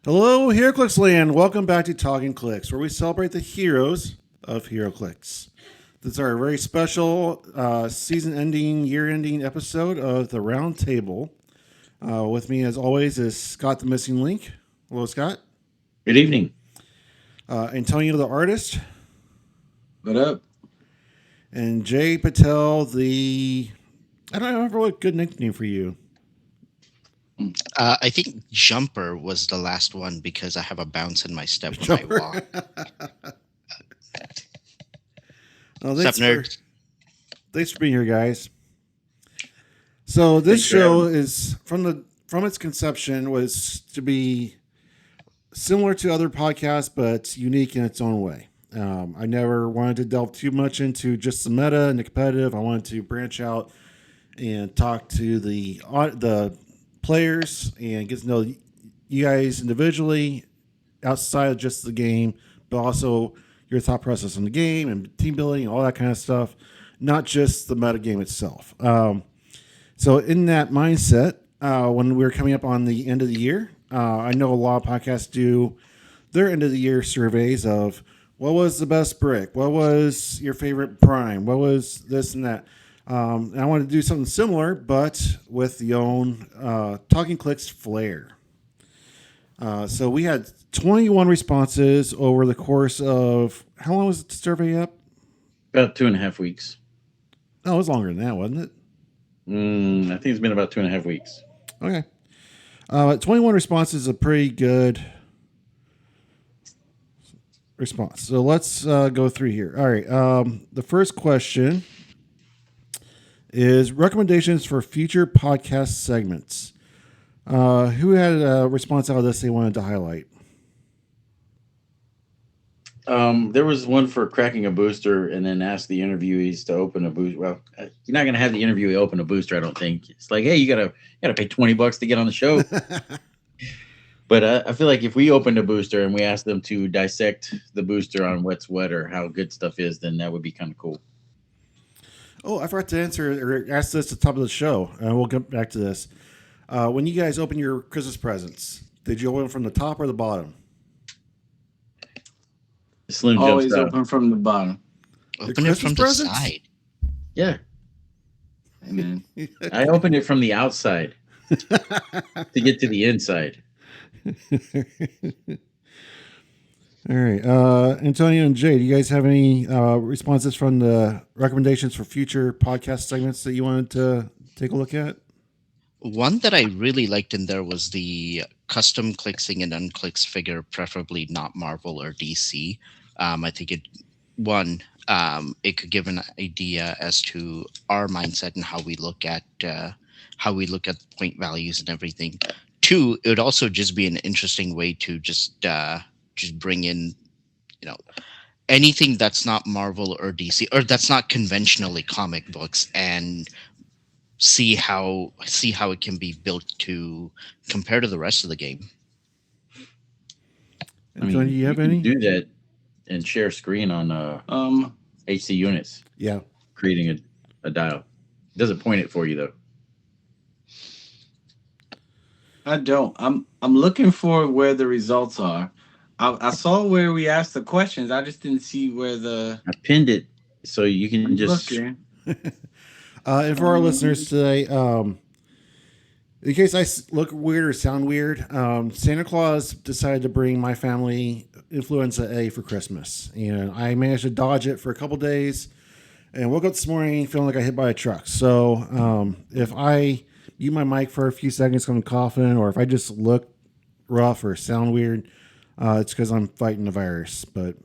Hello, Heroclix land. Welcome back to Talkn Clix, where we celebrate the heroes of Heroclix. This is our very special season-ending, year-ending episode of the Round Table. With me, as always, is Scott the Missing Link. Hello, Scott. Good evening. Antonio the Artist. What up? And Jay Patel the... I don't remember what good nickname for you. I think jumper was the last one because I have a bounce in my step when I Jumper. walk. Oh, What's up, nerds? Thanks for being here, guys. So this Thanks for show having is from its conception was to be similar to other podcasts, but unique in its own way. I never wanted to delve too much into just the meta and the competitive. I wanted to branch out and talk to the players and get to know you guys individually outside of just the game, but also your thought process on the game and team building and all that kind of stuff, not just the meta game itself. So in that mindset, when we're coming up on the end of the year, I know a lot of podcasts do their end of the year surveys of what was the best brick, what was your favorite prime, what was this and that. And I want to do something similar, but with the own Talkn Clix flair. So we had 21 responses over the course of how long was the survey up? About 2.5 weeks. Oh, it was longer than that, wasn't it? I think it's been about 2.5 weeks. Okay. 21 responses is a pretty good response. So let's go through here. All right. The first question is recommendations for future podcast segments. Who had a response out of this they wanted to highlight? There was one for cracking a booster and then ask the interviewees to open a booster. Well, you're not going to have the interviewee open a booster, I don't think. It's like, hey, you gotta pay $20 to get on the show. But I feel like if we opened a booster and we asked them to dissect the booster on what's what or how good stuff is, then that would be kind of cool. Oh, I forgot to answer or ask this at the top of the show, and we'll get back to this. When you guys open your Christmas presents, did you open them from the top or the bottom? Slim Always jumps out. open from the bottom. Open it from the presents? side. Yeah, Hey, man. I opened it from the outside to get to the inside. All right. Antonio and Jay, do you guys have any responses from the recommendations for future podcast segments that you wanted to take a look at? One that I really liked in there was the custom clixing and unclicks figure, preferably not Marvel or DC. I think it could give an idea as to our mindset and how we look at point values and everything. Two, it would also just be an interesting way to just bring in, anything that's not Marvel or DC or that's not conventionally comic books and see how it can be built to compare to the rest of the game. Antonio, do you have can any? do that and share screen on HC units, Yeah. creating a dial. It doesn't point it for you though. I don't. I'm looking for where the results are. I saw where we asked the questions. I just didn't see where the. I pinned it so you can I'm just. looking. And for our listeners today, in case I look weird or sound weird, Santa Claus decided to bring my family influenza A for Christmas, and I managed to dodge it for a couple days, and woke up this morning feeling like I hit by a truck. So if I mute my mic for a few seconds, I'm coughing, or if I just look rough or sound weird, it's because I'm fighting the virus. But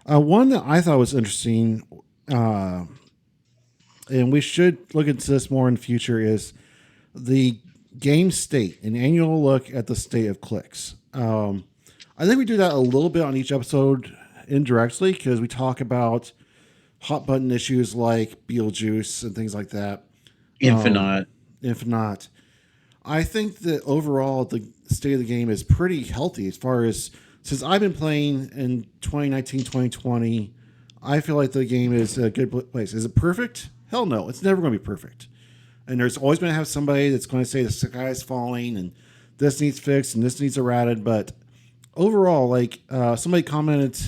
one that I thought was interesting, and we should look into this more in the future, is the game state, an annual look at the state of Clix. I think we do that a little bit on each episode indirectly because we talk about hot button issues like Beetlejuice and things like that. Infinite. I think that overall the state of the game is pretty healthy as far as since I've been playing in 2019, 2020, I feel like the game is a good place. Is it perfect? Hell no. It's never going to be perfect. And there's always going to have somebody that's going to say the sky is falling and this needs fixed and this needs errated. But overall, like somebody commented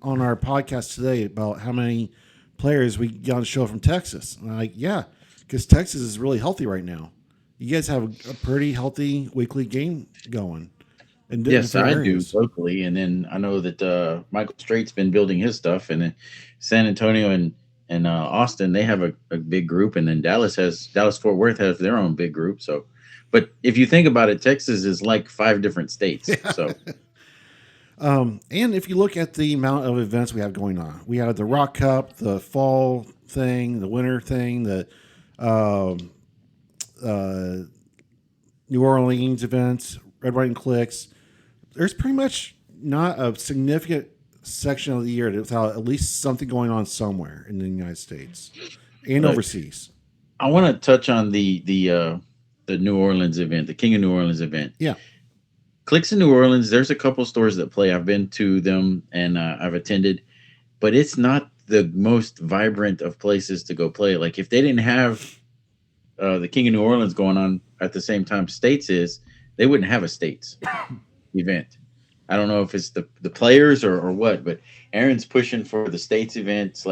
on our podcast today about how many players we got on the show from Texas. And I'm like, yeah, because Texas is really healthy right now. You guys have a pretty healthy weekly game going. In Yes, different I areas. do locally, and then I know that Michael Straight's been building his stuff, and then San Antonio and Austin they have a big group, and then Dallas Fort Worth has their own big group. So, but if you think about it, Texas is like 5 different states. Yeah. So, And if you look at the amount of events we have going on, we have the Rock Cup, the fall thing, the winter thing, the um, New Orleans events, Red, White, and Clix. There's pretty much not a significant section of the year without at least something going on somewhere in the United States and but overseas. I want to touch on the New Orleans event, the King of New Orleans event. Yeah. Clicks in New Orleans. There's a couple stores that play. I've been to them and I've attended, but it's not the most vibrant of places to go play. Like if they didn't have the King of New Orleans going on at the same time States is, they wouldn't have a States event. I don't know if it's the players or what, but Aaron's pushing for the States event /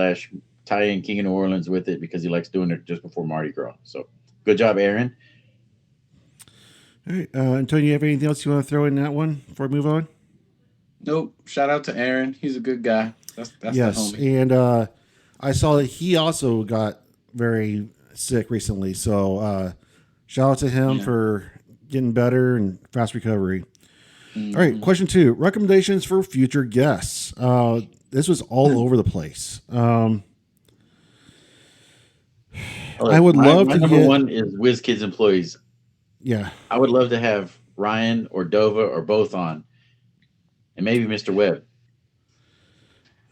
tie in King of New Orleans with it because he likes doing it just before Mardi Gras. So good job, Aaron. All right. Antonio, you have anything else you want to throw in that one before we move on? Nope. Shout out to Aaron. He's a good guy. That's Yes. the homie. And I saw that he also got very sick recently. So shout out to him for getting better and fast recovery. Mm-hmm. All right, question 2. Recommendations for future guests. This was all over the place. I would love my to number get... one is Wizkids employees. Yeah. I would love to have Ryan or Dova or both on, and maybe Mr. Webb.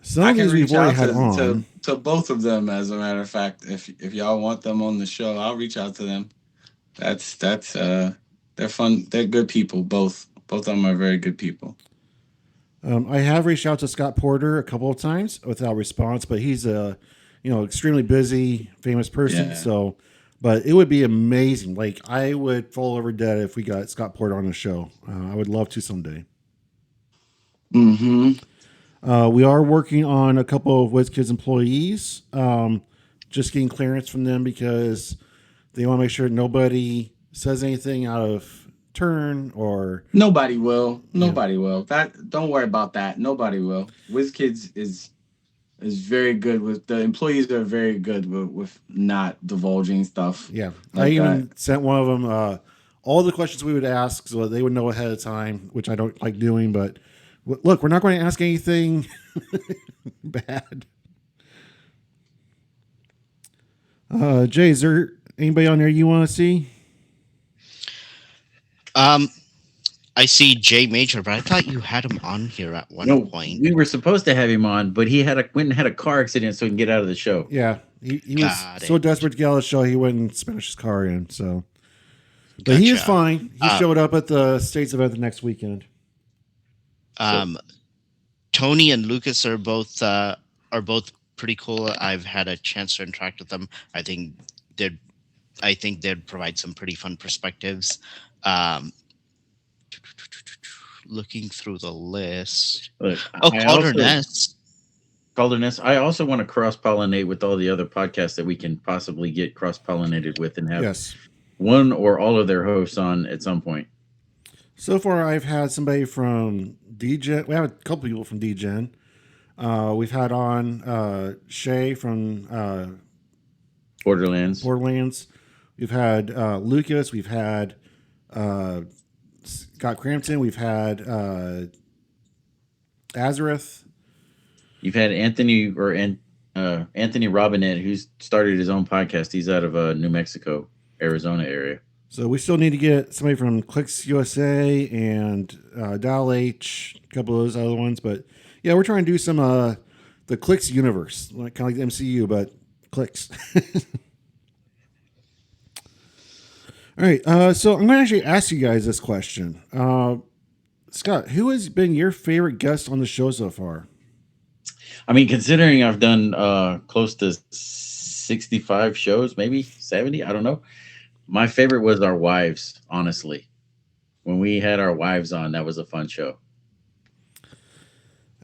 Some I of can these we've reach already out had on. to both of them. As a matter of fact, if y'all want them on the show, I'll reach out to them. That's they're fun. They're good people. Both of them are very good people. I have reached out to Scott Porter a couple of times without response, but he's a extremely busy, famous person. Yeah. So, but it would be amazing. Like I would fall over dead if we got Scott Porter on the show. I would love to someday. Mm-hmm. We are working on a couple of Wizkids employees, just getting clearance from them because they want to make sure nobody says anything out of turn or... Nobody will. Nobody will. That don't worry about that. Nobody will. Wizkids is very good with the employees are very good with not divulging stuff. Yeah. Like I even sent one of them all the questions we would ask so they would know ahead of time, which I don't like doing, but look, we're not going to ask anything bad. Jay, is there anybody on there you want to see? I see Jay Major, but I thought you had him on here at one point. We were supposed to have him on, but he went and had a car accident, so he can get out of the show. Yeah, he was so desperate to get out of the show, he went and smashed his car in. So, but he is fine. He showed up at the States event the next weekend. Tony and Lucas are both pretty cool. I've had a chance to interact with them. I think they'd provide some pretty fun perspectives. Looking through the list. Look, Calderness. I also want to cross-pollinate with all the other podcasts that we can possibly get cross-pollinated with and have one or all of their hosts on at some point. So far, I've had somebody from DGen. We have a couple people from DGen. We've had on Shay from Borderlands. We've had Lucas. We've had Scott Crampton. We've had Azareth. You've had Anthony Robinette, who's started his own podcast. He's out of New Mexico, Arizona area. So we still need to get somebody from Clix USA and Dial H, a couple of those other ones. But yeah, we're trying to do some the Clix universe, kind of like the MCU, but Clix. All right, so I'm going to actually ask you guys this question. Scott, who has been your favorite guest on the show so far? I mean, considering I've done close to 65 shows, maybe 70, I don't know. My favorite was our wives, honestly. when we had our wives on, that was a fun show.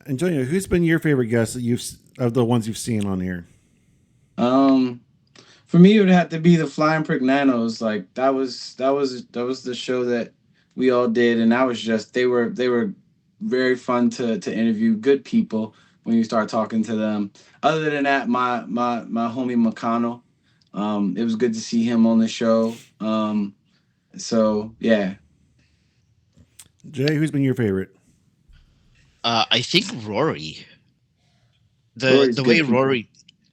Antonio, who's been your favorite guest that you've of the ones you've seen on here? Um, for me, it would have to be the Flying Prick Nanos. Like that was the show that we all did, and that was just they were very fun to interview. Good people when you start talking to them. Other than that, my homie McConnell. It was good to see him on the show. So yeah, Jay, who's been your favorite? I think Rory. The Rory's the way good people. Rory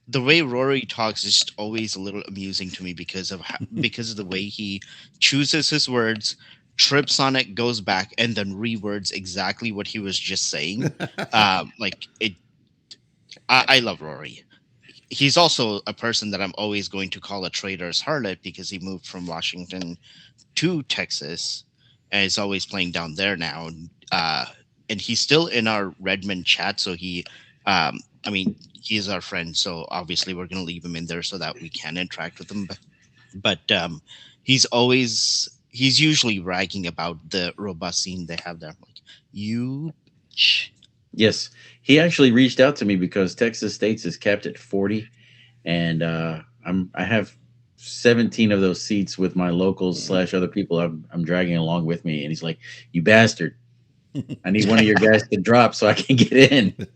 the way Rory talks is just always a little amusing to me because of the way he chooses his words, trips on it, goes back, and then rewords exactly what he was just saying. Like it, I love Rory. He's also a person that I'm always going to call a traitor's harlot because he moved from Washington to Texas and is always playing down there now. Uh, and he's still in our Redmond chat, so I mean, he's our friend, so obviously we're going to leave him in there so that we can interact with him. But he's usually bragging about the robust scene they have there. Like you, Yes, he actually reached out to me because Texas State's is capped at 40, and I have 17 of those seats with my locals slash other people I'm dragging along with me, and he's like, "You bastard! I need one of your guys to drop so I can get in."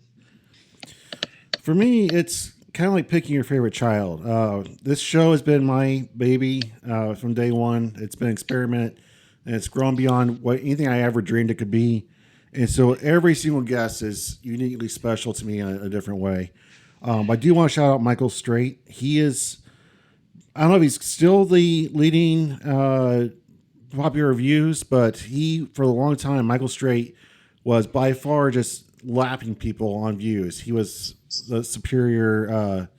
For me, it's kind of like picking your favorite child. This show has been my baby from day one. It's been an experiment, and it's grown beyond what anything I ever dreamed it could be. And so every single guest is uniquely special to me in a different way. I do want to shout out Michael Straight. He is, I don't know if he's still the leading popular reviews, but for a long time, Michael Straight was by far just lapping people on views. He was the superior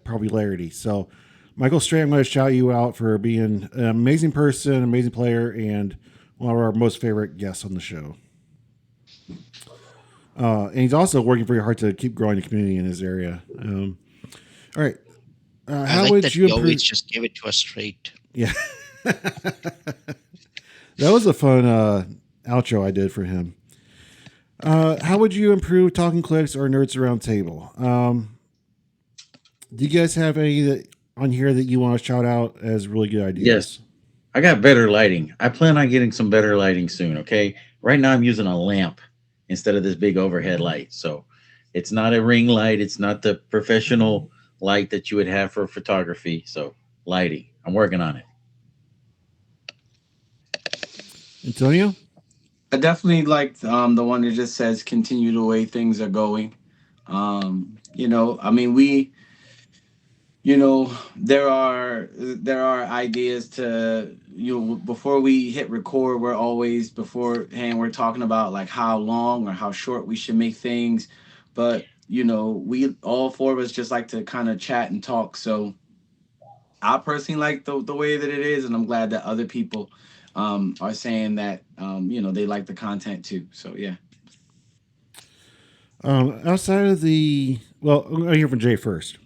popularity. So, Michael Straight, I'm going to shout you out for being an amazing person, amazing player, and one of our most favorite guests on the show. And he's also working very hard to keep growing the community in his area. All right. I How like would that you he improve? always just give it to us straight. Yeah. That was a fun outro I did for him. How would you improve Talking Clicks or Nerds Around Table? Do you guys have any on here that you want to shout out as really good Yes, ideas? I got better lighting. I plan on getting some better lighting soon. Okay, right now I'm using a lamp instead of this big overhead light, so it's not a ring light. It's not the professional light that you would have for photography. So lighting, I'm working on it. Antonio? I definitely like the one that just says continue the way things are going. I mean, there are ideas to before we hit record, we're always beforehand we're talking about like how long or how short we should make things, but we all four of us just like to kind of chat and talk. So I personally like the way that it is, and I'm glad that other people are saying that they like the content too. So yeah. Outside of well, I'll hear from Jay first.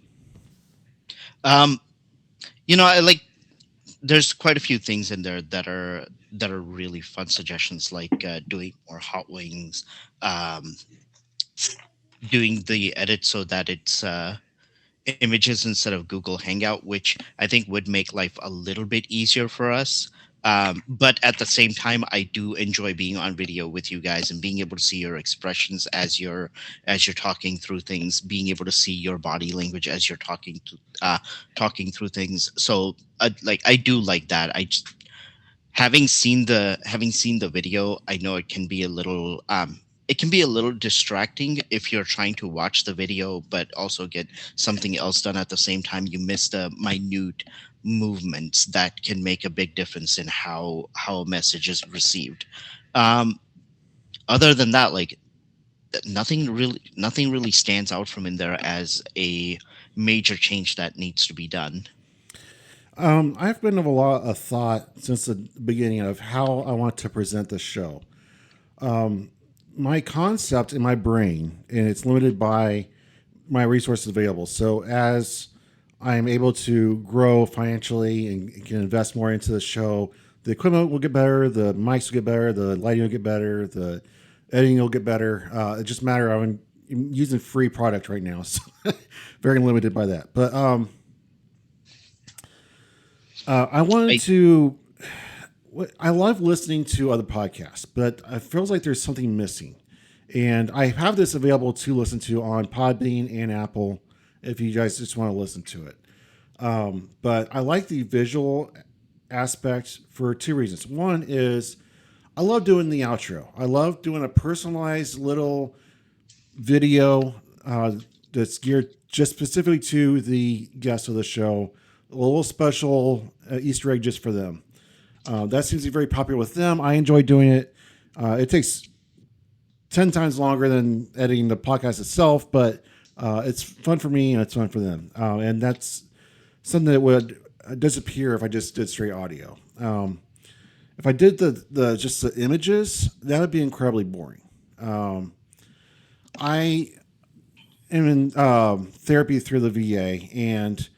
Um, I like. There's quite a few things in there that are really fun suggestions, like doing more hot wings, um, doing the edit so that it's images instead of Google Hangout, which I think would make life a little bit easier for us. But at the same time, I do enjoy being on video with you guys and being able to see your expressions as you're talking through things, being able to see your body language as you're talking through things. So, like I do like that. I just having seen the video, I know it can be a little distracting if you're trying to watch the video but also get something else done at the same time. You miss the minute movements that can make a big difference in how a message is received. Um, Other than that, like nothing really stands out from in there as a major change that needs to be done. I've been of a lot of thought since the beginning of how I want to present the show. My concept in my brain, and it's limited by my resources available. So as I'm able to grow financially and can invest more into the show, the equipment will get better, the mics will get better, the lighting will get better, the editing will get better. It's just a matter of I'm using free product right now, so very limited by that. But I wanted I to. I love listening to other podcasts, but it feels like there's something missing. And I have this available to listen to on Podbean and Apple if you guys just want to listen to it. But I like the visual aspect for two reasons. One is I love doing the outro. I love doing a personalized little video that's geared just specifically to the guests of the show. A little special Easter egg just for them. That seems to be very popular with them. I enjoy doing it. It takes 10 times longer than editing the podcast itself, but it's fun for me and it's fun for them. And that's something that would disappear if I just did straight audio. If I did the just the images, that would be incredibly boring. I am in therapy through the VA, and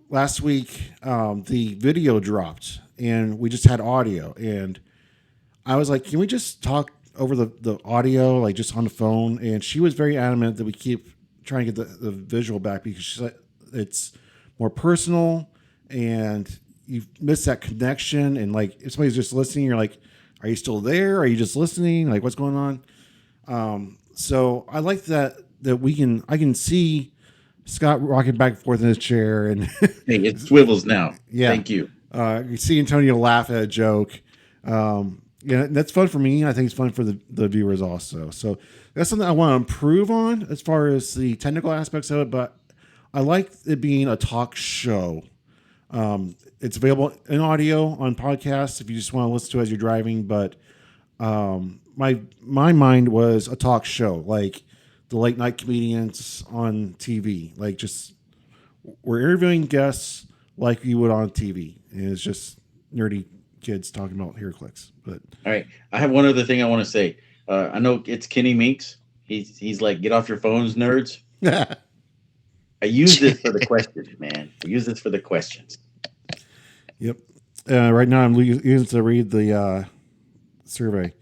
last week the video dropped, and we just had audio. And I was like, "Can we just talk over the audio, like just on the phone?" And she was very adamant that we keep trying to get the visual back because she said it's more personal, and you miss that connection. And like if somebody's just listening, you're like, "Are you still there? Are you just listening? Like what's going on?" So I like that I can see Scott rocking back and forth in his chair, and Hey, it swivels now. yeah, Thank you. you see Antonio laugh at a joke. Yeah, that's fun for me. I think it's fun for the viewers also. So that's something I want to improve on as far as the technical aspects of it. But I like it being a talk show. It's available in audio on podcasts if you just want to listen to it as you're driving. But my mind was a talk show, like the late night comedians on TV. Like just we're interviewing guests like you would on TV. And it's just nerdy kids talking about Heroclix. But All right. I have one other thing I want to say. I know it's Kenny Meeks. He's like, get off your phones, nerds. I use this for the questions, man. I use this for the questions. Yep. Right now I'm using to read the survey.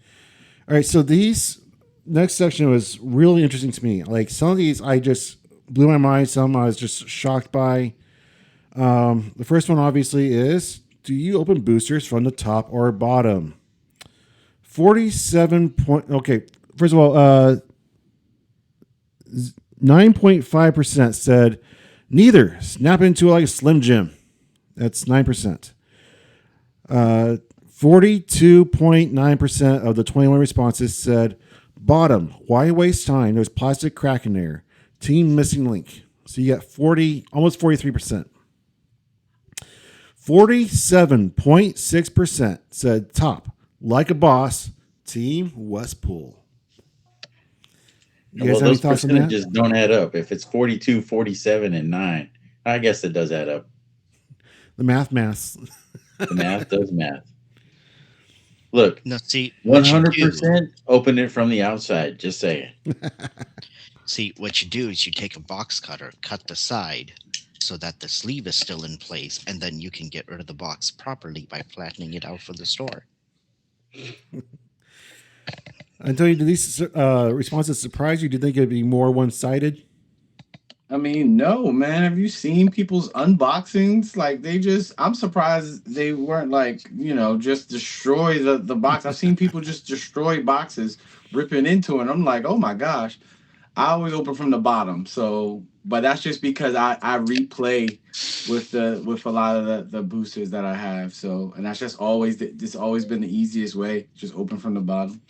All right. So these next section was really interesting to me. Like some of these I just blew my mind. Some I was just shocked by. The first one obviously is, do you open boosters from the top or bottom? 47 point. Okay. First of all, 9.5% said neither. Snap into like a Slim Jim. That's 9%. 42.9% of the 21 responses said bottom. Why waste time? There's plastic crack in there. Team missing link. So you got almost 43%. 47.6% said top. Like a boss. Team Wespool. You guys Well, have any those thoughts on that? percentages don't add up. If it's 42, 47, and 9, I guess it does add up. The maths. The math does math. Look, no see what you do. 100% open it from the outside. Just saying. See what you do is you take a box cutter, cut the side so that the sleeve is still in place, and then you can get rid of the box properly by flattening it out for the store. Antonio, did these responses surprise you? Did you think it'd be more one-sided? I mean, no, man. Have you seen people's unboxings? Like I'm surprised they weren't like, just destroy the box. I've seen people just destroy boxes, ripping into it. I'm like, oh my gosh. I always open from the bottom. So, but that's just because I replay with a lot of the boosters that I have. So, and that's just it's always been the easiest way, just open from the bottom.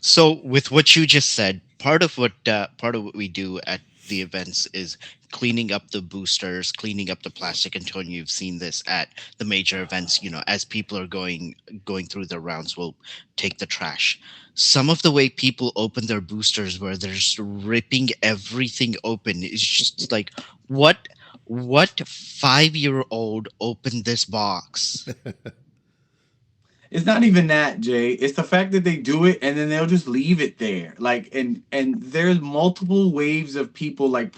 So with what you just said, part of what we do at the events is cleaning up the boosters, cleaning up the plastic. And Tony, you've seen this at the major events. As people are going through their rounds, we'll take the trash. Some of the way people open their boosters, where they're just ripping everything open, is just like, what 5-year-old opened this box? It's not even that, Jay. It's the fact that they do it and then they'll just leave it there. Like, and there's multiple waves of people like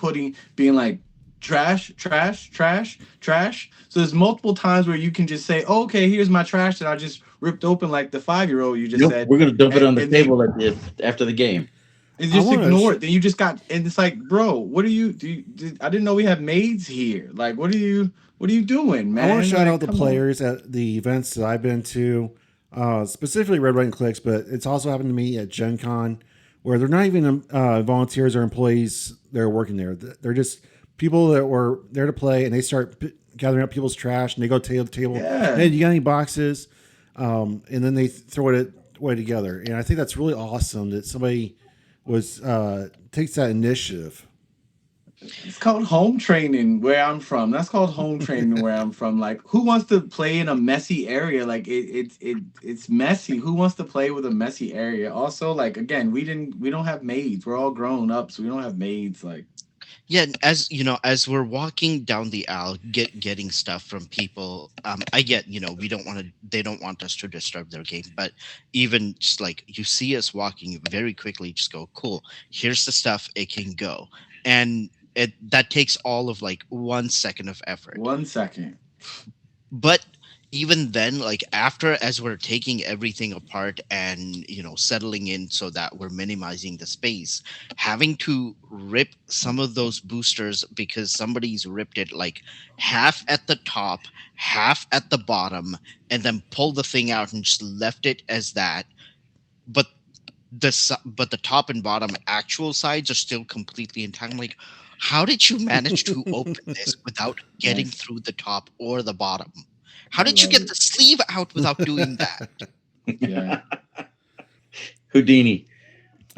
being like, trash, trash, trash, trash. So there's multiple times where you can just say, oh, okay, here's my trash that I just ripped open like the 5-year-old you just Nope, said, we're gonna dump it on the and then table after the game. and I just want to. ignore it. Then you just got, and it's like, bro, what are you? I didn't know we have maids here. Like, what are you doing, I want to man? shout Like, out the come on. players at the events that I've been to, specifically Red, White, and Clicks, but it's also happened to me at Gen Con, where they're not even volunteers or employees that are working there. They're just people that were there to play, and they start gathering up people's trash, and they go table to table. Hey, Yeah. do you got any boxes? And then they throw it away together. And I think that's really awesome that somebody was takes that initiative. It's called home training where I'm from. That's called home training where I'm from. Like, who wants to play in a messy area? Like, it's messy. Who wants to play with a messy area? Also, like, again, we don't have maids. We're all grown up, so we don't have maids. Like, Yeah, as you know, as we're walking down the aisle, getting stuff from people, I get, we don't want to, they don't want us to disturb their game, but even just like you see us walking very quickly, just go, cool, here's the stuff, it can go. And that takes all of like 1 second of effort. 1 second. But even then, like after, as we're taking everything apart and settling in so that we're minimizing the space, having to rip some of those boosters because somebody's ripped it like half at the top, half at the bottom, and then pull the thing out and just left it as that. But but the top and bottom actual sides are still completely intact. I'm like, how did you manage to open this without getting Nice. through the top or the bottom? How I did you love get it. the sleeve out without doing that? Yeah. Houdini.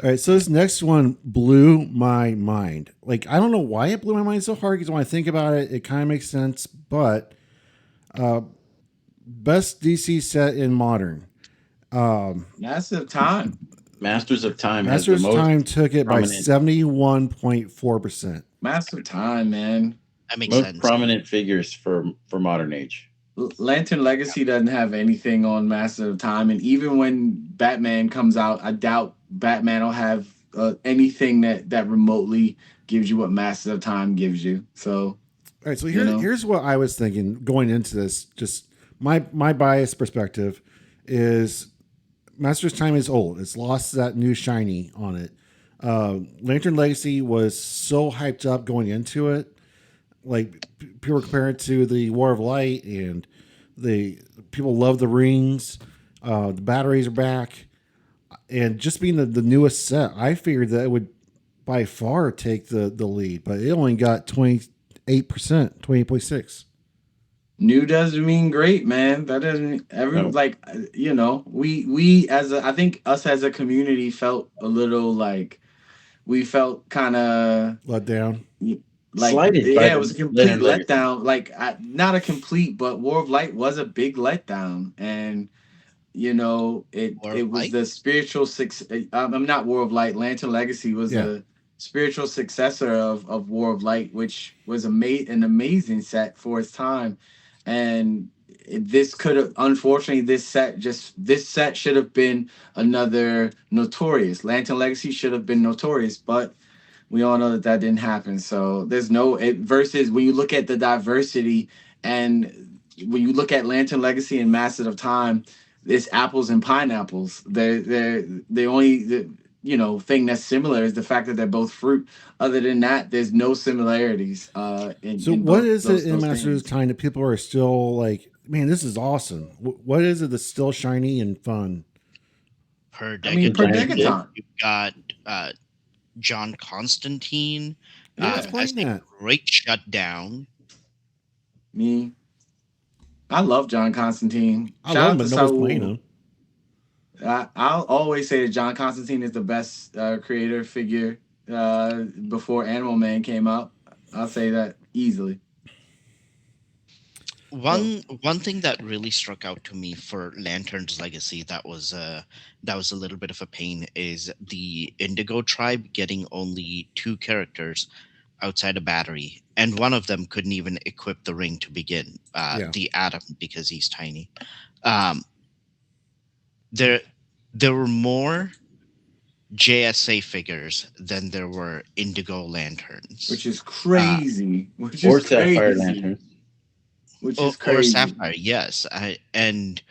All right, so this next one blew my mind. Like, I don't know why it blew my mind so hard because when I think about it, it kind of makes sense. But best DC set in modern. Massive time. Masters of Time has the Masters most Time took it by prominent 71.4%. Massive time, man. That makes most sense. prominent figures for modern age. Lantern Legacy doesn't have anything on Massive Time, and even when Batman comes out, I doubt Batman will have anything that remotely gives you what Massive Time gives you. So All right, so you know, here's what I was thinking going into this. Just my biased perspective is Masters Time is old. It's lost that new shiny on it. Lantern Legacy was so hyped up going into it. Like people were comparing it to the War of Light, and the people love the rings. The batteries are back, and just being the newest set, I figured that it would by far take the lead, but it only got 28%, 28.6. new doesn't mean great, man. That doesn't every No, like we as a I think us as a community felt a little like we felt kind of Let down. like slighted by yeah, it was a the complete Leonard Legacy. letdown. Like not a complete, but War of Light was a big letdown, and Or it was like, the spiritual six. I'm not War of Light. Lantern Legacy was Yeah. a spiritual successor of War of Light, which was an amazing set for its time, and this could have unfortunately this set should have been another Notorious. Lantern Legacy should have been Notorious, but we all know that that didn't happen. So there's no versus when you look at the diversity and when you look at Lantern Legacy and Master of Time, it's apples and pineapples. They're the only thing that's similar is the fact that they're both fruit. Other than that, there's no similarities So in what both is it in those Masters things. Time that people are still like, man, this is awesome? What is it that's still shiny and fun? per I mean, The per giant Decaton, kid. Decaton. you've got John Constantine Yeah, I was Yeah, as playing a that. great shutdown. me. I love John Constantine. I love Shout them, out to but nobody's playing Saul. them. I'll always say that John Constantine is the best creator figure before Animal Man came out. I'll say that easily. So One thing that really struck out to me for Lantern's Legacy that was a little bit of a pain is the Indigo tribe getting only two characters outside a battery, and one of them couldn't even equip the ring to begin. Yeah. The Atom, because he's tiny. Um, there there were more JSA figures than there were Indigo Lanterns. Which is Uh, crazy. Which Or is Sapphire crazy. Lantern. Which is or crazy. Sapphire, yes. And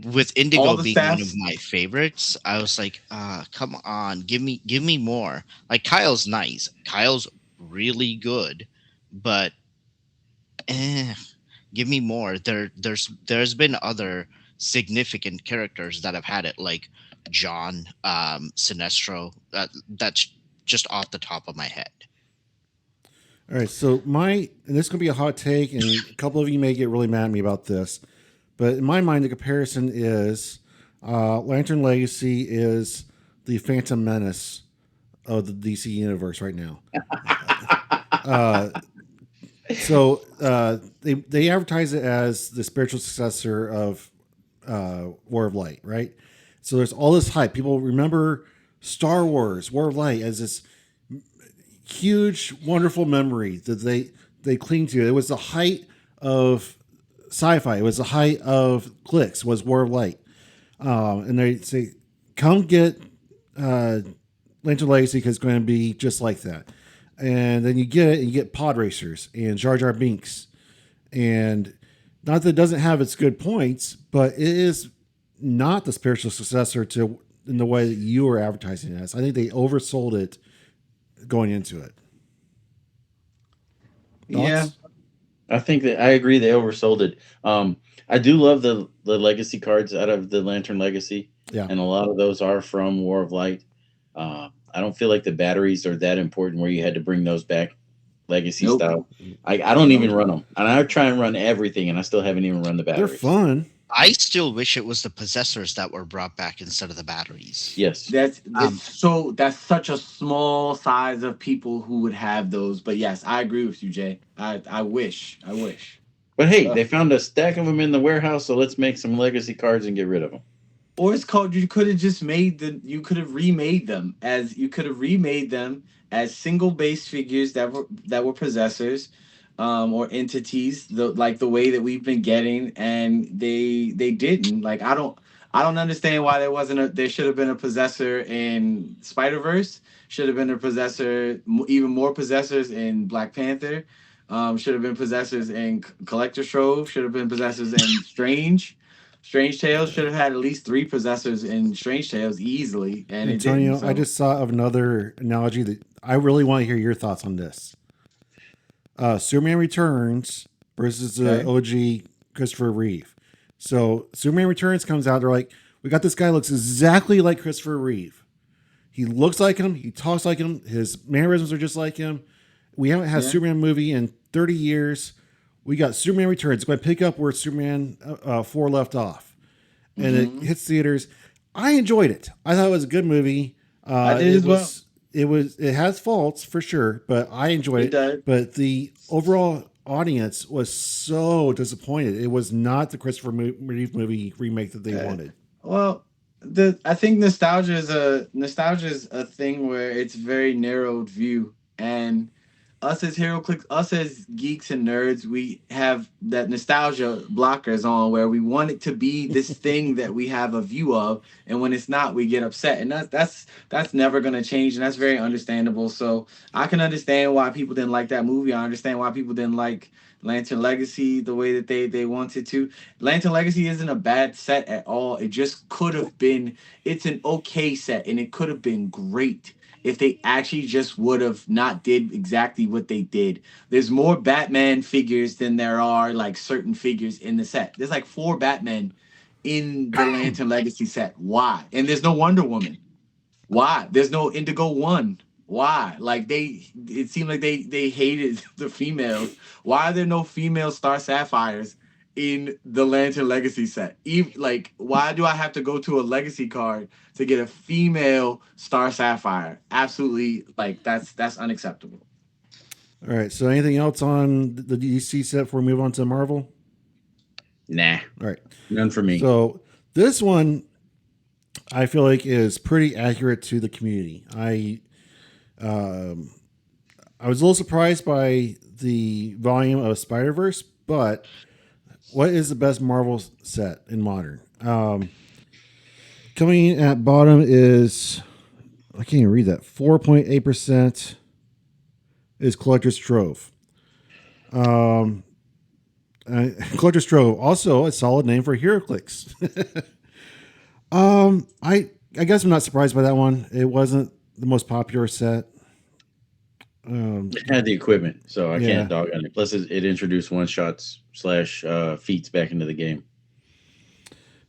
with All Indigo the being one of stats. my favorites, I was like, come on, give me more. Like Kyle's nice. Kyle's really good, but eh, give me more. There's been other significant characters that have had it, like John, Sinestro. That's just off the top of my head. All right, so and this is gonna be a hot take, and a couple of you may get really mad at me about this, but in my mind, the comparison is Lantern Legacy is the Phantom Menace of the DC universe right now. Uh, they advertise it as the spiritual successor of War of Light, right? So there's all this hype. People remember Star Wars, War of Light as this huge, wonderful memory that they cling to. It was the height of sci-fi. It was the height of Clix. Was War of Light, and they say, "Come get Lantern Legacy because it's going to be just like that." And then you get it, and you get Pod Racers and Jar Jar Binks, and not that it doesn't have its good points, but it is not the spiritual successor to in the way that you were advertising it as. I think they oversold it going into it. Yeah. Thoughts? I think that I agree they oversold it. I do love the legacy cards out of the Lantern Legacy, Yeah. and a lot of those are from War of Light. I don't feel like the batteries are that important where you had to bring those back legacy Nope. style. I don't even run them, and I try and run everything, and I still haven't even run the They're batteries. fun. I still wish it was the possessors that were brought back instead of the batteries. Yes, That's Um, that's such a small size of people who would have those. But yes, I agree with you, Jay. I wish. but hey, they found a stack of them in the warehouse, so let's make some legacy cards and get rid of them. Or it's called you could have just you could have remade them as single base figures that were possessors, or entities, like the way that we've been getting, and they didn't. Like I don't understand why there should have been a possessor in Spider-Verse, should have been a possessor, even more possessors in Black Panther, should have been possessors in Collector Trove, should have been possessors in Strange Tales. Should have had at least 3 possessors in Strange Tales easily, and it didn't. Antonio, So I just saw of another analogy that I really want to hear your thoughts on this. Superman Returns versus the OG Christopher Reeve. So Superman Returns comes out. They're like, we got this guy looks exactly like Christopher Reeve. He looks like him. He talks like him. His mannerisms are just like him. We haven't had a Superman movie in 30 years. We got Superman Returns. It's going to pick up where Superman 4 left off. And it hits theaters. I enjoyed it. I thought it was a good movie. I did as well. It has faults for sure, but I enjoyed it. does. But the overall audience was so disappointed. It was not the Christopher Reeve movie remake that they wanted. Well, I think nostalgia is a thing where it's very narrowed view, and us as Heroclix, us as geeks and nerds, we have that nostalgia blockers on where we want it to be this thing that we have a view of, and when it's not, we get upset, and that's never gonna change, and that's very understandable. So I can understand why people didn't like that movie. I understand why people didn't like Lantern Legacy the way that they wanted to. Lantern Legacy isn't a bad set at all. It just could have been. It's an okay set, and it could have been great if they actually just would have not did exactly what they did. There's more Batman figures than there are like certain figures in the set. There's like 4 Batmen in the Lantern Legacy set. Why? And there's no Wonder Woman. Why? There's no Indigo One. Why? Like it seemed like they hated the females. Why are there no female Star Sapphires in the Lantern Legacy set? Like, why do I have to go to a Legacy card to get a female Star Sapphire? Absolutely, like that's unacceptable. All right. So anything else on the DC set before we move on to Marvel? Nah, All right. none for me. So this one, I feel like is pretty accurate to the community. I was a little surprised by the volume of Spider-Verse, but what is the best Marvel set in modern? Coming in at bottom is I can't even read that. 4.8% is Collector's Trove. Um, Collector's Trove, also a solid name for Heroclix. I guess I'm not surprised by that one. It wasn't the most popular set. It had the equipment, so I Yeah. can't dog on it. Plus, it introduced one shots slash feats back into the game.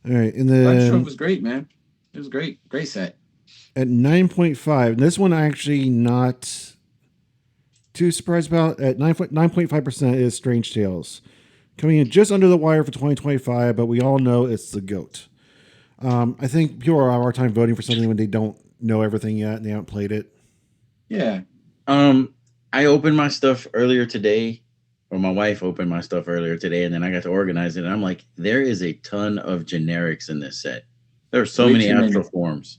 All right, and Black Stroke then was great, man. It was great. Great set. at 9.5, this one I actually not too surprised about. At 9.5% is Strange Tales, coming in just under the wire for 2025, but we all know it's the GOAT. I think people are our time voting for something when they don't know everything yet and they haven't played it. Yeah. I opened my stuff earlier today, or my wife opened my stuff earlier today, and then I got to organize it. And I'm like, there is a ton of generics in this set. There are so Way many too many. astral forms.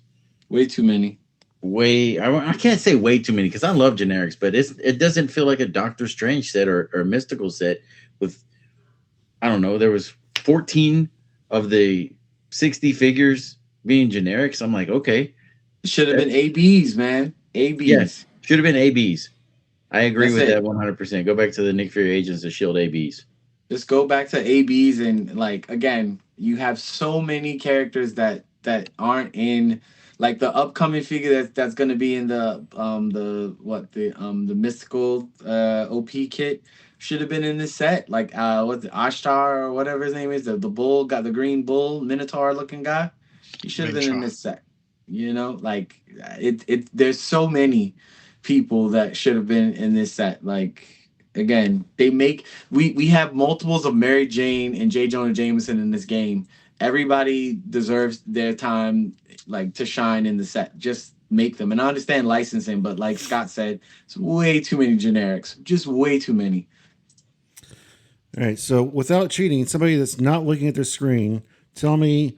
Way too many. I can't say way too many because I love generics, but it doesn't feel like a Doctor Strange set or a mystical set with, I don't know, there was 14 of the 60 figures being generics. I'm like, okay. Should have been ABs, man. ABs. Yes, should have been ABs. I agree That's with it. that 100%. Go back to the Nick Fury Agents of S.H.I.E.L.D. ABs. Just go back to ABs and like again, you have so many characters that aren't in like the upcoming figure that's gonna be in the mystical OP kit should have been in this set. Like what's the Ashtar or whatever his name is, the bull got the green bull Minotaur looking guy. He should have been in this set. You know, like it there's so many people that should have been in this set. Like again, we have multiples of Mary Jane and J. Jonah Jameson in this game. Everybody deserves their time like to shine in the set. Just make them. And I understand licensing, but like Scott said, it's way too many generics. Just way too many. All right, so without cheating, somebody that's not looking at their screen, tell me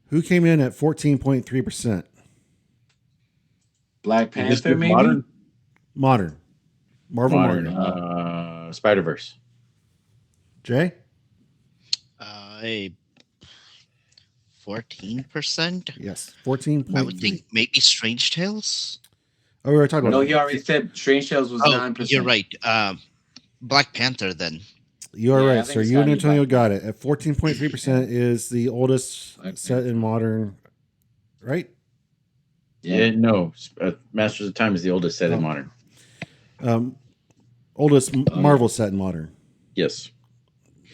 who came in at 14.3%. Black Panther, maybe? Modern. Marvel Modern. Modern. Spider-Verse. Jay? 14%. Yes, 14.3. I would think maybe Strange Tales. Oh, we were talking about No, he already said Strange Tales was 9%. You're right. Black Panther then. You are Yeah, I right, think sir. it's You and gotta be Antonio Black got it. At 14.3% is the oldest set in Modern, right? Yeah, no. Masters of Time is the oldest set in Modern. Oldest Marvel set in Modern. Yes.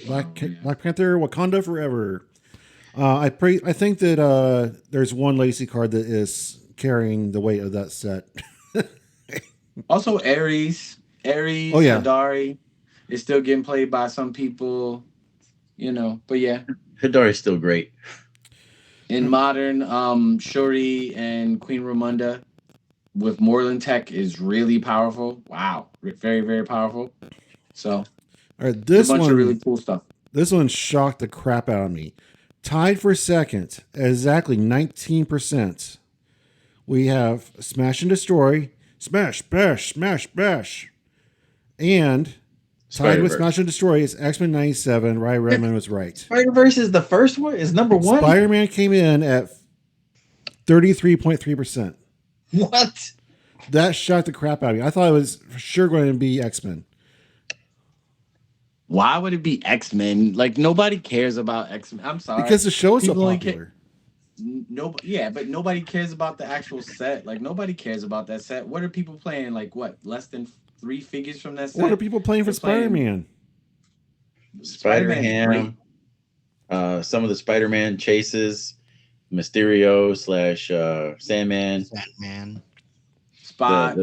Black Panther, Wakanda Forever. I think that there's one legacy card that is carrying the weight of that set. Also, Ares, Oh, yeah. Hidari is still getting played by some people, you know. But yeah, Hidari's still great. in Modern, Shuri and Queen Ramonda with Moreland Tech is really powerful. Wow, very very powerful. So, All right, this a bunch one of really cool stuff. This one shocked the crap out of me. Tied for second, at exactly 19%. We have Smash and Destroy, Smash, Bash, Smash, Bash. And tied with Spider-Verse. Smash and Destroy is X-Men 97. Ryan Redmond was right. Spider-Verse is the first one? Is number one? Spider-Man came in at 33.3%. What? That shocked the crap out of me. I thought it was for sure going to be X-Men. Why would it be X-Men? Like nobody cares about X-Men. I'm sorry. Because the show is so People only popular. No, yeah, but nobody cares about the actual set. Like nobody cares about that set. What are people playing? Like what? Less than 3 figures from that set? What are people playing for They're playing- Spider-Man? Spider-Ham. Some of the Spider-Man chases. Mysterio / Sandman. Batman. Spot.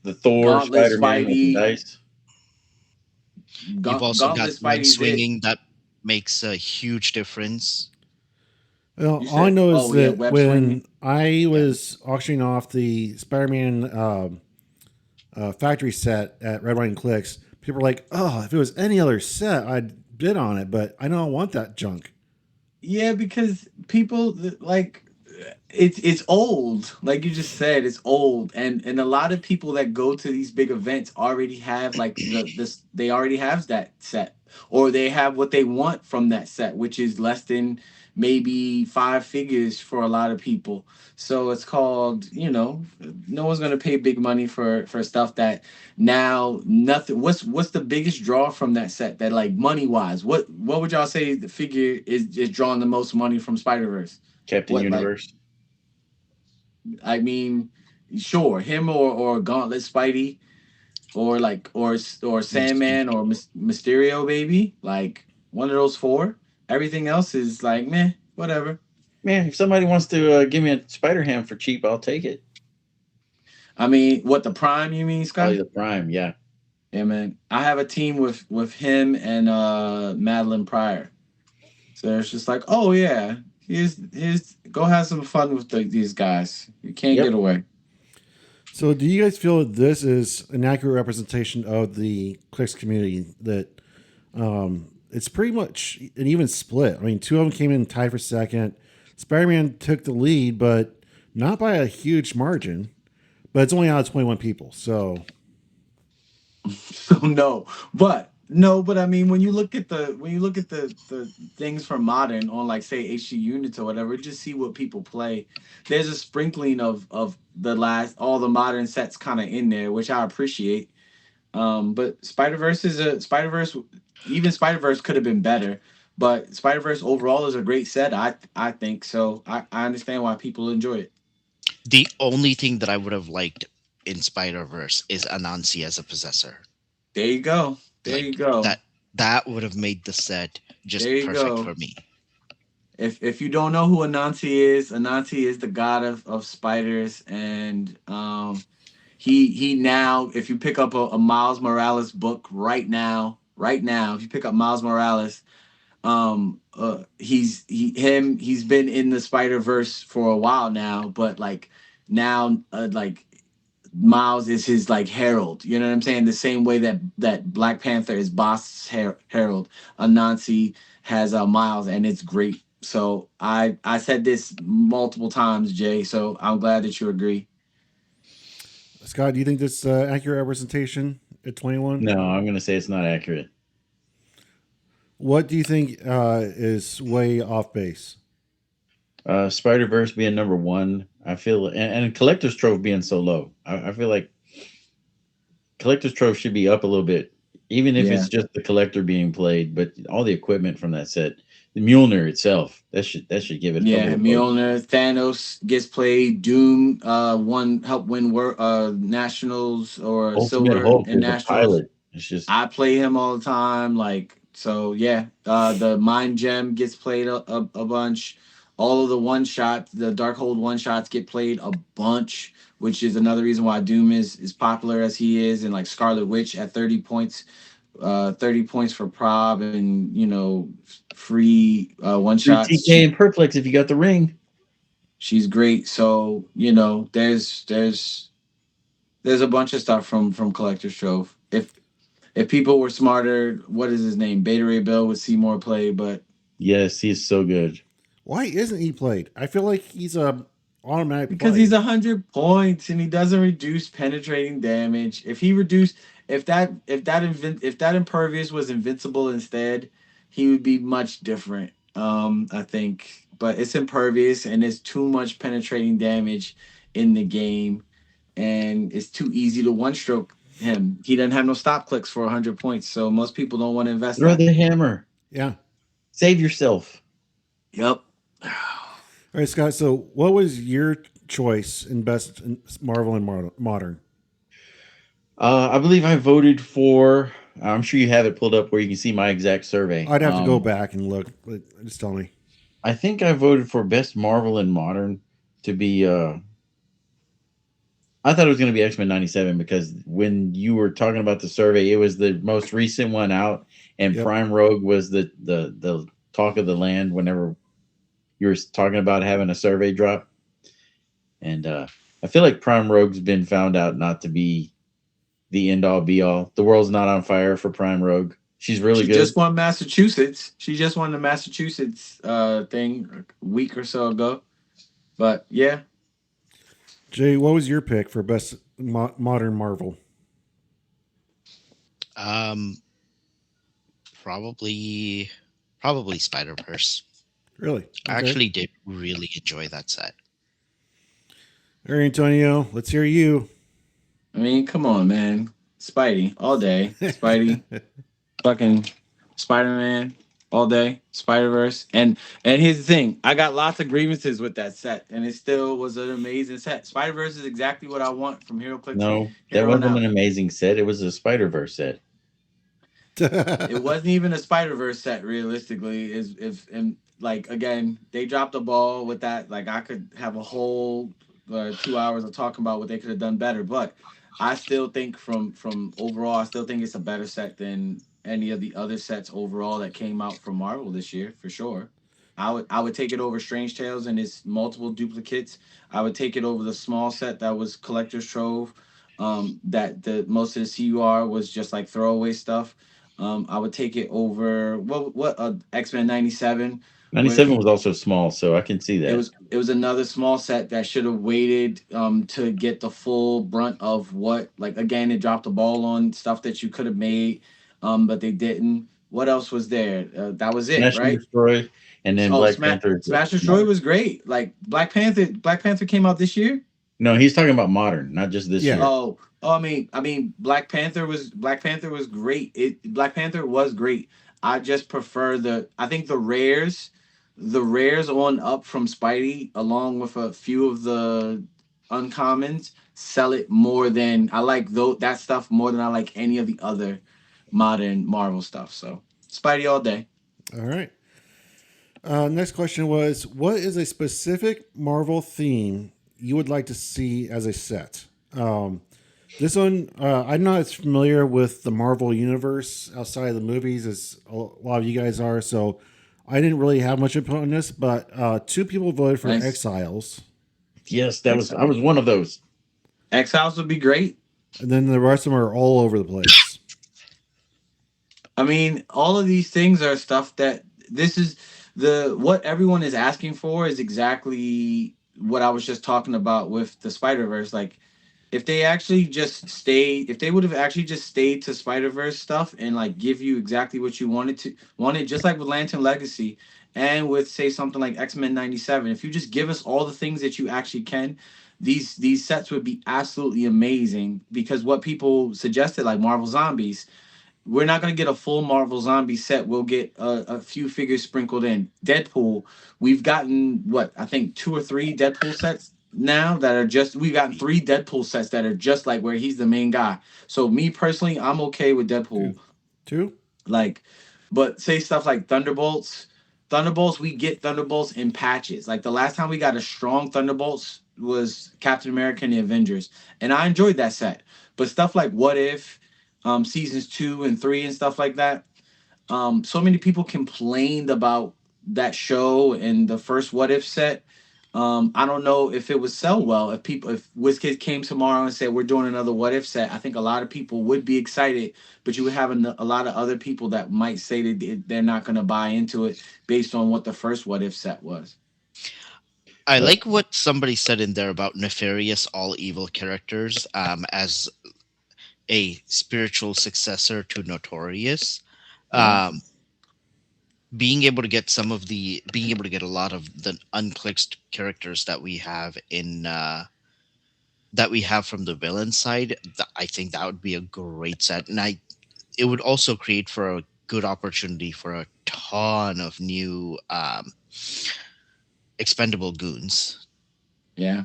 The Thor Gauntlet, Spider-Man Spidey. merchandise. You've also got Gauntlet line Spidey's swinging that makes a huge difference. Well, You all I said- know is oh, yeah, that web when swinging. I was auctioning off the Spider-Man factory set at Red Wine Clix, people were like, "Oh, if it was any other set, I'd bid on it, but I don't want that junk." Yeah, because people like it's old. Like you just said, it's old, and a lot of people that go to these big events already have like they already have that set. or they have what they want from that set, which is less than maybe 5 figures for a lot of people. So it's called, no one's gonna pay big money for stuff that now nothing. What's the biggest draw from that set that, like, money wise? What would y'all say the figure is drawing the most money from Spider Verse? Captain What, like, Universe. I mean, sure, him or Gauntlet Spidey, or like or Sandman or Mysterio, baby. Like one of those four. Everything else is like meh, whatever. Man, if somebody wants to give me a Spider Ham for cheap, I'll take it. I mean, what, the Prime, you mean, Probably Scott? the Prime, yeah. Yeah, man. I have a team with him and Madeline Pryor. So it's just like, oh yeah, here's go have some fun with these guys. You can't Yep. get away. So, do you guys feel that this is an accurate representation of the Clix community? That it's pretty much an even split. I mean, two of them came in tied for second. Spider-Man took the lead, but not by a huge margin. But it's only out of 21 people. So, So no, but I mean, when you look at the things from modern on, like, say, HG units or whatever, just see what people play. There's a sprinkling of the last all the modern sets kind of in there, which I appreciate. But Spider Verse. Even Spider Verse could have been better, but Spider Verse overall is a great set. I think so. I understand why people enjoy it. The only thing that I would have liked in Spider Verse is Anansi as a possessor. There you go. There you Like go. that would have made the set There just you perfect go. for me. If you don't know who Anansi is the god of spiders, and he now, if you pick up a Miles Morales book right now, if you pick up Miles Morales, he's been in the Spider Verse for a while now, but like now, like, Miles is his, like, herald. You know what I'm saying? The same way that Black Panther is Boss's herald, Anansi has Miles, and it's great. So I said this multiple times, Jay. So I'm glad that you agree. Scott, do you think this accurate representation at 21? No, I'm going to say it's not accurate. What do you think is way off base? Spider Verse being number one, I feel, and Collector's Trove being so low. I feel like Collector's Trove should be up a little bit, even if Yeah. it's just the collector being played. But all the equipment from that set, the Mjolnir itself, that should give it a couple Yeah, of votes. Mjolnir, Thanos gets played. Doom helped win nationals or Ultimate silver Hulk in is a nationals. pilot. It's just I play him all the time. Like, so yeah. The Mind Gem gets played a bunch. All of the one shots, the Darkhold one shots get played a bunch, which is another reason why Doom is popular as he is, and like Scarlet Witch at 30 points, 30 points for prob, and free one free shots. TK and Perplex if you got the ring. She's great. So there's a bunch of stuff from Collector's Trove. If people were smarter, what is his name? Beta Ray Bill would see more play, but Yes, he's so good. Why isn't he played? I feel like he's a automatic because play. he's 100 points and he doesn't reduce penetrating damage. If that impervious was invincible instead, he would be much different. I think, but it's impervious and it's too much penetrating damage in the game, and it's too easy to one stroke him. He doesn't have no stop clicks for 100 points, so most people don't want to invest Throw that. the hammer. Yeah. Save yourself. Yep. All right, Scott. So, what was your choice in best Marvel and modern? I believe I voted for. I'm sure you have it pulled up where you can see my exact survey. I'd have to go back and look. But just tell me. I think I voted for best Marvel and modern to be. I thought it was going to be X-Men 97 because when you were talking about the survey, it was the most recent one out, and Yep. Prime Rogue was the talk of the land whenever you were talking about having a survey drop. And I feel like Prime Rogue's been found out not to be the end all be all. The world's not on fire for Prime Rogue. She's really She good. just won Massachusetts. She just won the Massachusetts thing a week or so ago. But yeah, Jay, what was your pick for best modern Marvel? Um, probably Spider Verse. Really? I Okay. actually did really enjoy that set. All right, Antonio, let's hear you. I mean, come on, man. Spidey all day. Spidey, fucking Spider Man all day. Spider Verse, and here's the thing: I got lots of grievances with that set, and it still was an amazing set. Spider Verse is exactly what I want from Heroclix No, that here on wasn't out. an amazing set. It was a Spider Verse set. It wasn't even a Spider Verse set, realistically. Is if and like again, they dropped the ball with that. Like I could have a whole 2 hours of talking about what they could have done better, but I still think from overall, I still think it's a better set than any of the other sets overall that came out from Marvel this year for sure. I would take it over Strange Tales and its multiple duplicates. I would take it over the small set that was Collector's Trove. That the most of the CUR was just like throwaway stuff. I would take it over what X-Men 97 97 with was also small, so I can see it that. was it was another small set that should have waited to get the full brunt of what, like, again, it dropped the ball on stuff that you could have made, but they didn't. What else was there? That was it, Smash and right? Destroy, and then Oh, Black Panther. Smash Destroy was great. Like Black Panther came out this year. No, he's talking about modern, not just this Yeah. year. Oh, I mean, Black Panther was great. Black Panther was great. I just prefer I think the rares on up from Spidey, along with a few of the uncommons, sell it more than I like that stuff more than I like any of the other modern Marvel stuff. So Spidey all day. All right. Next question was, what is a specific Marvel theme you would like to see as a set? This one, I'm not as familiar with the Marvel universe outside of the movies as a lot of you guys are, so I didn't really have much input on this. But two people voted for Nice. Exiles, Yes, I Excellent. was one of those. Exiles would be great. and then the rest of them are all over the place. I mean, all of these things are stuff that this is the what everyone is asking for is exactly what I was just talking about with the Spider Verse. Like, if they would have actually just stayed to Spider Verse stuff and like give you exactly what you wanted, just like with Lantern Legacy and with say something like X Men '97. If you just give us all the things that you actually can, these sets would be absolutely amazing. Because what people suggested, like Marvel Zombies, we're not going to get a full Marvel zombie set. We'll get a few figures sprinkled in. Deadpool, we've gotten what I think two or three Deadpool sets now that are just. We've gotten three Deadpool sets that are just like where he's the main guy. So me personally, I'm okay with Two, Deadpool. two. Like, but say stuff like Thunderbolts. Thunderbolts, we get Thunderbolts in patches. Like the last time we got a strong Thunderbolts was Captain America and the Avengers, and I enjoyed that set. But stuff like What If, seasons 2 and 3 and stuff like that. So many people complained about that show and the first What If set. I don't know if it would sell well. If Wizkids came tomorrow and said we're doing another What If set, I think a lot of people would be excited, but you would have a lot of other people that might say that they're not going to buy into it based on what the first What If set was. I But like what somebody said in there about nefarious all evil characters as a spiritual successor to Notorious. Yeah, Um, being able to get a lot of the unclicked characters that we have from the villain side, I think that would be a great set, and I it would also create for a good opportunity for a ton of new expendable goons. yeah.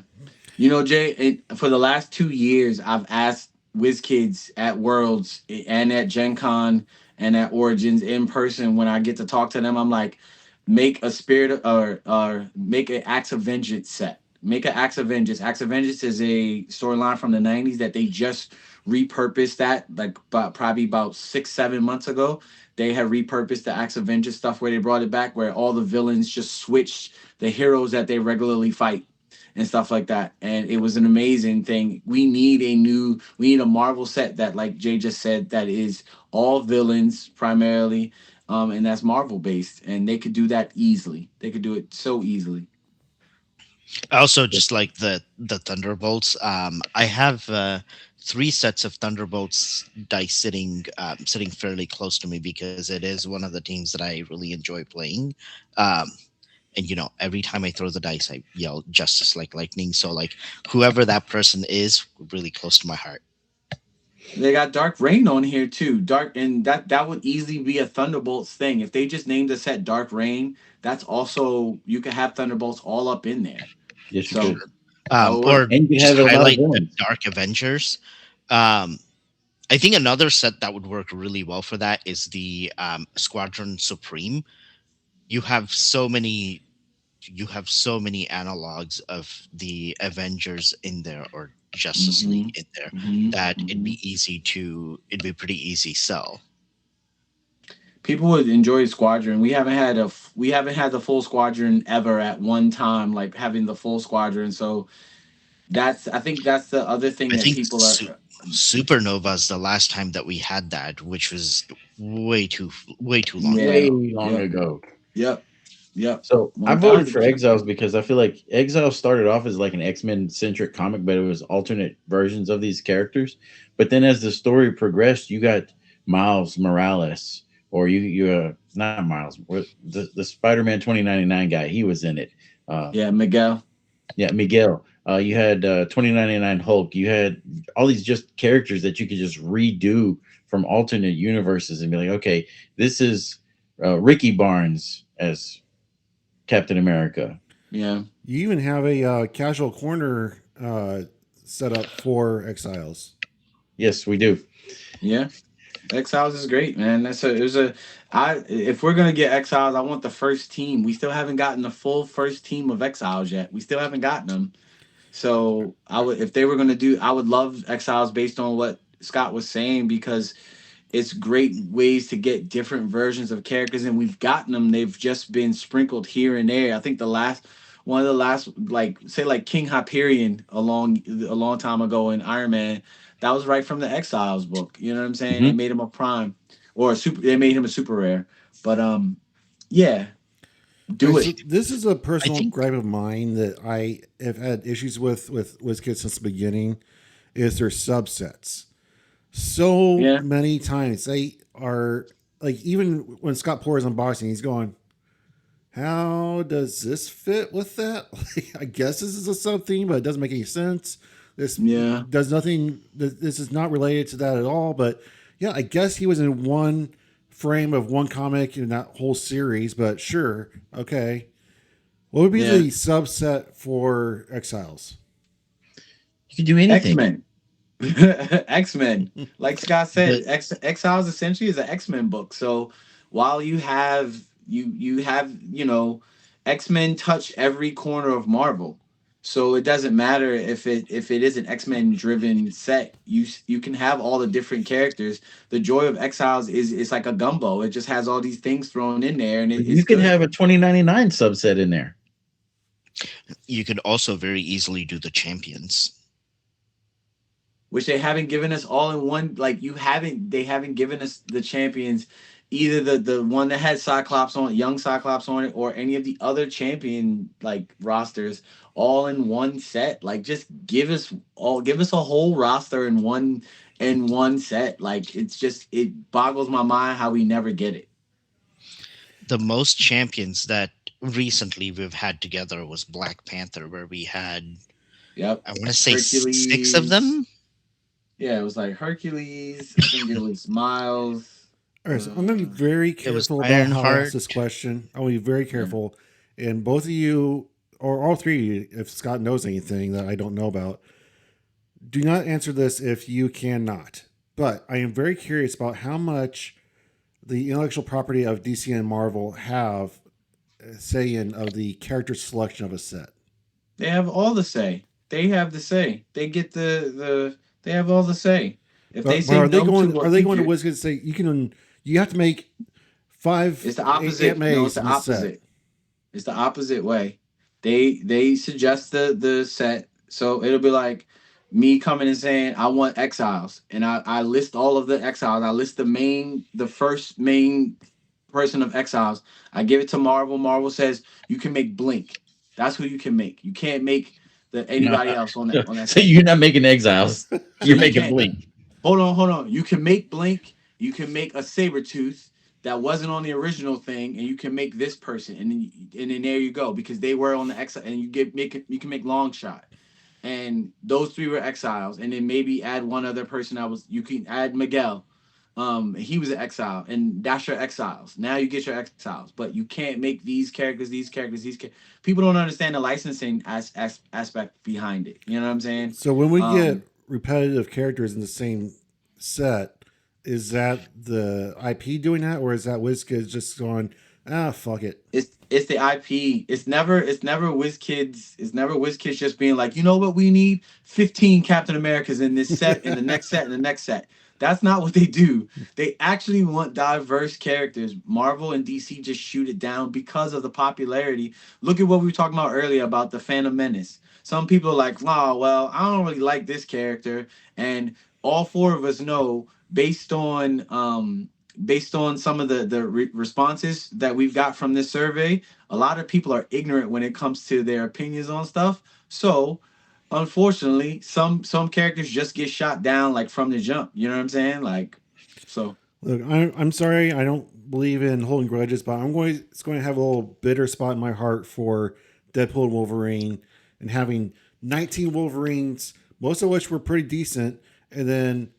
You know, Jay, for the last 2 years, I've asked Wizkids at Worlds and at Gen Con and at Origins in person when I get to talk to them. I'm like, make a spirit or make an Acts of Vengeance set. Make an Acts of Vengeance. Acts of Vengeance is a storyline from the 90s that they just repurposed that like probably about 6-7 months ago. They had repurposed the Acts of Vengeance stuff where they brought it back where all the villains just switched the heroes that they regularly fight and stuff like that. And it was an amazing thing. We need a Marvel set that, like Jay just said, that is all villains primarily, and that's Marvel based. And they could do that easily. They could do it so easily. I also just like the Thunderbolts. I have three sets of Thunderbolts dice sitting fairly close to me because it is one of the teams that I really enjoy playing. Um, and every time I throw the dice, I yell "Justice like lightning." So like whoever that person is, really close to my heart. They got Dark Rain on here too. Dark, and that would easily be a Thunderbolts thing. If they just named the set Dark Rain, that's also, you could have Thunderbolts all up in there. Yes, you So could. that would work. Or And you can just have a lot of highlight the villains. Dark Avengers. Um, I think another set that would work really well for that is the Squadron Supreme. You have so many analogs of the Avengers in there or Justice Hmm. League in there Hmm. that Hmm. it'd be pretty easy sell. People would enjoy Squadron. We haven't had the full Squadron ever at one time, like having the full Squadron. So I think that's the other thing I that think people are. Supernova's the last time that we had that, which was way too long Yeah. Way ago. long Yep. ago. Yep. Yep. So I voted for 1000%. Exiles because I feel like Exiles started off as like an X-Men centric comic, but it was alternate versions of these characters. But then as the story progressed, you got Miles Morales, or you not Miles, the Spider-Man 2099 guy. He was in it. Uh, Yeah, Miguel. yeah, Miguel. You had 2099 Hulk. You had all these just characters that you could just redo from alternate universes and be like, okay, this is Ricky Barnes as Captain America. Yeah. You even have a casual corner set up for Exiles. Yes, we do. Yeah. Exiles is great, man. It was a I if we're gonna get Exiles, I want the first team. We still haven't gotten the full first team of Exiles yet. We still haven't gotten them. So I would, if they were gonna do, I would love Exiles based on what Scott was saying, because it's great ways to get different versions of characters, and we've gotten them. They've just been sprinkled here and there. I think one of the last, like say like King Hyperion a long time ago in Iron Man, that was right from the Exiles book. You know what I'm saying? They Hmm. made him a prime or a super. They made him a super rare. But yeah, All right, do so it. this is a I personal think gripe of mine that I have had issues with WizKids since the beginning is their subsets. So Yeah, many times they are like, even when Scott Poor is unboxing, he's going, "How does this fit with that?" Like, I guess this is a sub theme, but it doesn't make any sense. This yeah, does nothing. This is not related to that at all. But yeah, I guess he was in one frame of one comic in that whole series. But sure, okay. What would be yeah. the subset for Exiles? You can do X anything. Men. X Men, like Scott said, the Exiles essentially is an X Men book. So while you have X Men touch every corner of Marvel, so it doesn't matter if it is an X Men driven set. You can have all the different characters. The joy of Exiles is it's like a gumbo. It just has all these things thrown in there, and it's You could good. have a 2099 subset in there. you could also very easily do the champions. Which they haven't given us all in one. Like you haven't, they haven't given us the champions, either the one that had Cyclops on, young Cyclops on it, or any of the other champion like rosters all in one set. Like just give us a whole roster in one set. Like it's just, it boggles my mind how we never get it. The most champions that recently we've had together was Black Panther, where we had, Yep. I want to say, six of Hercules. them. Yeah, it was like Hercules. I think it was Miles. All right, so I'm going to be Uh, very It was careful about how I ask Ironheart. this question. I want to be very yeah. careful. And both of you, or all three of you, if Scott knows anything that I don't know about, do not answer this if you cannot. But I am very curious about how much the intellectual property of DC and Marvel have say in of the character selection of a set. They have all the say. They have the say. They get they have all the say. If they But say are they no going? to Are a they going to feature, Wizkids and say you have to make five it's the Aunt opposite. No, it's Mays the in this set? opposite. It's the opposite way. They suggest the set, so it'll be like me coming and saying I want exiles, and I list all of the exiles. I list the first main person of exiles. I give it to Marvel. Marvel says you can make Blink. That's who you can make. You can't make than No. anybody else on that So set. you're not making Exiles. You're You making can't. Blink. Hold on. You can make Blink. You can make a Sabretooth that wasn't on the original thing, and you can make this person, and then there you go, because they were on the Exile, and you can make Long Shot, and those three were exiles, and then maybe add one other person that was, you can add Miguel. He was an exile, and that's your exiles. Now you get your exiles, but you can't make these characters, people don't understand the licensing aspect behind it. You know what I'm saying? So when we get Um, repetitive characters in the same set, is that the IP doing that, or is that Wizkids just going, fuck it? it's the IP. It's never Wizkids. It's never Wizkids just being like, you know what, we need 15 Captain Americas in this set, in the next set, in the next set. That's not what they do. They actually want diverse characters. Marvel and DC just shoot it down because of the popularity. Look at what we were talking about earlier about the Phantom Menace. Some people are like, oh well, I don't really like this character, and all four of us know based on some of the responses that we've got from this survey, a lot of people are ignorant when it comes to their opinions on stuff. So, unfortunately, some characters just get shot down like from the jump. You know what I'm saying? Like, so Look, I'm sorry, I don't believe in holding grudges, but it's going to have a little bitter spot in my heart for Deadpool and Wolverine, and having 19 Wolverines, most of which were pretty decent, and then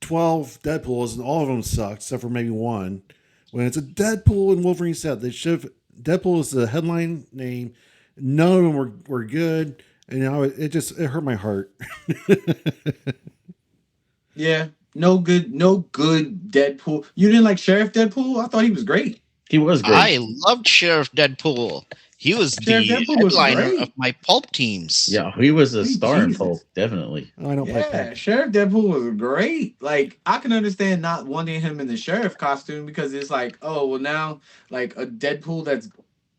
12 Deadpools, and all of them sucked, except for maybe one. When it's a Deadpool and Wolverine set, they should have, Deadpool is the headline name. None of them were good, and it hurt my heart. yeah, no good Deadpool. You didn't like Sheriff Deadpool? I thought he was great. He was great. I loved Sheriff Deadpool. He was Sheriff the Deadpool was headliner of great. my pulp teams. Yeah, he was a Sweet star in Jesus. Pulp, definitely. I don't play Yeah, Pulp. Sheriff Deadpool was great. Like, I can understand not wanting him in the sheriff costume because it's like, oh well, now like a Deadpool that's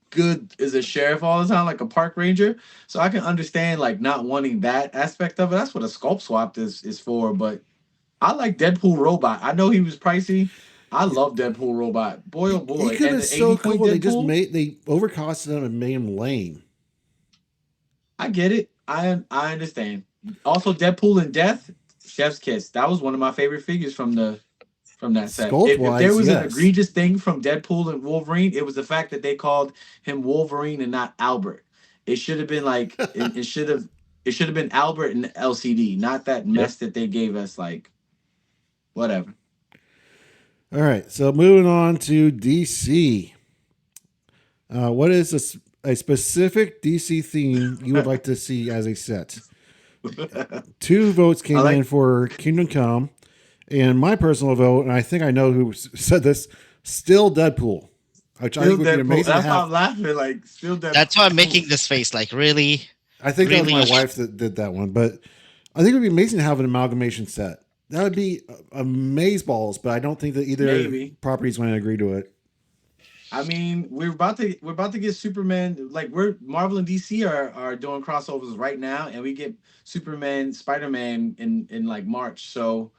good is a sheriff all the time, like a park ranger. So I can understand like not wanting that aspect of it. That's what a sculpt swap is for. But I like Deadpool Robot. I know he was pricey. I love Deadpool Robot. Boy oh He boy. could have And been the so 80 cool, point but Deadpool. they overcosted him and made him lame. I get it. I understand. Also, Deadpool and Death, Chef's Kiss. That was one of my favorite figures from that set. Sculpt If there wise, was an yes. egregious thing from Deadpool and Wolverine, it was the fact that they called him Wolverine and not Albert. It should have been like it should have been Albert and LCD, not that Yep. mess that they gave us. Like, whatever. All right, so moving on to DC. What is a specific DC theme you would like to see as a set? 2 votes I came in like for Kingdom Come, and my personal vote, and I think I know who said this, still Deadpool, which I still think would be Deadpool. amazing to That's why have. I'm laughing. Like, still Deadpool. That's why I'm making this face. Like, really? I think that was Really? my wife that did that one, but I think it would be amazing to have an amalgamation set. That would be amazeballs, but I don't think that either Maybe. property is going to agree to it. I mean, we're about to get Superman. Like, we're Marvel and DC are doing crossovers right now, and we get Superman, Spider-Man in like March. So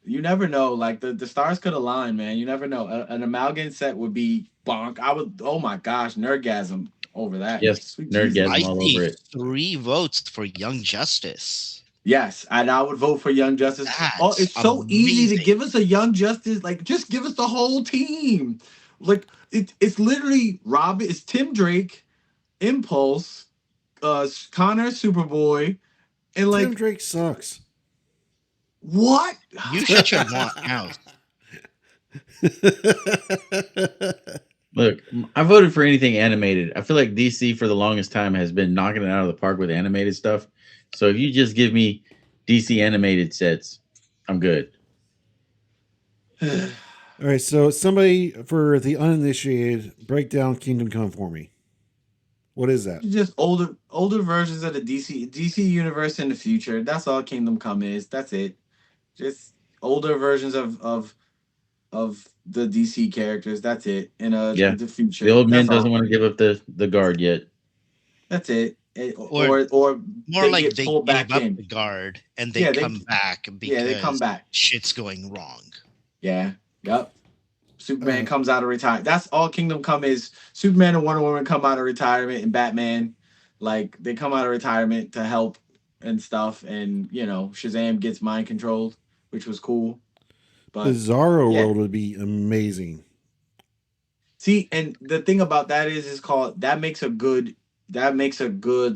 you never know. Like, the stars could align, man. You never know. An amalgam set would be bonk. I would. Oh my gosh, nerdgasm over that. Yes, Sweet nerdgasm. Jesus. I all see over it. 3 votes for Young Justice. Yes, and I would vote for Young Justice. Oh, That's it's so easy to amazing. give us a Young Justice. Like, just give us the whole team. Like, it's literally Robin. It's Tim Drake, Impulse, Connor, Superboy, and Tim like Drake sucks. what? You shut your mouth. Look, I voted for anything animated. I feel like DC for the longest time has been knocking it out of the park with animated stuff. So if you just give me DC animated sets, I'm good. All right, so somebody for the uninitiated, break down Kingdom Come for me. What is that? Just older versions of the DC universe in the future. That's all Kingdom Come is. That's it. Just older versions of the DC characters. That's it. In Yeah. the future. The old man That's all. doesn't want to give up the guard yet. That's it. Or Or More they like get they pulled gave back up in. the guard and they Yeah, come back because they come back. shit's going wrong. Yeah. Yep. Superman Uh, comes out of retirement. That's all Kingdom Come is. Superman and Wonder Woman come out of retirement, and Batman. Like they come out of retirement to help and stuff, and Shazam gets mind controlled, which was cool. But Bizarro yeah, World would be amazing. see, and the thing about that is called that makes a good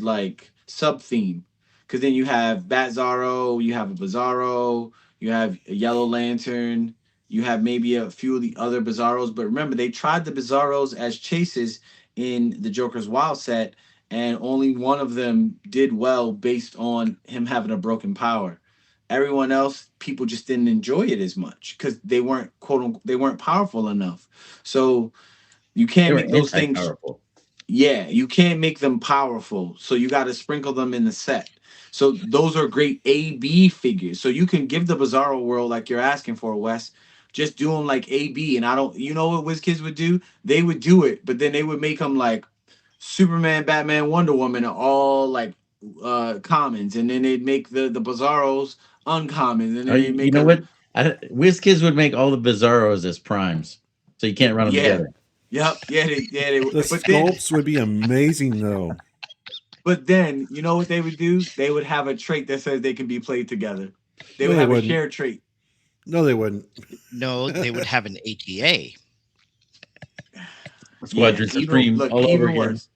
like sub theme, because then you have Bat Zaro, you have a Bizarro, you have a Yellow Lantern, you have maybe a few of the other Bizarros. But remember, they tried the Bizarros as chases in the Joker's Wild set, and only one of them did well based on him having a broken power. Everyone else, people just didn't enjoy it as much because they weren't quote unquote, they weren't powerful enough. So you They can't were make those anti things. powerful. Yeah, you can't make them powerful. So you got to sprinkle them in the set. So those are great AB figures. So you can give the Bizarro World like you're asking for, Wes. Just do them like AB. And I don't, you know what WizKids would do? They would do it, but then they would make them like Superman, Batman, Wonder Woman are all like commons. And then they'd make the Bizarros uncommons. And then they You make know them, what? WizKids would make all the Bizarros as primes, so you can't run them yeah. together. Yep. Yeah, they would. The But then sculpts would be amazing, though. But then, you know what they would do? They would have a trait that says they can be played together. They No, would they have a wouldn't. shared trait. No, they wouldn't. No, they would have an ATA. Yeah, Squadron even Supreme look, all over even again. worse.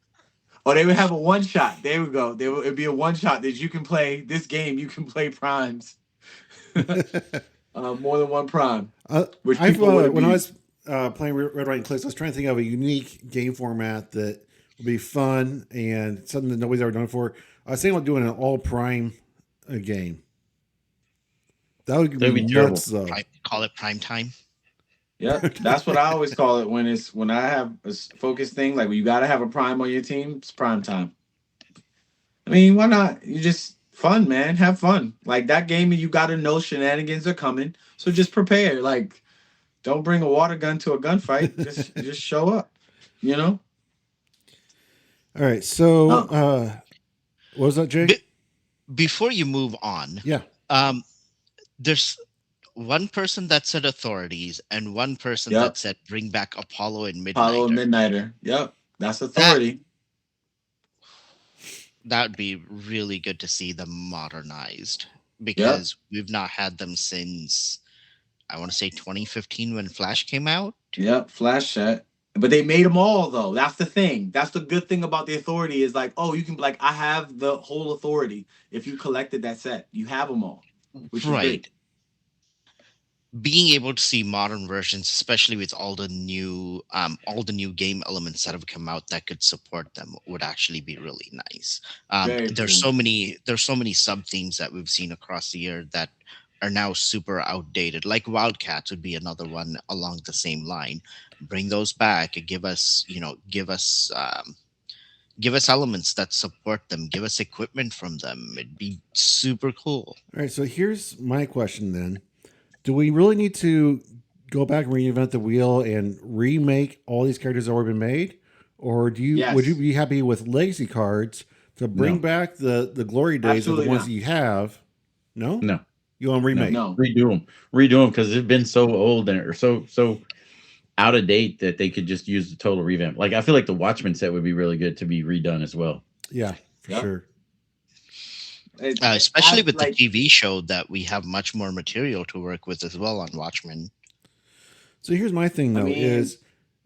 Or they would have a one shot. There we go. It'd be a one shot that you can play this game. You can play primes, more than one prime, which I've people would when I abuse. was playing Red, White, and Clix, I was trying to think of a unique game format that would be fun and something that nobody's ever done before. I was thinking about doing an all prime game. That would That'd be be terrible. nuts, though. Call it prime time. Yep, that's what I always call it when I have a focused thing. Like when you got to have a prime on your team. It's prime time. I mean, why not? You just fun, man. Have fun. Like that game, you got to know shenanigans are coming. So just prepare. Like, don't bring a water gun to a gunfight. Just show up. You know. All right. So, Uh, what was that, Jay? Be- Before you move on, Yeah. um, there's one person that said authorities and one person that yep. said bring back Apollo and Apollo and Midnighter. Midnighter. Yep. That's That authority. that would be really good to see them modernized Yep. because we've not had them since I want to say 2015 when Flash came out. Yep. Flash set. But they made them all though. That's the thing. That's the good thing about the authority is like, oh, you can like I have the whole authority. If you collected that set, you have them all, which is great. Right. Being able to see modern versions, especially with all the new game elements that have come out that could support them, would actually be really nice. Very cool. There's so many sub themes that we've seen across the year that are now super outdated. Like Wildcats would be another one along the same line. Bring those back and give us elements that support them. Give us equipment from them. It'd be super cool. All right. So, here's my question then. Do we really need to go back and reinvent the wheel and remake all these characters that have already been made? Or would you Yes. be happy with legacy cards to bring No, back the glory days of the Absolutely ones not. that you have? No? no, You want to no. remake? No. Redo them because they've been so old and or so out of date that they could just use the total revamp. Like I feel like the Watchmen set would be really good to be redone as well. Yeah, for Yep. sure. Especially with the Like TV show that we have much more material to work with as well on Watchmen. So here's my thing I though: mean, is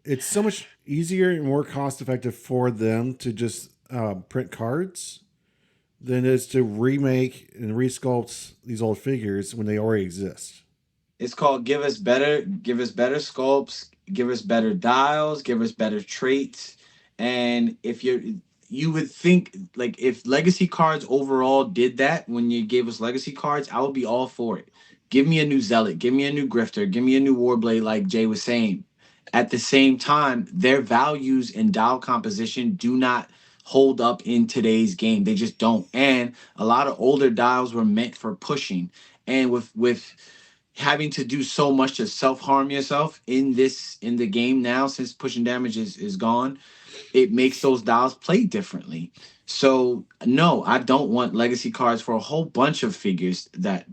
it's so much easier and more cost effective for them to just print cards than it is to remake and resculpt these old figures when they already exist. it's called give us better sculpts, give us better dials, give us better traits. And if you would think like if legacy cards overall did that when you gave us legacy cards, I would be all for it. Give me a new zealot, give me a new grifter, give me a new warblade, like Jay was saying. At the same time, their values and dial composition do not hold up in today's game. They just don't. And a lot of older dials were meant for pushing. And with having to do so much to self-harm yourself in the game now, since pushing damage is gone, it makes those dials play differently. So no, I don't want legacy cards for a whole bunch of figures that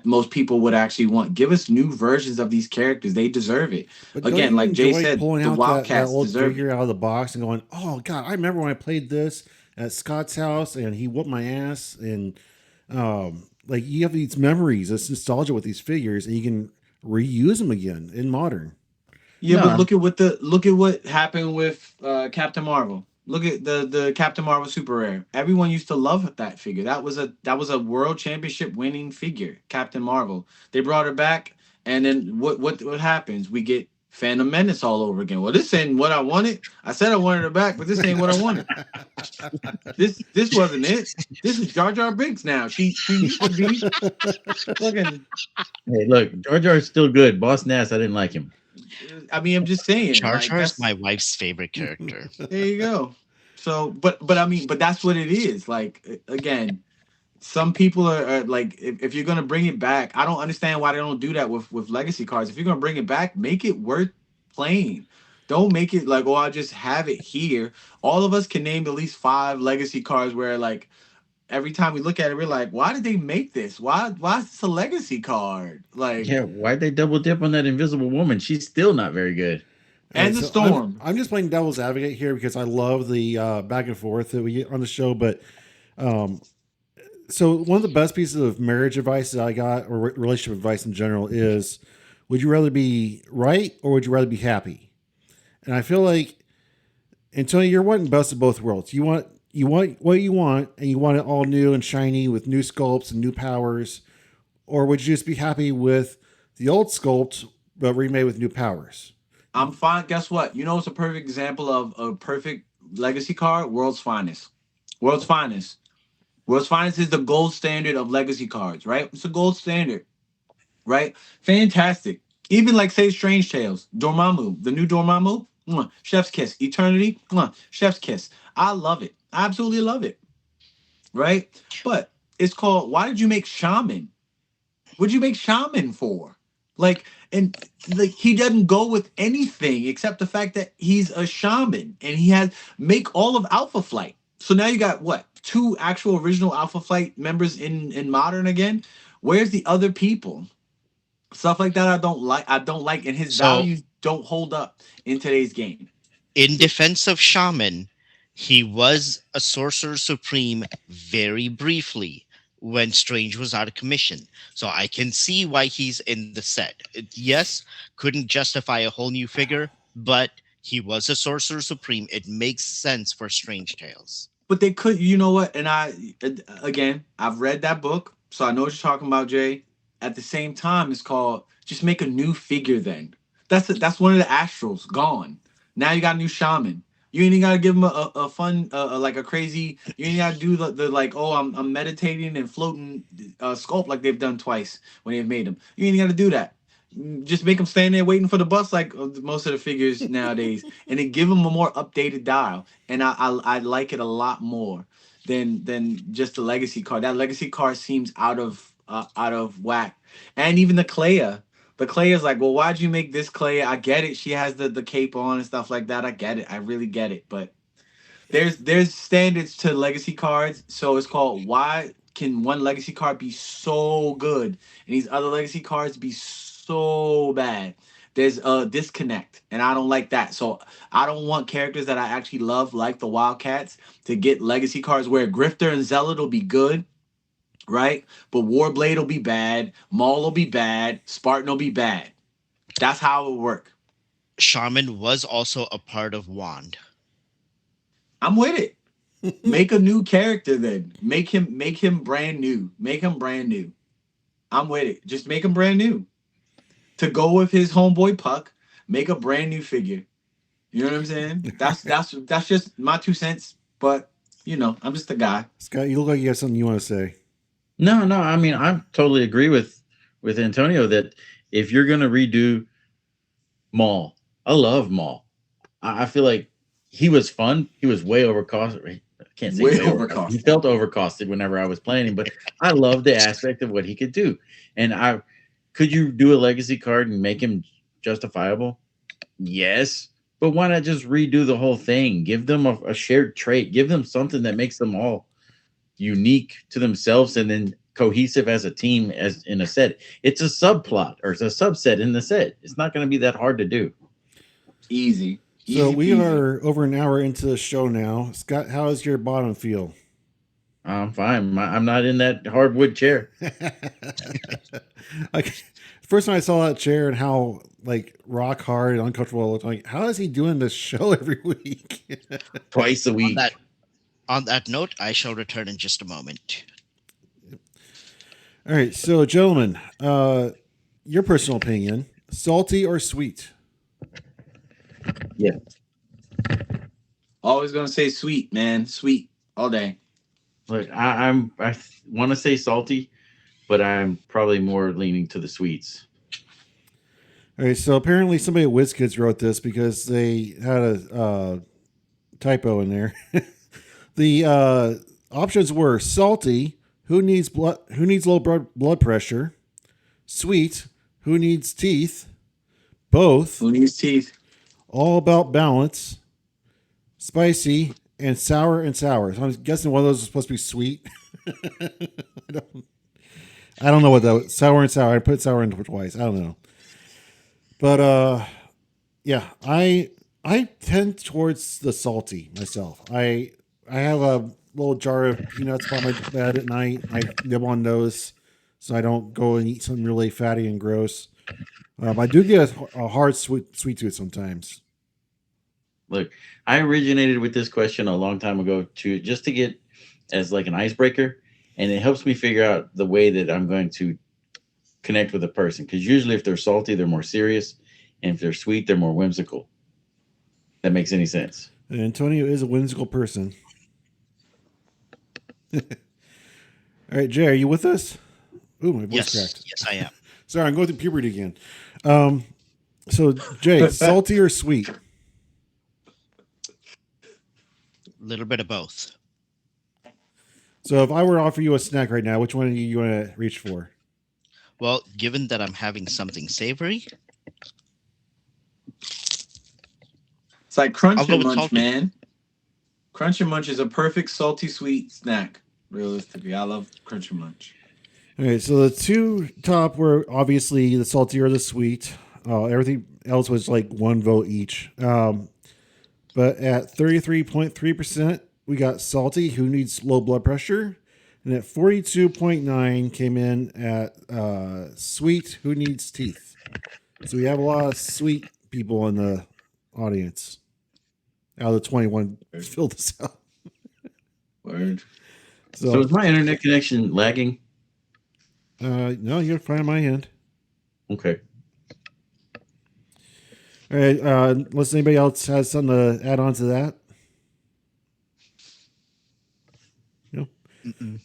most people would actually want. Give us new versions of these characters. They deserve it. But don't Again, you like Jay enjoy said, pulling the out that Wildcats old deserve it. figure out of the box and going, "Oh God, I remember when I played this at Scott's house and he whooped my ass." And like you have these memories, this nostalgia with these figures, and you can reuse them again in modern. Yeah, but No, look at what happened with Captain Marvel. Look at the Captain Marvel super rare. Everyone used to love that figure. That was a world championship winning figure, Captain Marvel. They brought her back, and then what happens? We get Phantom Menace all over again. Well, this ain't what I wanted. I said I wanted her back, but this ain't what I wanted. This wasn't it. This is Jar Jar Binks now. She used to be fucking. hey, look, Jar Jar's still good. Boss Nass, I didn't like him. I mean, I'm just saying, Jar like Jar is that's my wife's favorite character. there you go. So, but I mean, but that's what it is. Like again, some people are like, if you're gonna bring it back, I don't understand why they don't do that with legacy cards. If you're gonna bring it back, make it worth playing. Don't make it like, oh, I just have it here. All of us can name at least 5 legacy cards where like every time we look at it, we're like, why did they make this? Why is this a legacy card? Like, Yeah, why'd they double dip on that Invisible Woman? She's still not very good. All right, and the so I'm storm. I'm just playing devil's advocate here because I love the back and forth that we get on the show. But um, so one of the best pieces of marriage advice that I got, or relationship advice in general, is: would you rather be right or would you rather be happy? And I feel like Antonio, you're wanting best of both worlds. You want what you want, and you want it all new and shiny with new sculpts and new powers, or would you just be happy with the old sculpt but remade with new powers? I'm fine. Guess what? You know, it's a perfect example of a perfect legacy card. World's finest. World's finest. World's finest is the gold standard of legacy cards, right? It's a gold standard, right? Fantastic. Even like say Strange Tales, Dormammu, the new Dormammu, Chef's Kiss, Eternity, Chef's Kiss. I love it. I absolutely love it, right? But it's called. Why did you make Shaman? What'd you make Shaman for? Like, and like he doesn't go with anything except the fact that he's a shaman and he has make all of Alpha Flight. So now you got what? Two actual original Alpha Flight members in modern again. Where's the other people? Stuff like that I don't like. I don't like, and his So, values don't hold up in today's game. in So defense of Shaman, he was a Sorcerer Supreme very briefly when Strange was out of commission. So I can see why he's in the set. Yes, couldn't justify a whole new figure, but he was a Sorcerer Supreme. It makes sense for Strange Tales. but they could, you know what? And again, I've read that book, so I know what you're talking about, Jay. At the same time, it's called just make a new figure. Then that's one of the astrals gone. Now you got a new shaman. You ain't even gotta give him a fun, like a crazy. You ain't gotta do the like, oh, I'm meditating and floating sculpt like they've done twice when they've made them. You ain't gotta do that. Just make them stand there waiting for the bus like most of the figures nowadays, and then give them a more updated dial. And I like it a lot more than just the legacy card. That legacy card seems out of whack. And even the Clea is like, well, why'd you make this Clea? I get it. She has the cape on and stuff like that. I get it. I really get it. But there's standards to legacy cards. So it's called, why can one legacy card be so good and these other legacy cards be so bad? There's a disconnect, and I don't like that. So I don't want characters that I actually love, like the Wildcats, to get legacy cards where Grifter and Zealot will be good, right? But Warblade will be bad, Maul will be bad, Spartan will be bad. That's how it will work. Shaman was also a part of Wand. I'm with it. Make a new character then. Make him brand new. Make him brand new. I'm with it. Just make him brand new. To go with his homeboy Puck, make a brand new figure. You know what I'm saying? That's just my 2 cents. But I'm just a guy. Scott, you look like you have something you want to say. No, no. I mean, I totally agree with Antonio that if you're gonna redo Maul, I love Maul. I feel like he was fun. He was way overcosted. I can't say Way way overcosted. He overcosted. felt overcosted whenever I was playing him, but I love the aspect of what he could do. And could you do a legacy card and make him justifiable? Yes, But why not just redo the whole thing? Give them a shared trait. Give them something that makes them all unique to themselves and then cohesive as a team as in a set. It's a subplot or it's a subset in the set. It's not going to be that hard to do. Easy. So Easy we peasy. are over an hour into the show now. Scott, how does your bottom feel? I'm fine. I'm not in that hardwood chair. Like, first time I saw that chair and how like rock hard and uncomfortable it looked, like, how is he doing this show every week? Twice a On week. that note, I shall return in just a moment. All right, so gentlemen, your personal opinion: salty or sweet? Yeah. Always gonna say sweet, man. Sweet all day. Look, I want to say salty, but I'm probably more leaning to the sweets. All right, so apparently somebody at Wizkids wrote this because they had a typo in there. The options were salty, who needs low blood pressure, sweet, who needs teeth, both, Who needs teeth? all about balance, spicy, and sour. So I'm guessing one of those is supposed to be sweet. I don't know what that was. Sour and sour. I put sour in twice. I don't know. But yeah, I tend towards the salty myself. I have a little jar of peanuts by my bed at night. I nibble on those so I don't go and eat something really fatty and gross. I do get a hard sweet tooth sometimes. Look, I originated with this question a long time ago to just to get as like an icebreaker, and it helps me figure out the way that I'm going to connect with a person. Because usually, if they're salty, they're more serious, and if they're sweet, they're more whimsical. That makes any sense? And Antonio is a whimsical person. All right, Jay, are you with us? Ooh, my voice cracked. Yes, I am. Sorry, I'm going through puberty again. So Jay, salty or sweet? A little bit of both. So if I were to offer you a snack right now, which one do you want to reach for? Well, given that I'm having something savory, It's like Crunch I'll go and with Munch, salty. man. Crunch and Munch is a perfect salty sweet snack. Realistically, I love Crunch and Munch. All right, so the two top were obviously the salty or the sweet. Everything else was like one vote each. But at 33.3%, we got salty, who needs low blood pressure. And at 42.9 came in at sweet, who needs teeth. So we have a lot of sweet people in the audience. Out of the 21 filled this out. Word. So is my internet connection lagging? No, you're fine on my end. Okay. All right, unless anybody else has something to add on to that.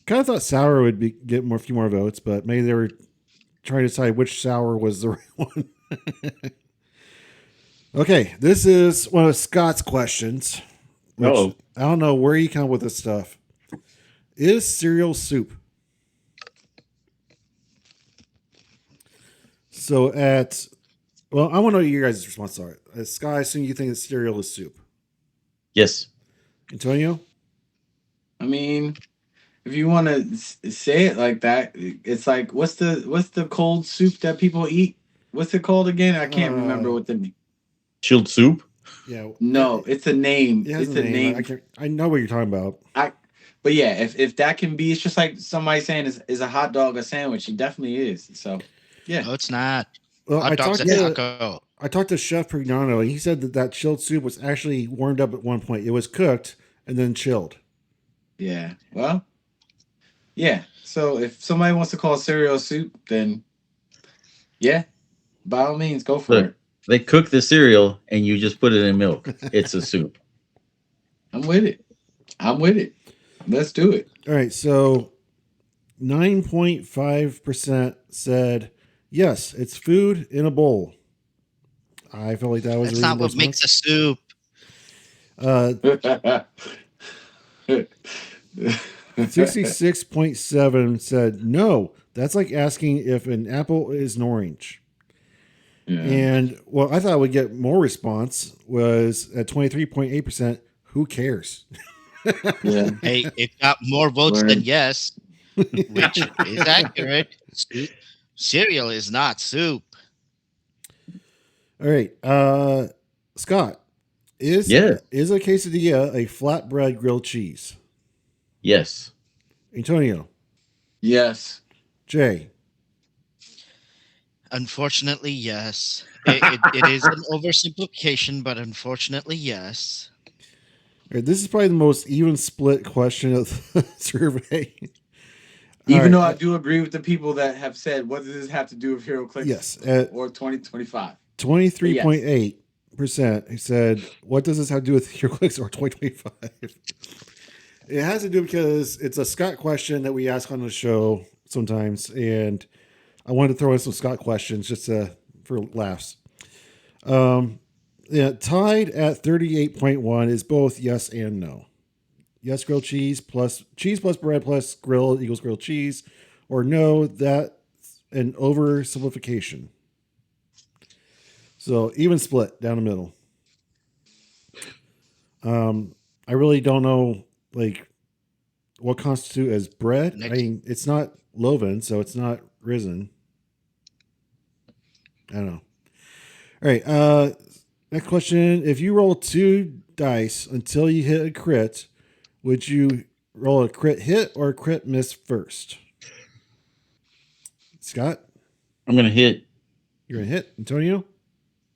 Kind of thought sour would get a few more votes, but maybe they were trying to decide which sour was the right one. Okay, this is one of Scott's questions. Which I don't know where you come up with this stuff. Is cereal soup? So I want to know your guys' response are. Scott, I assume you think that cereal is soup. Yes. Antonio? I mean, if you want to say it like that, it's like what's the cold soup that people eat? What's it called again? I can't remember what the name. Chilled soup? Yeah. No, it's a name. It's a name. I know what you're talking about. But yeah, if that can be, it's just like somebody saying is a hot dog a sandwich? It definitely is. So yeah. No, it's not. Well, Hot dog's a taco. I talked to Chef Prignano, and he said that chilled soup was actually warmed up at one point. It was cooked and then chilled. Yeah. Well, yeah. So if somebody wants to call cereal soup, then yeah, by all means, go for it. They cook the cereal and you just put it in milk. It's a soup. I'm with it. Let's do it. All right. So 9.5% said, yes, it's food in a bowl. I felt like that was That's not what makes a soup. 66.7 said, no, that's like asking if an apple is an orange. Yeah. And what I thought would get more response was at 23.8%. Who cares? Yeah. Hey, it got more votes than Word. yes, which is accurate. Cereal is not soup. All right. Scott, is Yeah. is a quesadilla a flatbread grilled cheese? Yes. Antonio, Yes. Jay. Unfortunately, yes. It is an oversimplification, but unfortunately, yes. All right, this is probably the most even split question of the survey. All Even right. though I do agree with the people that have said, what does this have to do with HeroClix Yes. At or 2025? But yes. 23.8%, he said, what does this have to do with your clicks or 2025? It has to do because it's a Scott question that we ask on the show sometimes. And I wanted to throw in some Scott questions just for laughs. Yeah, tied at 38.1 is both yes and no. Yes, grilled cheese plus bread plus grill equals grilled cheese, or no, that an oversimplification. So even split down the middle. I really don't know like what constitute as bread. I Next, mean, it's not loaven, so it's not risen. I don't know. All right. Next question: if you roll 2 dice until you hit a crit, would you roll a crit hit or a crit miss first? Scott, I'm gonna hit. you're gonna hit. Antonio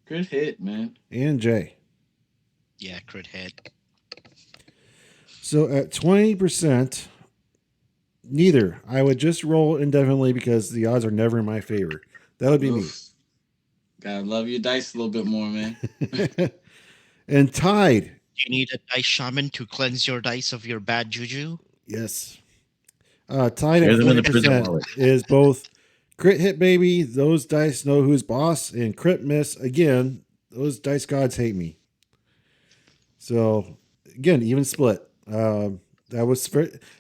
Good hit, man. and Jay. yeah, crit hit. So at 20%, neither. I would just roll indefinitely because the odds are never in my favor. That would be Oof. Gotta love your dice a little bit more, man. me. And tied, Do you need a dice shaman to cleanse your dice of your bad juju? yes. Tied Share at them in the prison 40% wallet. is both crit hit baby, those dice know who's boss, and crit miss, again, those dice gods hate me. So again, even split. It's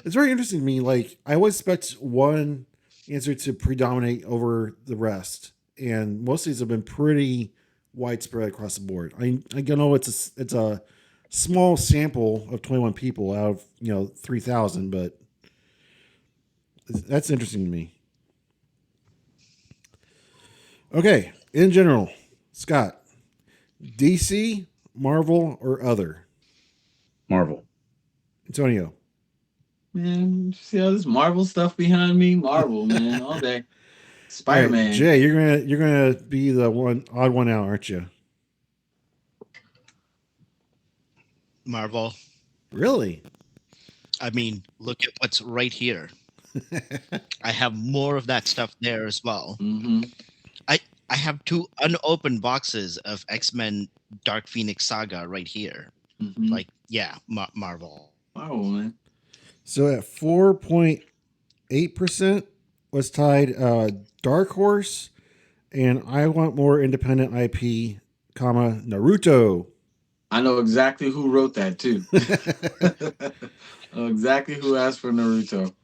very interesting to me. Like I always expect one answer to predominate over the rest, and most of these have been pretty widespread across the board. I know it's a small sample of 21 people out of 3,000, but that's interesting to me. Okay, in general, Scott, DC, Marvel, or other? Marvel. Antonio. Man, see all this Marvel stuff behind me? Marvel, man, all day. All Spider right, Man. Jay, you're gonna be the odd one out, aren't you? Marvel. Really? I mean, look at what's right here. I have more of that stuff there as well. Mm-hmm. I have 2 unopened boxes of X-Men Dark Phoenix Saga right here. Mm-hmm. Like, yeah, Marvel. Marvel, man. So at 4.8% was tied Dark Horse and I Want More Independent IP, comma Naruto. I know exactly who wrote that too. I know exactly who asked for Naruto.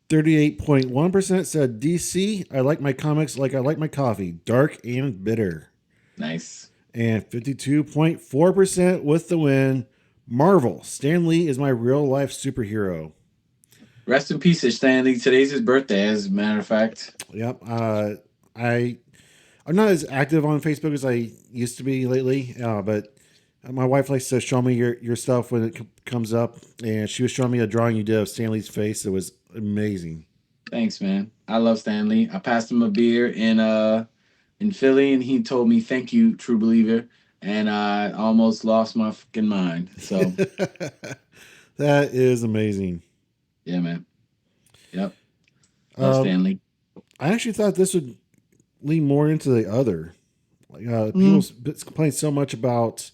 38.1% said DC. I like my comics like I like my coffee, dark and bitter. Nice. And 52.4% with the win. Marvel. Stan Lee is my real life superhero. Rest in peace, Stanley. Today's his birthday, as a matter of fact. Yep. I'm not as active on Facebook as I used to be lately, but my wife likes to show me your stuff when it comes up, and she was showing me a drawing you did of Stanley's face. It was amazing. Thanks, man. I love Stanley. I passed him a beer in Philly, and he told me, "Thank you, true believer." And I almost lost my fucking mind. So That is amazing. yeah, man. Yep. Love Stanley. I actually thought this would lean more into the other. Like people complain so much about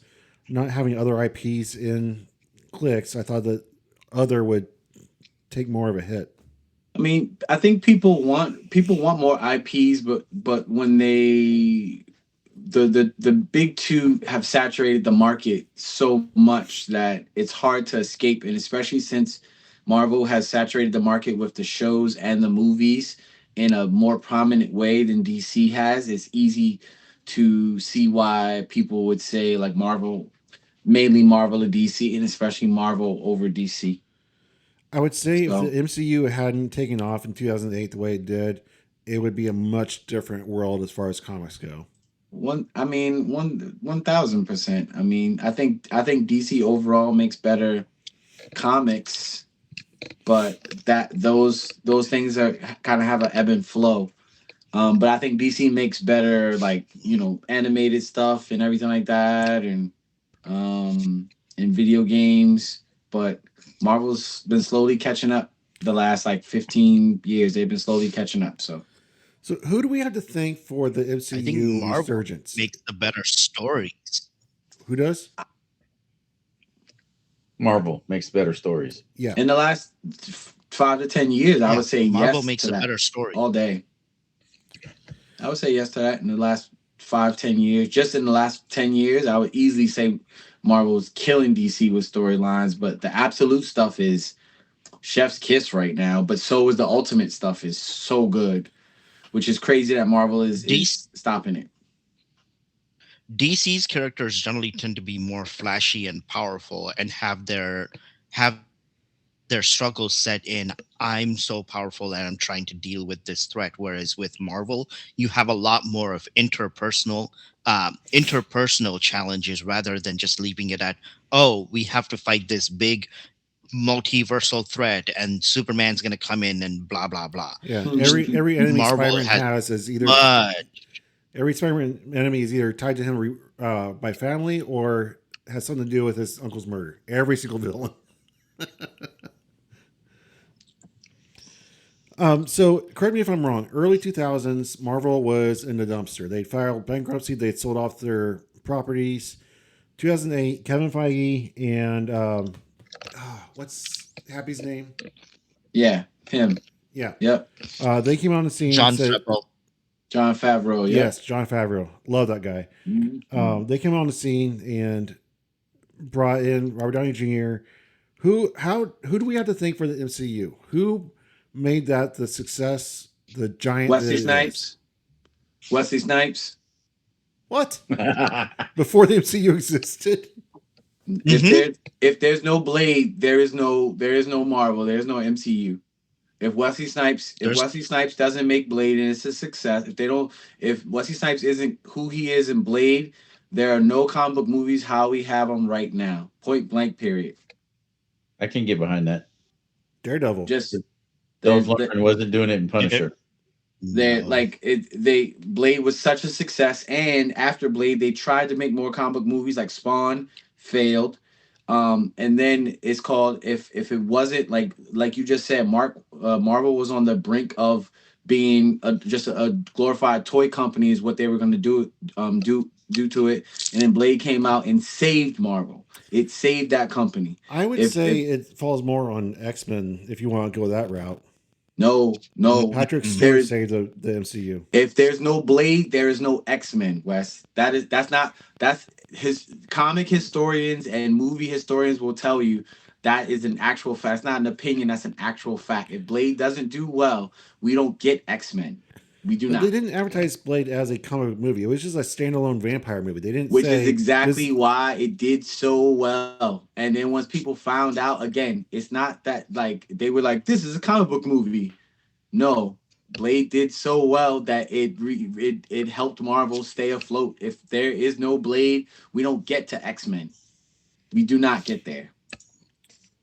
not having other IPs in Clix. I thought that other would take more of a hit. I mean, I think people want more IPs, but when the big two have saturated the market so much that it's hard to escape, and especially since Marvel has saturated the market with the shows and the movies in a more prominent way than DC has, it's easy to see why people would say like Marvel, mainly Marvel or DC, and especially Marvel over DC. I would say if the So MCU hadn't taken off in 2008 the way it did, it would be a much different world as far as comics go. I mean, 1,000%. I mean, I think DC overall makes better comics, but those things are kind of have an ebb and flow. But I think DC makes better, like, animated stuff and everything like that, and video games. But Marvel's been slowly catching up the last like 15 years. They've been slowly catching up. So who do we have to thank for the I think MCU Marvel resurgence? makes the better stories. Who does? Marvel makes better stories. Yeah. In the last 5 to 10 years, I Yeah, would say Marvel yes makes to a that better story. all day. I would say yes to that in the last 5, 10 years. Just in the last 10 years, I would easily say Marvel's killing DC with storylines, but the absolute stuff is chef's kiss right now. But so is the ultimate stuff is so good, which is crazy that Marvel is stopping it. DC's characters generally tend to be more flashy and powerful and have their struggles set in. I'm so powerful and I'm trying to deal with this threat. Whereas with Marvel, you have a lot more of interpersonal challenges rather than just leaving it at, oh, we have to fight this big multiversal threat and Superman's going to come in and blah blah blah. Yeah. Every enemy Marvel Spider-Man has has is either much. every Spider-Man enemy is either tied to him by family or has something to do with his uncle's murder. Every single villain. So correct me if I'm wrong. Early 2000s, Marvel was in the dumpster. They filed bankruptcy. They'd sold off their properties. 2008, Kevin Feige and what's Happy's name? Yeah, him. Yeah. Yep. They came on the scene John and said, Favreau. John Favreau. Yep. yes, John Favreau. Love that guy. Mhm. They came on the scene and brought in Robert Downey Jr. Who do we have to thank for the MCU? Who made that the success, the giant that Wesley it is? Snipes. Wesley Snipes. What? Before the MCU existed? If there's no Blade, there is no Marvel, there is no MCU. If Wesley Snipes doesn't make Blade and it's a success, if Wesley Snipes isn't who he is in Blade, there are no comic book movies how we have them right now. Point blank. Period. I can get behind that. Daredevil. Just Dolph Lundgren wasn't doing it in Punisher. Blade was such a success, and after Blade, they tried to make more comic book movies like Spawn, failed. And then it's called if it wasn't like you just said, Marvel was on the brink of being just a glorified toy company is what they were going to do to it, and then Blade came out and saved Marvel. It saved that company. I would say it falls more on X-Men if you want to go that route. No. Patrick Stewart saved the MCU. If there's no Blade, there is no X-Men, Wes. That's his comic historians and movie historians will tell you that is an actual fact. It's not an opinion, that's an actual fact. If Blade doesn't do well, we don't get X-Men. We do not. They didn't advertise Blade as a comic book movie. It was just a standalone vampire movie. They didn't Which say is exactly why it did so well. And then once people found out, again, it's not that like they were like, this is a comic book movie. No, Blade did so well that it helped Marvel stay afloat. If there is no Blade, we don't get to X-Men. We do not get there.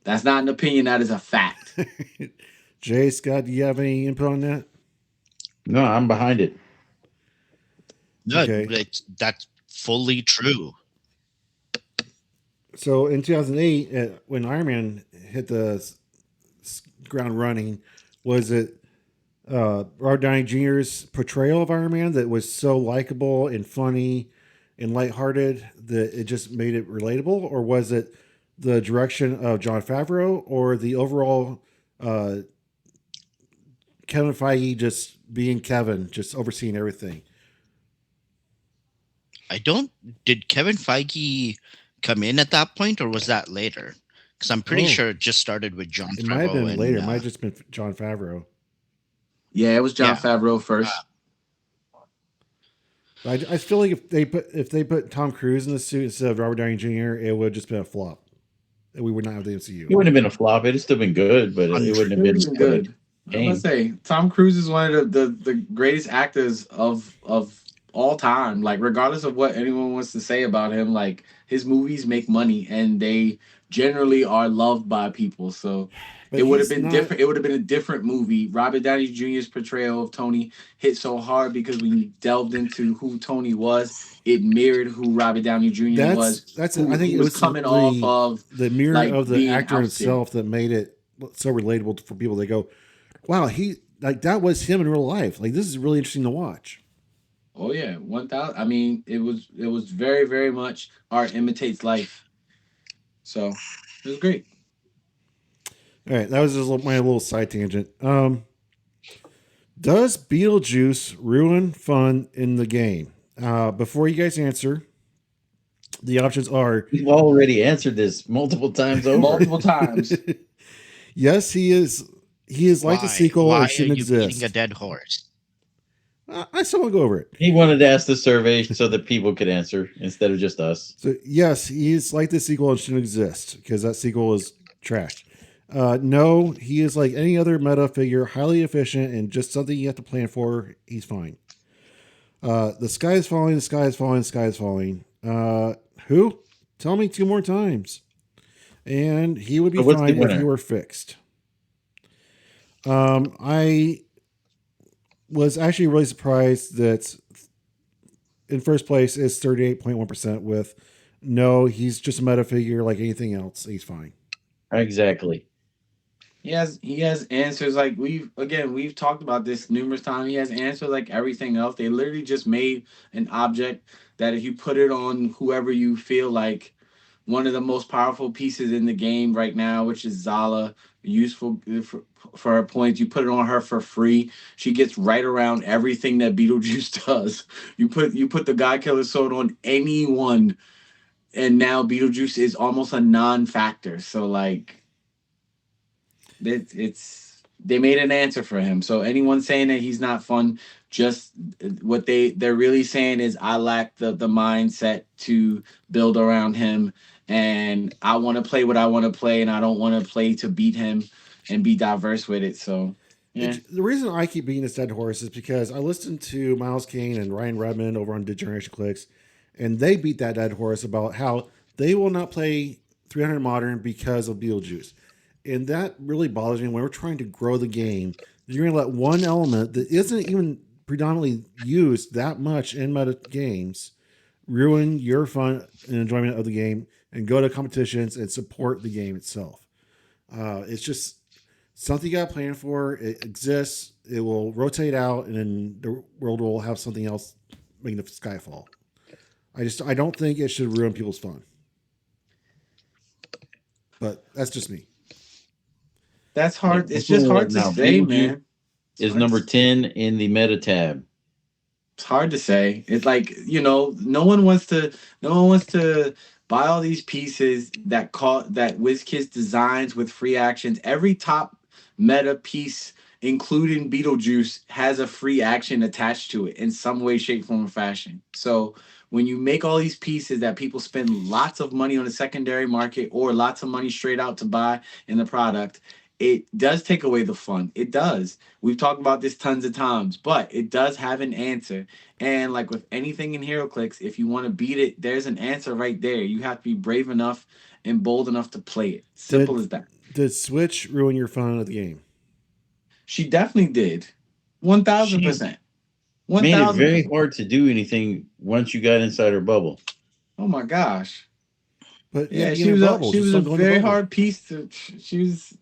That's not an opinion. That is a fact. Jay, Scott, do you have any input on that? No, I'm behind it. No, Okay. that's fully true. So in 2008, when Iron Man hit the ground running, was it Robert Downey Jr.'s portrayal of Iron Man that was so likable and funny and lighthearted that it just made it relatable? Or was it the direction of Jon Favreau or the overall Kevin Feige just being Kevin, just overseeing everything? Did Kevin Feige come in at that point or was that later? Because I'm pretty sure it just started with Jon Favreau. It might have been later. It might have just been Jon Favreau. Yeah, it was Jon Favreau first. I feel like if they put Tom Cruise in the suit instead of Robert Downey Jr., it would have just been a flop. We would not have the MCU. It wouldn't have been a flop. It'd still been good, but it wouldn't have It would been have been good. I game. must say, Tom Cruise is one of the greatest actors of all time. Like, regardless of what anyone wants to say about him, like his movies make money and they generally are loved by people. So But it would have he's been not. different. It would have been a different movie. Robert Downey Jr.'s portrayal of Tony hit so hard because when you delved into who Tony was, it mirrored who Robert Downey Jr. was. That's. Who I think he it was was coming off of, the mirror like of the being actor out there. himself that made it so relatable for people. They go, "Wow, he like that was him in real life. Like this is really interesting to watch." Oh yeah, 1,000. I mean, it was very very much art imitates life. So it was great. All right, that was just my little side tangent. Does Beetlejuice ruin fun in the game? Before you guys answer, the options are We've already answered this multiple times over. Multiple times. yes, he is. He is like the sequel Why or are shouldn't you beating a exist. dead horse? I still want to go over it. He wanted to ask the survey so that people could answer instead of just us. So yes, he's like the sequel and shouldn't exist because that sequel was trash. No, he is like any other meta figure, highly efficient and just something you have to plan for. He's fine. The sky is falling. The sky is falling. The sky is falling. Who? Tell me 2 more times, and he would be So what's the fine if winner? he were fixed. I was actually really surprised that in first place is 38.1% with no, he's just a meta figure like anything else. He's fine. Exactly. He has answers like we've talked about this numerous times. He has answers like everything else. They literally just made an object that if you put it on whoever you feel like one of the most powerful pieces in the game right now, which is Zala, useful for her points. You put it on her for free. She gets right around everything that Beetlejuice does. You put the God Killer sword on anyone, and now Beetlejuice is almost a non-factor. So like it's they made an answer for him. So anyone saying that he's not fun, just what they're really saying is I lack the mindset to build around him, and I want to play what I want to play, and I don't want to play to beat him and be diverse with it. So yeah, The reason I keep beating this dead horse is because I listened to Miles Kane and Ryan Redmond over on Degeneration Clix, and they beat that dead horse about how they will not play 300 Modern because of Beetlejuice. And that really bothers me when we're trying to grow the game. You're going to let one element that isn't even predominantly used that much in meta games ruin your fun and enjoyment of the game and go to competitions and support the game itself. It's just something you got to plan for. It exists. It will rotate out, and then the world will have something else making the sky fall. I don't think it should ruin people's fun. But that's just me. that's hard. Yeah, It's just hard to now, say, Beetlejuice man. Is number 10 in the meta tab. It's hard to say. It's like, no one wants to buy all these pieces that WizKids designs with free actions. Every top meta piece, including Beetlejuice, has a free action attached to it in some way, shape, form, or fashion. So when you make all these pieces that people spend lots of money on the secondary market or lots of money straight out to buy in the product, it does take away the fun. It does. We've talked about this tons of times, but it does have an answer. And like with anything in Heroclix, if you want to beat it, there's an answer right there. You have to be brave enough and bold enough to play it. Simple as that. Did Switch ruin your fun of the game? She definitely did. 1,000%. Made it very 1,000%. hard to do anything once you got inside her bubble. Oh my gosh. But Yeah, you'd be she in was a a, bubble. she Just was a don't go in the very bubble. hard piece to. She was.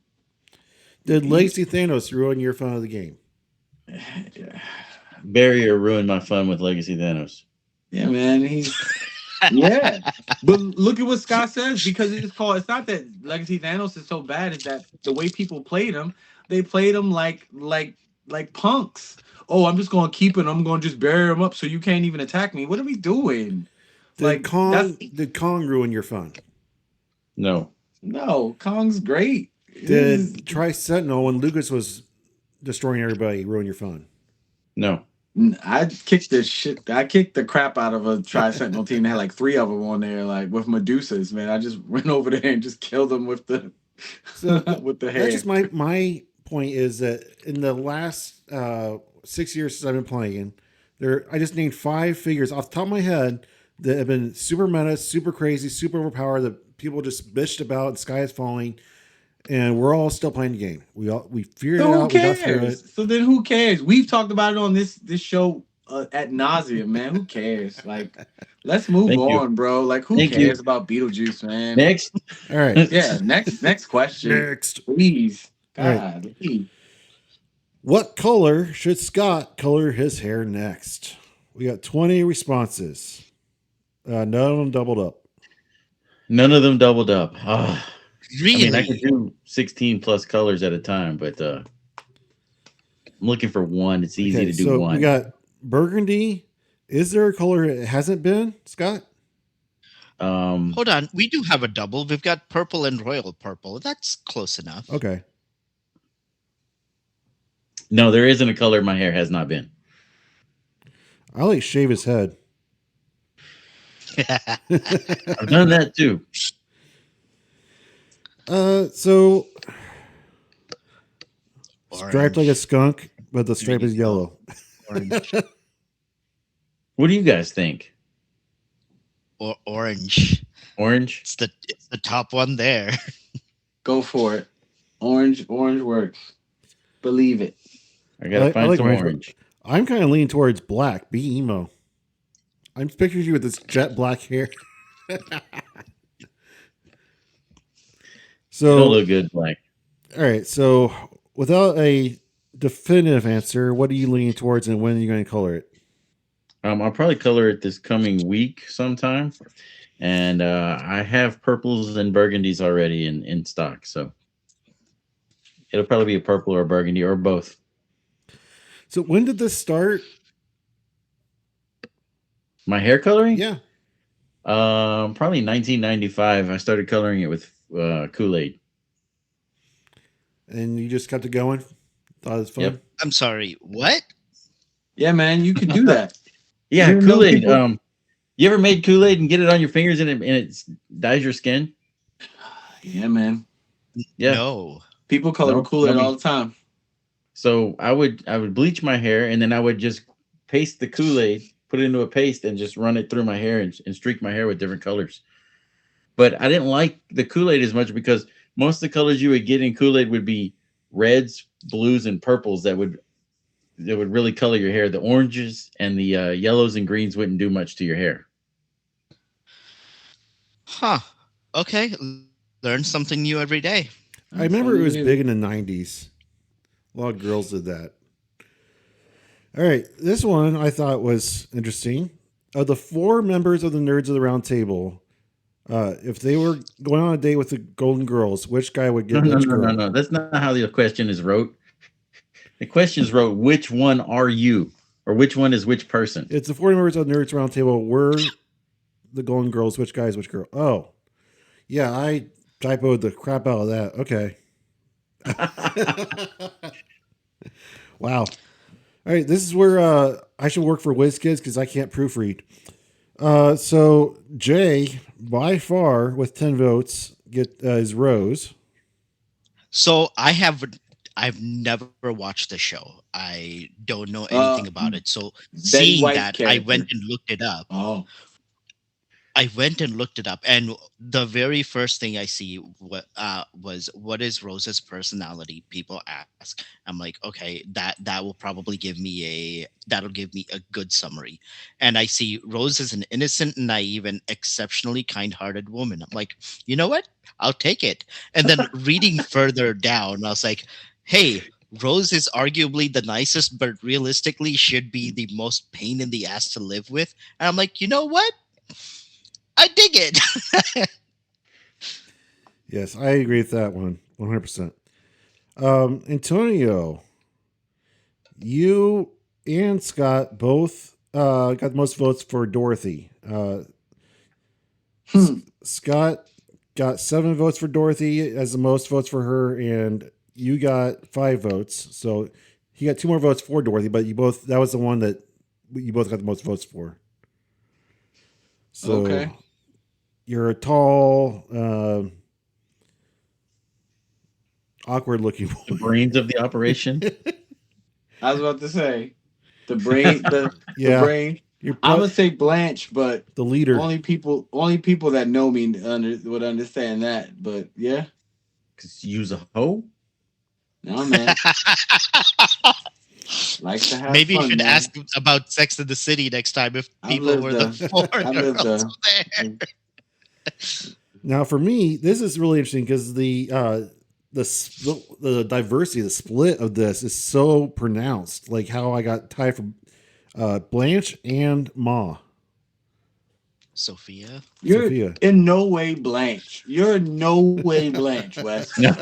Did Legacy Thanos ruin your fun of the game? Barrier ruined my fun with Legacy Thanos. Yeah, man. Yeah, but look at what Scott says because it's called. It's not that Legacy Thanos is so bad. It's that the way people played him, they played him like punks. Oh, I'm just gonna keep it. I'm gonna just bury him up so you can't even attack me. What are we doing? Did Kong ruin your fun? No. No, Kong's great. Did Tri Sentinel when Lucas was destroying everybody ruin your fun? No. I kicked the shit. I kicked the crap out of a Tri Sentinel team that had like 3 of them on there, like with Medusas. Man, I just went over there and just killed them with the So with the that's hair. just my point is that in the last 6 years since I've been playing, I just named 5 figures off the top of my head that have been super meta, super crazy, super overpowered that people just bitched about. The sky is falling, and we're all still playing the game. We figured it So who out. We got through it. cares? So then who cares? We've talked about it on this show at nauseum, man. Who cares? Like, let's move Thank you. on, bro. Like, who Thank you. cares about Beetlejuice, man? Next. All right. Yeah, next question. Next. Please. All right. God. Please. What color should Scott color his hair next? We got 20 responses. None of them doubled up. None of them doubled up. I Really? mean, I could do 16 plus colors at a time, but I'm looking for one. It's easy to do so one. we got burgundy. Is there a color it hasn't been, Scott? Hold on. We do have a double. We've got purple and royal purple. That's close enough. Okay. No, there isn't a color my hair has not been. I like shave his head. I've done that too. So Orange. striped like a skunk, but the stripe There is you go. yellow. Orange. What do you guys think? Or orange. Orange? It's the top one there. Go for it. Orange works. Believe it. I gotta find like some orange. orange. I'm kind of leaning towards black. Be emo. I'm picturing you with this jet black hair. You So don't look good black. all right. So without a definitive answer, what are you leaning towards, and when are you going to color it? I'll probably color it this coming week sometime. And I have purples and burgundies already in stock. So it'll probably be a purple or a burgundy or both. So when did this start? My hair coloring? Yeah. Probably 1995. I started coloring it with Kool-Aid. And you just kept it going? Thought it was fun? Yep. I'm sorry. What? Yeah, man, you can do that. Yeah, You know Kool-Aid. people- You ever made Kool-Aid and get it on your fingers and it dyes your skin? Yeah, man. Yeah. No. People color No, Kool-Aid no, all the time. So I would bleach my hair and then I would just paste the Kool-Aid, put it into a paste, and just run it through my hair and streak my hair with different colors. But I didn't like the Kool-Aid as much because most of the colors you would get in Kool-Aid would be reds, blues, and purples that would really color your hair. The oranges and the yellows and greens wouldn't do much to your hair. Huh. Okay. Learn something new every day. I remember it was big in the 90s. A lot of girls did that. All right. This one I thought was interesting. Of the 4 members of the Nerds of the Round Table, if they were going on a date with the Golden Girls, which guy would get which girl? No. That's not how the question is wrote. The question is wrote, which one are you? Or which one is which person? It's the 4 members of the Nerds Round Table were the Golden Girls, which guy is which girl? Oh. Yeah, I typoed the crap out of that. Okay. Wow. All right, this is where I should work for Wizkids because I can't proofread. So Jay, by far, with 10 votes, is Rose. So I've never watched the show. I don't know anything about it. So seeing White's that, I character. went and looked it up. Oh, And the very first thing I see was what is Rose's personality? People ask. I'm like, okay, that will probably give me a good summary. And I see Rose is an innocent, naive, and exceptionally kind-hearted woman. I'm like, you know what? I'll take it. And then reading further down, I was like, hey, Rose is arguably the nicest, but realistically should be the most pain in the ass to live with. And I'm like, you know what? I dig it. Yes, I agree with that one, 100%. Antonio, you and Scott both got the most votes for Dorothy. Scott got 7 votes for Dorothy as the most votes for her, and you got 5 votes. So he got 2 more votes for Dorothy, but that was the one that you both got the most votes for. So Okay. you're a tall, awkward looking The boy. brains of the operation. I was about to say the brain, the Yeah, brain. you're I'm gonna say Blanche, but the leader. only people that know me would understand that. But yeah, Cause use a hoe. no man, likes to have Maybe you fun, should man. ask about Sex in the City next time if I've people lived were the a, four I've lived girls a. there. Now, for me, this is really interesting because the diversity, the split of this is so pronounced. Like how I got tied for Blanche and Ma, Sophia. You're Sophia. in no way Blanche. You're in no way Blanche, Wes. No,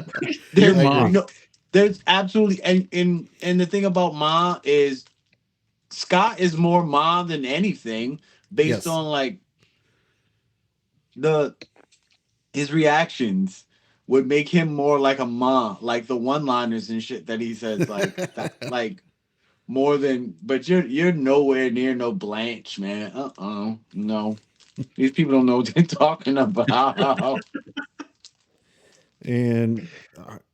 your There's I agree. mom. no, there's absolutely and the thing about Ma is Scott is more Ma than anything based Yes. on like the his reactions would make him more like a Ma, like the one-liners and shit that he says like that like more than but you're nowhere near no Blanche, man. No. These people don't know what they're talking about. And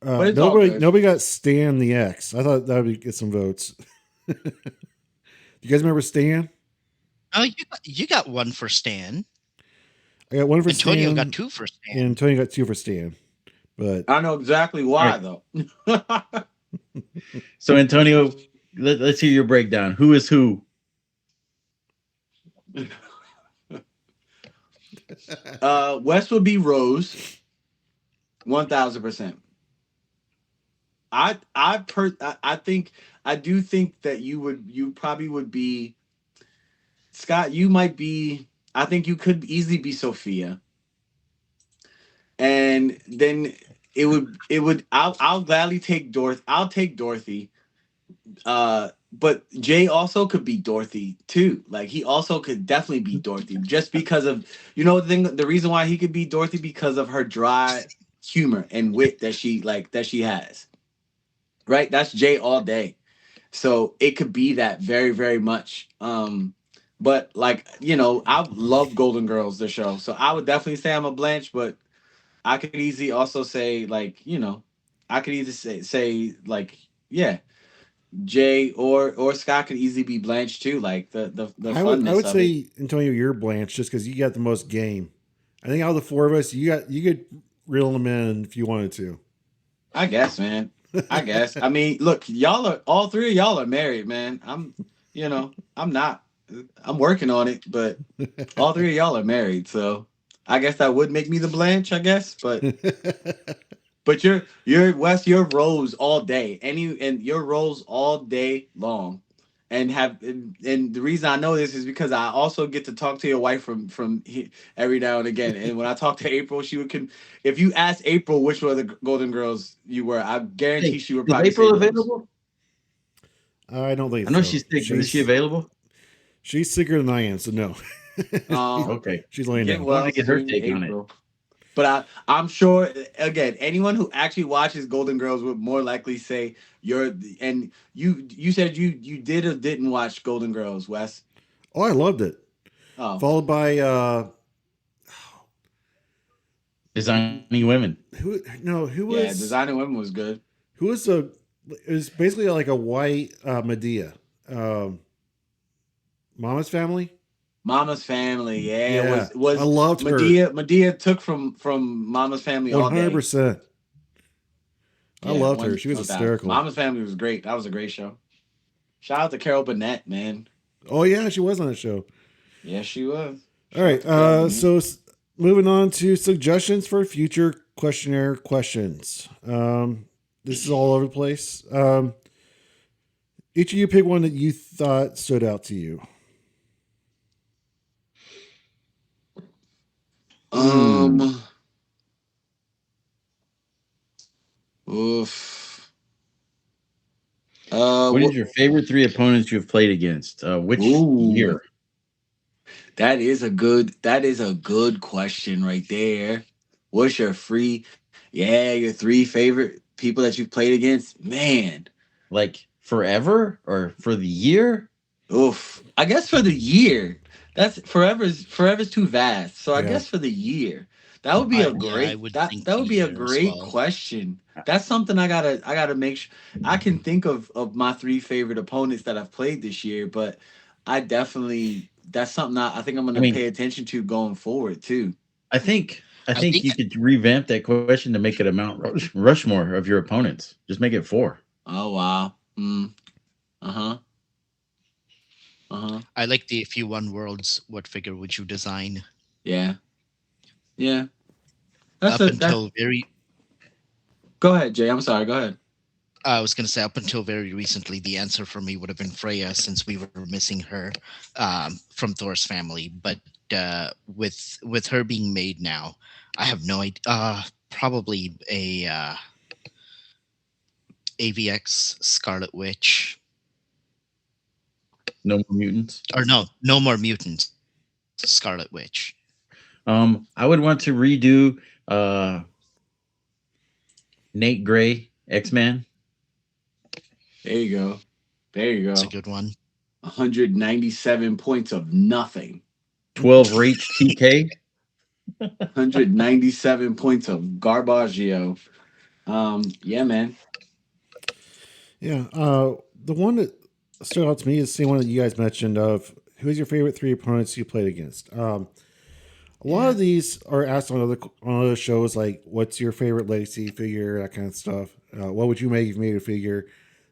But it's all nobody good. nobody got Stan the X. I thought that would get some votes. Do you guys remember Stan? Oh, you got one for Stan. I got one for Antonio Stan, got two for Stan. and Tony got two for Stan. But I know exactly why though. So Antonio, let's hear your breakdown. Who is who? West would be Rose, 1,000%. I do think that you probably would be Scott. You might be. I think you could easily be Sophia, and then it would. I'll gladly take Dorothy. I'll take Dorothy. But Jay also could be Dorothy too. Like he also could definitely be Dorothy just because of the reason why he could be Dorothy because of her dry humor and wit that she has. Right? That's Jay all day. So it could be that very, very much. But like, I love Golden Girls, the show. So I would definitely say I'm a Blanche, but I could easily also say like, I could either say like, yeah, Jay or Scott could easily be Blanche too, like the I funness would of it. say Antonio, you're Blanche just because you got the most game. I think out of the four of us, you could reel them in if you wanted to. I guess, man. I guess. I mean, look, all three of y'all are married, man. I'm not. I'm working on it, but all three of y'all are married, so I guess that would make me the Blanche, I guess. But you're Wes, you're Rose all day. And your Rose all day long. And the reason I know this is because I also get to talk to your wife every now and again. And when I talk to April, if you ask April which one of the Golden Girls you were, I guarantee Hey, she would is probably say April Rose. available? I don't think I know so. she's sick, but is she available? She's sicker than I am, so no. Okay. She's laying Get down. I want well to get her soon, take on it. April. But I'm sure again, anyone who actually watches Golden Girls would more likely say you said you did or didn't watch Golden Girls, Wes. Oh, I loved it. Oh. Followed by Designing women. who Yeah, was Designing Women was good. who was a it was basically like a white Medea. Mama's Family. Mama's Family, yeah, Yeah, I was loved her. Medea took from Mama's Family all day. 100%. I Yeah, loved her. She was 1,000. hysterical. Mama's Family was great. That was a great show. Shout out to Carol Burnett, man. Oh yeah, she was on that show. Yeah, she was. All right. Shout out to Carol Burnett. So moving on to suggestions for future questionnaire questions. This is all over the place. Each of you pick one that you thought stood out to you. Oof. What is your favorite three opponents you've played against? Which year? That is a good question right there. What's your your three favorite people that you've played against? Man. Like forever or for the year? Oof. I guess for the year. That's forever's too vast. So I Yeah. guess for the year. That would be I a Yeah, I great would that think that the would be a year as great well. question. That's something I gotta make sure I can think of my three favorite opponents that I've played this year, but I definitely that's something I think I'm I gonna mean, pay attention to going forward too. I I think think you could revamp that question to make it a Rushmore of your opponents. Just make it 4. Oh wow. Uh-huh. Uh-huh. I like the if you won worlds, what figure would you design? Yeah. Yeah. That's Up a that until very Go ahead, Jay. I'm sorry. Go ahead. I was gonna say up until very recently, the answer for me would have been Freya, since we were missing her from Thor's family. But with her being made now, I have no idea. Probably a AVX Scarlet Witch, No more mutants. or no, no more mutants. Scarlet Witch. I would want to redo Nate Gray X-Man. There you go. There you It's a go. good one. 197 points of nothing. 12 Rage TK. 197 points of Garbaggio. Yeah, man. Yeah. The one that stood out to me is seeing one that you guys mentioned of who's your favorite 3 opponents you played against. A lot Yeah. of these are asked on other shows, like what's your favorite legacy figure, that kind of stuff. What would you make if you made a figure?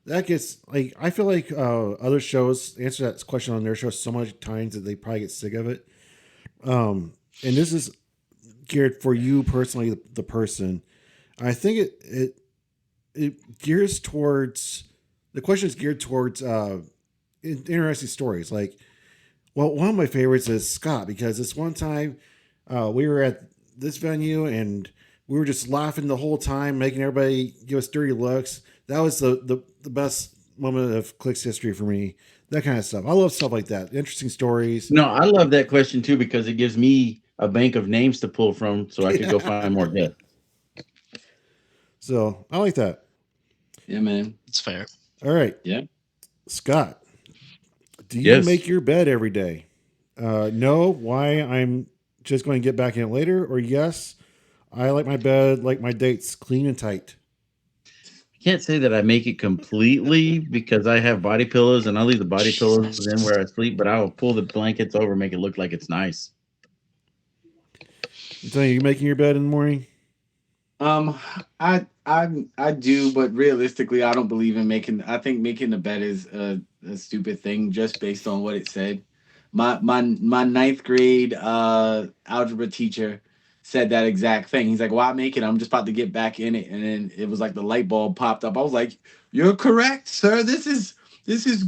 That gets like I feel like other shows answer that question on their show so much times that they probably get sick of it. And this is geared for you personally, the person. I think it gears towards the question is geared towards interesting stories. Like, well, one of my favorites is Scott because this one time we were at this venue and we were just laughing the whole time, making everybody give us dirty looks. That was the best moment of Clix history for me. That kind of stuff. I love stuff like that. Interesting stories. No, I love that question too because it gives me a bank of names to pull from so I could go find more guests. So I like that. Yeah, man. It's fair. All right, Yeah. Scott, do you Yes. make your bed every day? No. Why? I'm just going to get back in it later. Or yes, I like my bed, like my dates, clean and tight. I can't say that I make it completely because I have body pillows and I leave the body pillows in where I sleep, but I'll pull the blankets over, make it look like it's nice. I'm telling you, you making your bed in the morning? Um, I do, but realistically, I don't believe in making. I think making the bed is a stupid thing just based on what it said. My ninth grade algebra teacher said that exact thing. He's like, "Why make it? I'm just about to get back in it." And then it was like the light bulb popped up. I was like, "You're correct, sir. This is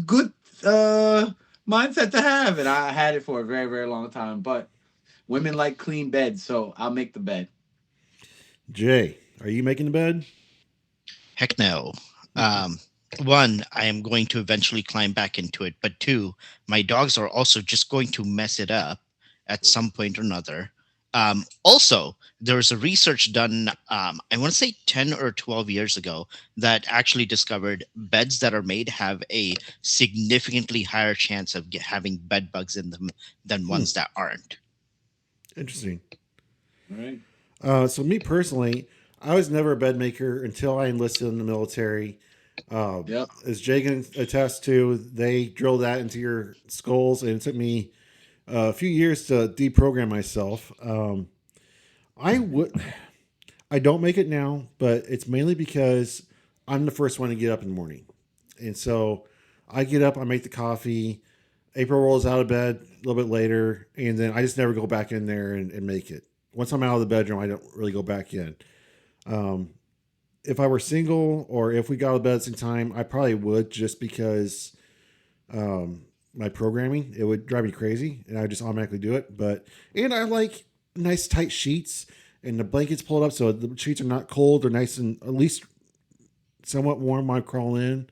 good mindset to have." And I had it for a very very long time. But women like clean beds, so I'll make the bed. Jay, are you making the bed? Heck no. One, I am going to eventually climb back into it, but two, my dogs are also just going to mess it up at some point or another. Also, there was a research done, I want to say 10 or 12 years ago, that actually discovered beds that are made have a significantly higher chance of having bed bugs in them than ones that aren't. Interesting. All right. So me personally, I was never a bed maker until I enlisted in the military. Yep. As Jay can attest to, they drill that into your skulls, and it took me a few years to deprogram myself. I would, I don't make it now, but it's mainly because I'm the first one to get up in the morning, and so I get up, I make the coffee. April rolls out of bed a little bit later, and then I just never go back in there and make it. Once I'm out of the bedroom, I don't really go back in. Um, if I were single or if we got out of bed at the same time, I probably would just because my programming, it would drive me crazy and I would just automatically do it. And I like nice tight sheets and the blankets pulled up so the sheets are not cold. They're nice and at least somewhat warm when I crawl in.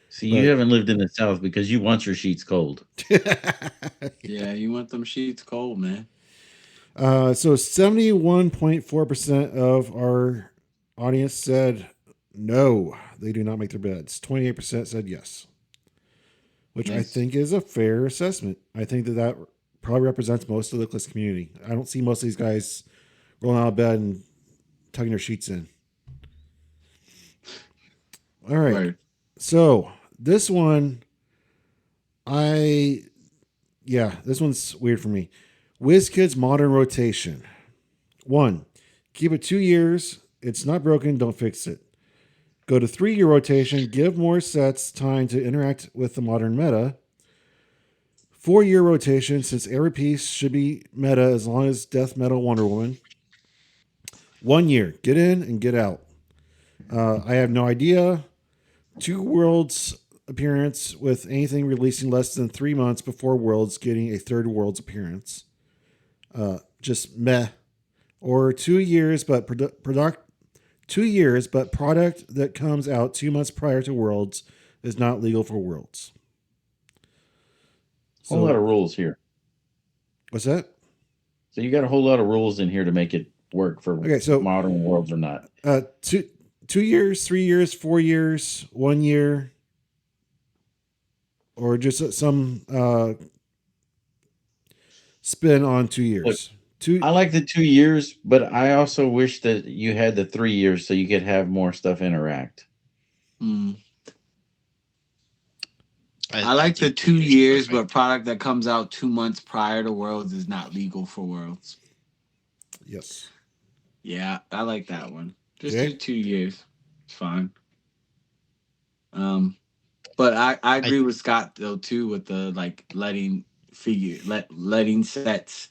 See, you But haven't lived in the South because you want your sheets cold. Yeah, you want them sheets cold, man. So 71.4% of our audience said no, they do not make their beds. 28% said yes. which I Yes. think is a fair assessment. I think that probably represents most of the Clix community. I don't see most of these guys rolling out of bed and tucking their sheets in. All right. Right. So this one, this one's weird for me. Wizkids Modern Rotation. 1. Keep it 2 years. It's not broken. Don't fix it. Go to 3-year rotation. Give more sets time to interact with the modern meta. 4-year rotation, since every piece should be meta as long as Death Metal Wonder Woman. 1 year. Get in and get out. I have no idea. 2 Worlds appearance with anything releasing less than 3 months before Worlds getting a 3rd Worlds appearance. Just meh. Or 2 years, but product 2 years, but product that comes out 2 months prior to Worlds is not legal for Worlds. Whole lot of rules here. What's that? So you got a whole lot of rules in here to make it work for modern worlds or not. 2 years, 3 years, 4 years, 1 year, or just some spin on 2 years. I like the 2 years, but I also wish that you had the 3 years so you could have more stuff interact. I like the 2 years, but product that comes out 2 months prior to Worlds is not legal for Worlds. Yes. Yeah, I like that one. Just do 2 years. It's fine. But I agree with Scott though too with the like letting sets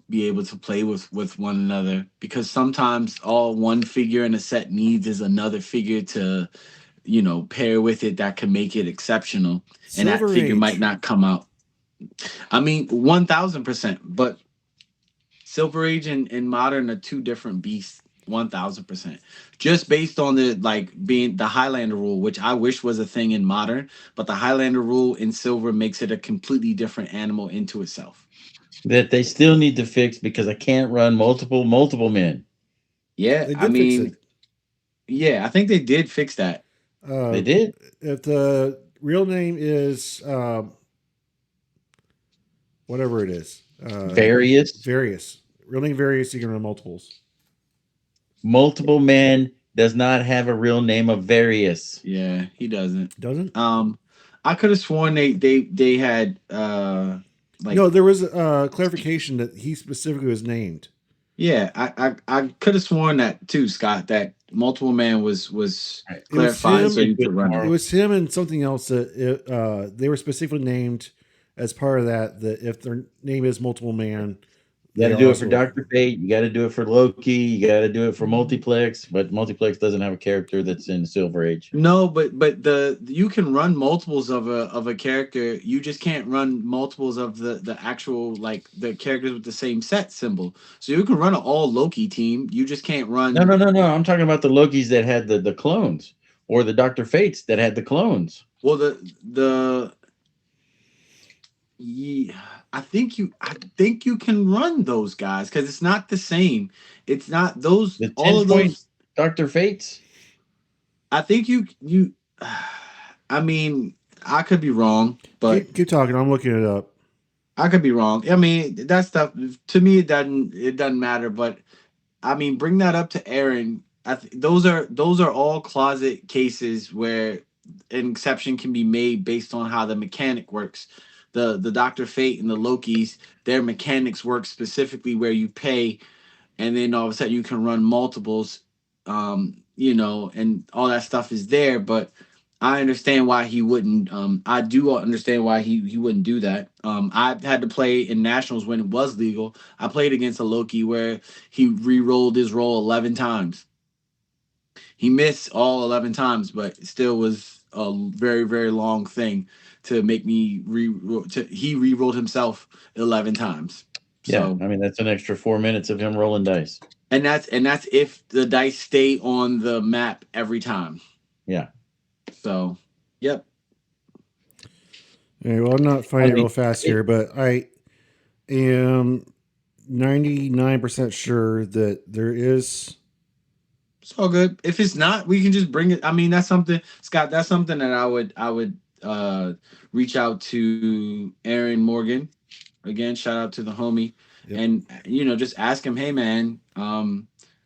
be able to play with one another, because sometimes all one figure in a set needs is another figure to pair with it that can make it exceptional. And that figure might not come out. I mean, 1000%, but Silver Age and Modern are two different beasts. 1000%. Just based on the being the Highlander rule, which I wish was a thing in Modern, but the Highlander rule in Silver makes it a completely different animal into itself. That they still need to fix, because I can't run multiple men. Yeah, I mean, yeah, I think they did fix that. They did. If the real name is whatever it is, Various. Real name Various, you can run multiples. Multiple man does not have a real name of Various. Yeah, he doesn't. Doesn't? I could have sworn they had no, there was a clarification that he specifically was named. Yeah, I could have sworn that too, Scott. That multiple man was clarified so you could run it. It was him and something else that they were specifically named as part of that. That if their name is multiple man, you got to do it for Dr. Fate. You got to do it for Loki. You got to do it for Multiplex. But Multiplex doesn't have a character that's in Silver Age. No, but you can run multiples of a character. You just can't run multiples of the actual the characters with the same set symbol. So you can run an all Loki team. You just can't run. No. I'm talking about the Lokis that had the clones, or the Dr. Fates that had the clones. Well, I think you can run those guys because it's not the same. It's not those all of those Dr. Fates. I think you I mean, I could be wrong, but keep talking. I'm looking it up. I could be wrong. I mean, that stuff to me it doesn't matter, but I mean, bring that up to Aaron. Those are all closet cases where an exception can be made based on how the mechanic works. The Dr. Fate and the Lokis, their mechanics work specifically where you pay, and then all of a sudden you can run multiples, and all that stuff is there. But I understand why he wouldn't. I do understand why he wouldn't do that. I had to play in nationals when it was legal. I played against a Loki where he re-rolled his roll 11 times. He missed all 11 times, but it still was a very, very long thing to make me he re-rolled himself 11 times. Yeah, so, I mean, that's an extra 4 minutes of him rolling dice. And that's if the dice stay on the map every time. Yeah. So, yep. Okay, well, I'm not finding it real fast here, but I am 99% sure that there is It's all good. If it's not, we can just bring it. I mean, that's something, Scott. That's something that I would reach out to Aaron Morgan again. Shout out to the homie, Yep. and just ask him, hey man,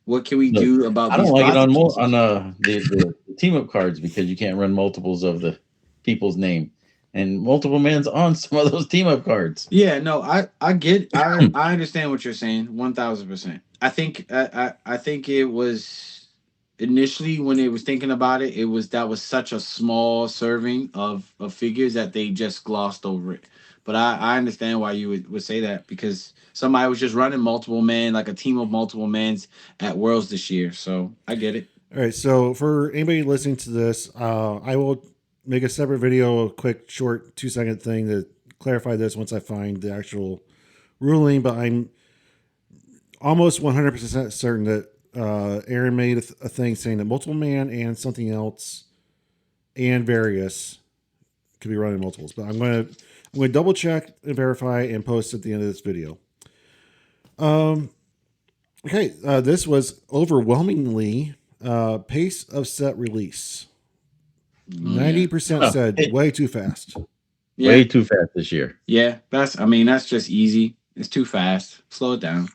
what can we Look, do about I don't these like it closet on pieces? the team up cards because you can't run multiples of the people's name, and multiple man's on some of those team up cards. Yeah, no, I understand what you're saying, 1,000%. I think it was initially when they was thinking about it, that was such a small serving of figures that they just glossed over it. But I understand why you would say that because somebody was just running multiple man, like a team of multiple mans at Worlds this year. So I get it. All right. So for anybody listening to this, I will make a separate video, a quick, short 2-second thing to clarify this once I find the actual ruling. But I'm almost 100% certain that Aaron made a thing saying that multiple man and something else and various could be running multiples. But I'm going to double check and verify and post at the end of this video. Okay, this was overwhelmingly pace of set release. 90% Huh. said way too fast. Yeah, Way too fast this year. yeah. That's just easy. It's too fast. Slow it down.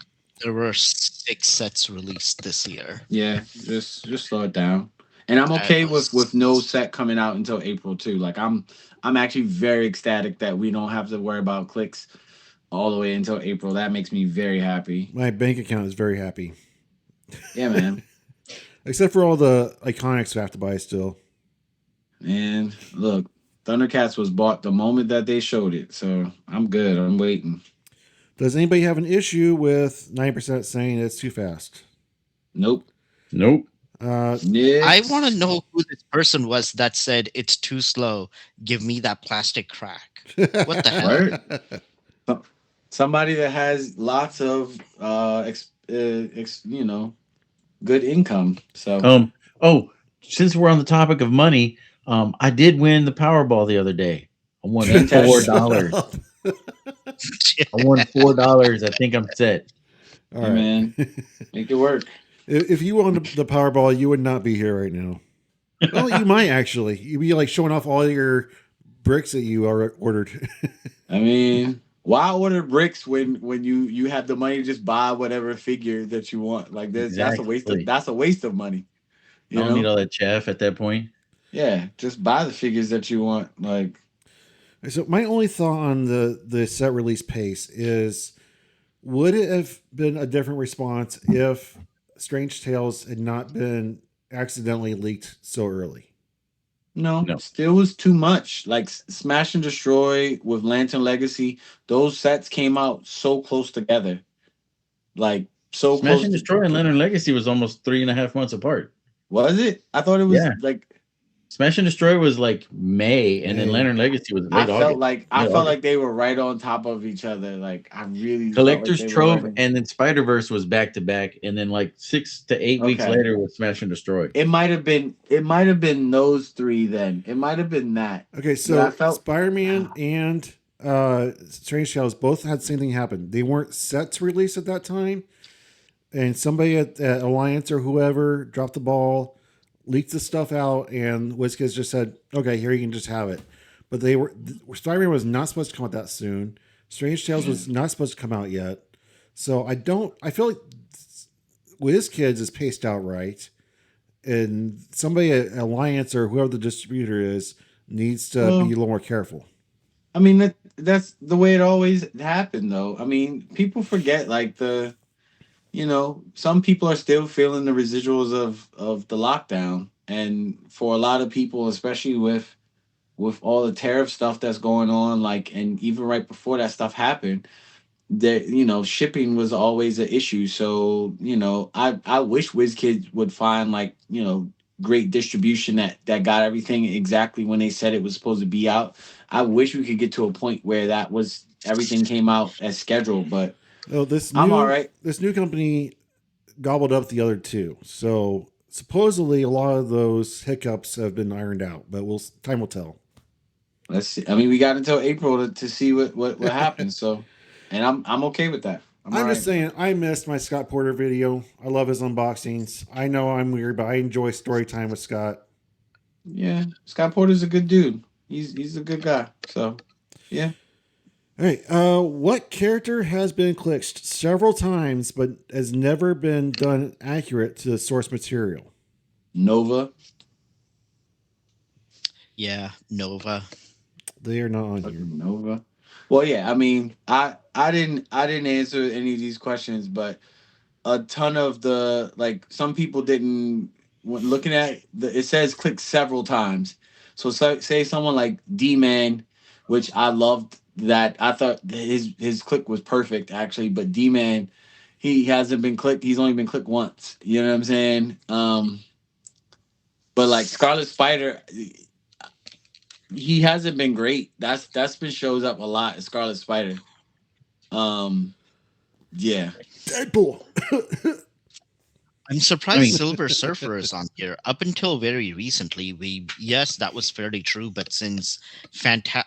There were 6 sets released this year. Yeah, just slow it down. And I'm That okay was with no set coming out until April too. Like I'm actually very ecstatic that we don't have to worry about clicks all the way until April. That makes me very happy. My bank account is very happy. Yeah, man. Except for all the iconics we have to buy still. And look, Thundercats was bought the moment that they showed it. So I'm good. I'm waiting. Does anybody have an issue with 9% saying it's too fast? Nope. Nope. I want to know who this person was that said it's too slow. Give me that plastic crack. What the hell? Word. Somebody that has lots of good income. So Oh, since we're on the topic of money, I did win the Powerball the other day. I won Fantastic. $4. I won $4. I think I'm set. All hey, right. man, make it work. If you won the Powerball, you would not be here right now. Well, you might actually. You'd be like showing off all your bricks that you ordered. I mean, why order bricks when you have the money to just buy whatever figure that you want? Like that's a waste of money. I don't need all that chaff at that point. Yeah, just buy the figures that you want. Like, so my only thought on the set release pace is, would it have been a different response if Strange Tales had not been accidentally leaked so early? no, still was too much. Like Smash and Destroy with Lantern Legacy, those sets came out so close together. Like so Smash close. and Destroy and Lantern Legacy was almost 3.5 months apart. Was it? I thought it was like Smash and Destroy was like May, and then Lantern Legacy was late August. I felt like they were right on top of each other. Like I really Collector's felt like Trove and then Spider-Verse was back to back, and then like 6 to 8 weeks later was Smash and Destroy. It might have been those three then. It might have been that. Okay, so Spider-Man and Strange Tales both had the same thing happen. They weren't set to release at that time, and somebody at Alliance or whoever dropped the ball, leaked the stuff out, and Wizkids just said, "Okay, here you can just have it." But Spider-Man was not supposed to come out that soon. Strange Tales was not supposed to come out yet. So I feel like Wizkids is paced out right, and somebody at Alliance or whoever the distributor is needs to be a little more careful. I mean that's the way it always happened though. I mean, people forget like some people are still feeling the residuals of the lockdown, and for a lot of people, especially with all the tariff stuff that's going on, like, and even right before that stuff happened, that shipping was always an issue. So I wish WizKids would find like great distribution that got everything exactly when they said it was supposed to be out. I wish we could get to a point where everything came out as scheduled, but I'm all right. This new company gobbled up the other two, so supposedly a lot of those hiccups have been ironed out, but time will tell. Let's see. I mean, we got until April to see what happens. So, and I'm okay with that. I'm I'm all just right. saying, I missed my Scott Porter video. I love his unboxings. I know I'm weird, but I enjoy story time with Scott. Yeah, Scott Porter's a good dude. He's a good guy. So yeah, All right. What character has been glitched several times but has never been done accurate to the source material? Nova. Yeah, Nova. They are not on here. Fucking Nova. Well, yeah. I mean, I didn't answer any of these questions, but a ton of the like some people didn't when looking at the it says click several times. So say someone like D Man, which I loved that I thought his click was perfect actually, but D Man he hasn't been clicked. He's only been clicked once. You know what I'm saying? But like Scarlet Spider, he hasn't been great. That's been shows up a lot. Scarlet Spider. Um, yeah. Deadpool. I'm I surprised mean, Silver Surfer is on here. Up until very recently, yes, that was fairly true. But since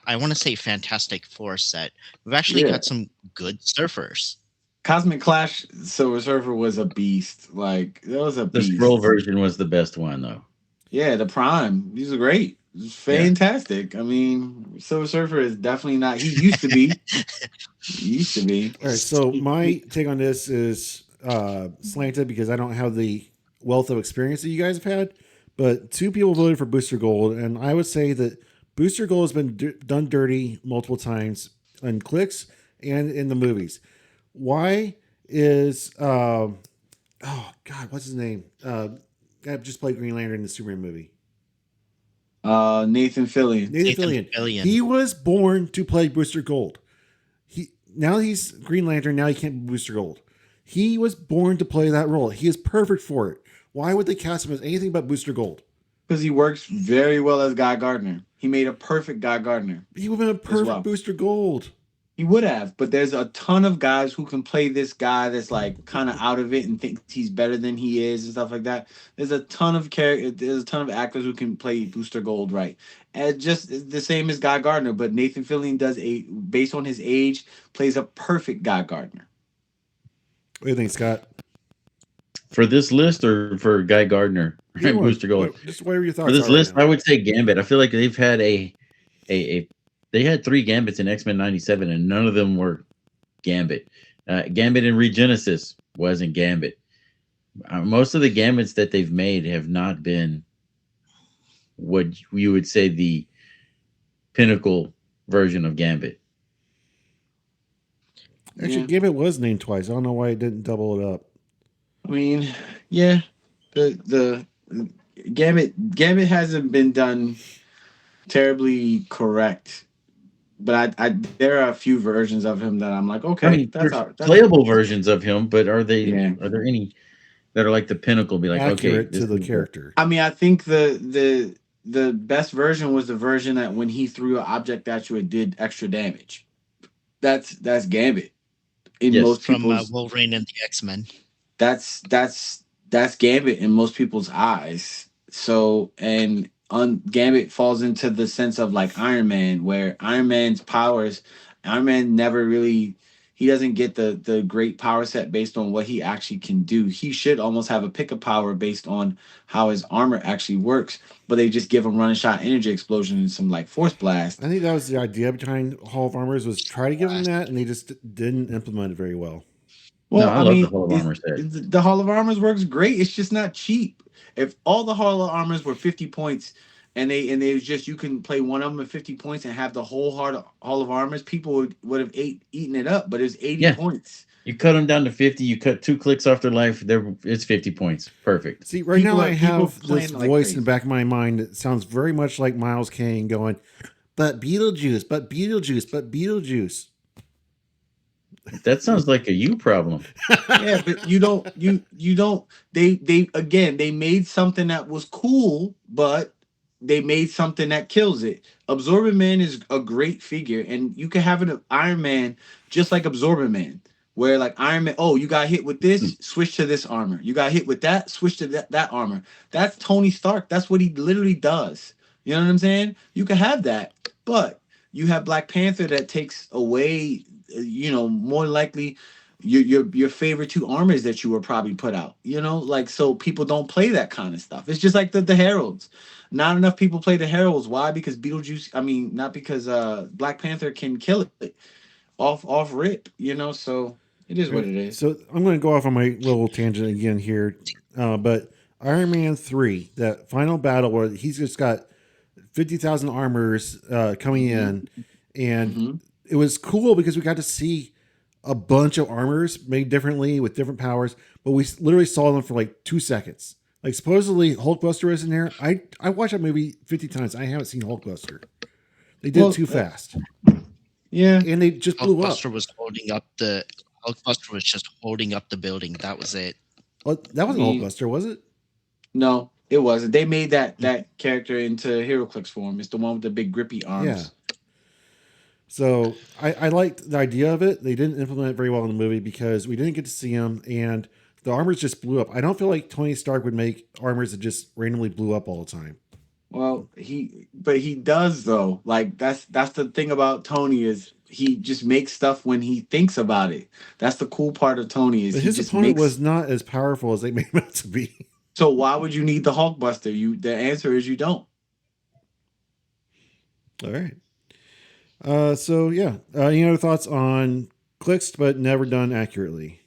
I want to say Fantastic Four set, we've actually Yeah. got some good surfers. Cosmic Clash Silver Surfer was a beast. Like that was a the scroll beast. version was the best one, though. Yeah, the Prime. These are great. It's Yeah. fantastic. I mean, Silver Surfer is definitely not. He used to be. He used to be. All right. So my take on this is slanted because I don't have the wealth of experience that you guys have had. But two people voted for Booster Gold, and I would say that Booster Gold has been done dirty multiple times in Clix and in the movies. Why is oh God, what's his name? Guy just played Green Lantern in the Superman movie. Nathan Fillion. Nathan Nathan Fillion. Fillion. He was born to play Booster Gold. Now he's Green Lantern. Now he can't be Booster Gold. He was born to play that role. He is perfect for it. Why would they cast him as anything but Booster Gold? Because he works very well as Guy Gardner. He made a perfect Guy Gardner He would have been a as perfect well. Booster Gold. He would have, but there's a ton of guys who can play this guy that's like kind of out of it and thinks he's better than he is and stuff like that. There's a ton of there's a ton of actors who can play Booster Gold right. And just the same as Guy Gardner, but Nathan Fillion does based on his age, plays a perfect Guy Gardner. What do you think, Scott? For this list or for Guy Gardner Either and one. Booster Gold? Just whatever your thoughts For this are list, right I now. would say Gambit. I feel like they've had they had 3 Gambits in X-Men 97, and none of them were Gambit. Gambit in Regenesis wasn't Gambit. Most of the Gambits that they've made have not been what you would say the pinnacle version of Gambit. Actually, Yeah. Gambit was named twice. I don't know why it didn't double it up. I mean, yeah, the Gambit hasn't been done terribly correct, but I there are a few versions of him that I'm like, I okay, mean, that's there's all. That's playable versions of him, but are yeah. there any that are like the pinnacle? Be like, okay, Accurate this to the is character. I mean, I think the best version was the version that when he threw an object at you, it did extra damage. That's Gambit in Yes. most From people's. Wolverine and the X-Men. That's Gambit in most people's eyes. So and on Gambit falls into the sense of like Iron Man, where Iron Man's powers, Iron Man never really he doesn't get the great power set based on what he actually can do. He should almost have a pickup power based on how his armor actually works, but they just give him running shot energy explosion and some like force blast. I think that was the idea behind Hall of Armors was try to give them that, and they just didn't implement it very well. Well, No, I I love mean, the Hall of Armor set. the Hall of Armors works great. It's just not cheap. If all the Hall of Armors were 50 points, and they was just you can play one of them at 50 points and have the whole Hall of Armors, people would have eaten it up. But it's 80 Yeah. points. You cut them down to 50. You cut 2 clicks off their life. It's 50 points. Perfect. See, right now I People have playing this like voice in the crazy. back of my mind that sounds very much like Miles Kane going, but Beetlejuice, but Beetlejuice, but Beetlejuice. That sounds like a you problem. Yeah, but you don't. They again they made something that was cool, but they made something that kills it. Absorbent Man is a great figure, and you can have an Iron Man just like Absorbent Man, where like Iron Man, oh, you got hit with this, switch to this armor. You got hit with that, switch to that armor. That's Tony Stark. That's what he literally does. You know what I'm saying? You can have that, but you have Black Panther that takes away, more likely your favorite two armors that you were probably put out. Like, so people don't play that kind of stuff. It's just like the heralds. Not enough people play the heralds. Why? Because Beetlejuice. I mean, not because Black Panther can kill it off rip. So it is All what right, it is. so I'm going to go off on my little tangent again here, but Iron Man 3, that final battle where he's just got 50,000 armors coming Hmm. in, and Hmm. it was cool because we got to see a bunch of armors made differently with different powers, but we literally saw them for like 2 seconds. Like supposedly Hulkbuster is in there. I watched that movie 50 times. I haven't seen Hulkbuster. They did it Well, too fast, yeah. and they just blew up. Hulkbuster was just holding up the building. That was it. Oh, that I wasn't mean, Hulkbuster, was it? no, it wasn't. They made that character into Heroclix form. It's the one with the big grippy Yeah. arms. So I liked the idea of it. They didn't implement it very well in the movie because we didn't get to see them, and the armors just blew up. I don't feel like Tony Stark would make armors that just randomly blew up all the time. Well, he does though. Like that's the thing about Tony is he just makes stuff when he thinks about it. That's the cool part of Tony is But he his just opponent makes. was not as powerful as they made him out to be. So why would you need the Hulkbuster? The answer is you don't. All right. So yeah. Any other thoughts on Clixed but never done accurately?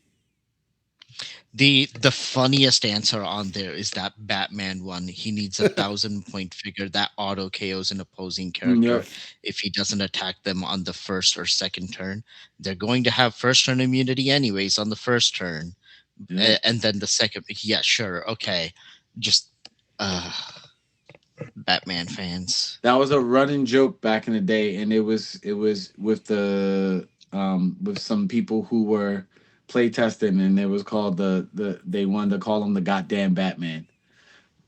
The funniest answer on there is that Batman one. He needs a 1,000 point figure that auto KOs an opposing character Yep. if he doesn't attack them on the first or second turn. They're going to have first turn immunity anyways on the first turn, Yep. and then the second. Yeah, sure, okay, just uh, Batman fans. That was a running joke back in the day, and it was with with some people who were playtesting, and it was called they wanted to call him the goddamn Batman,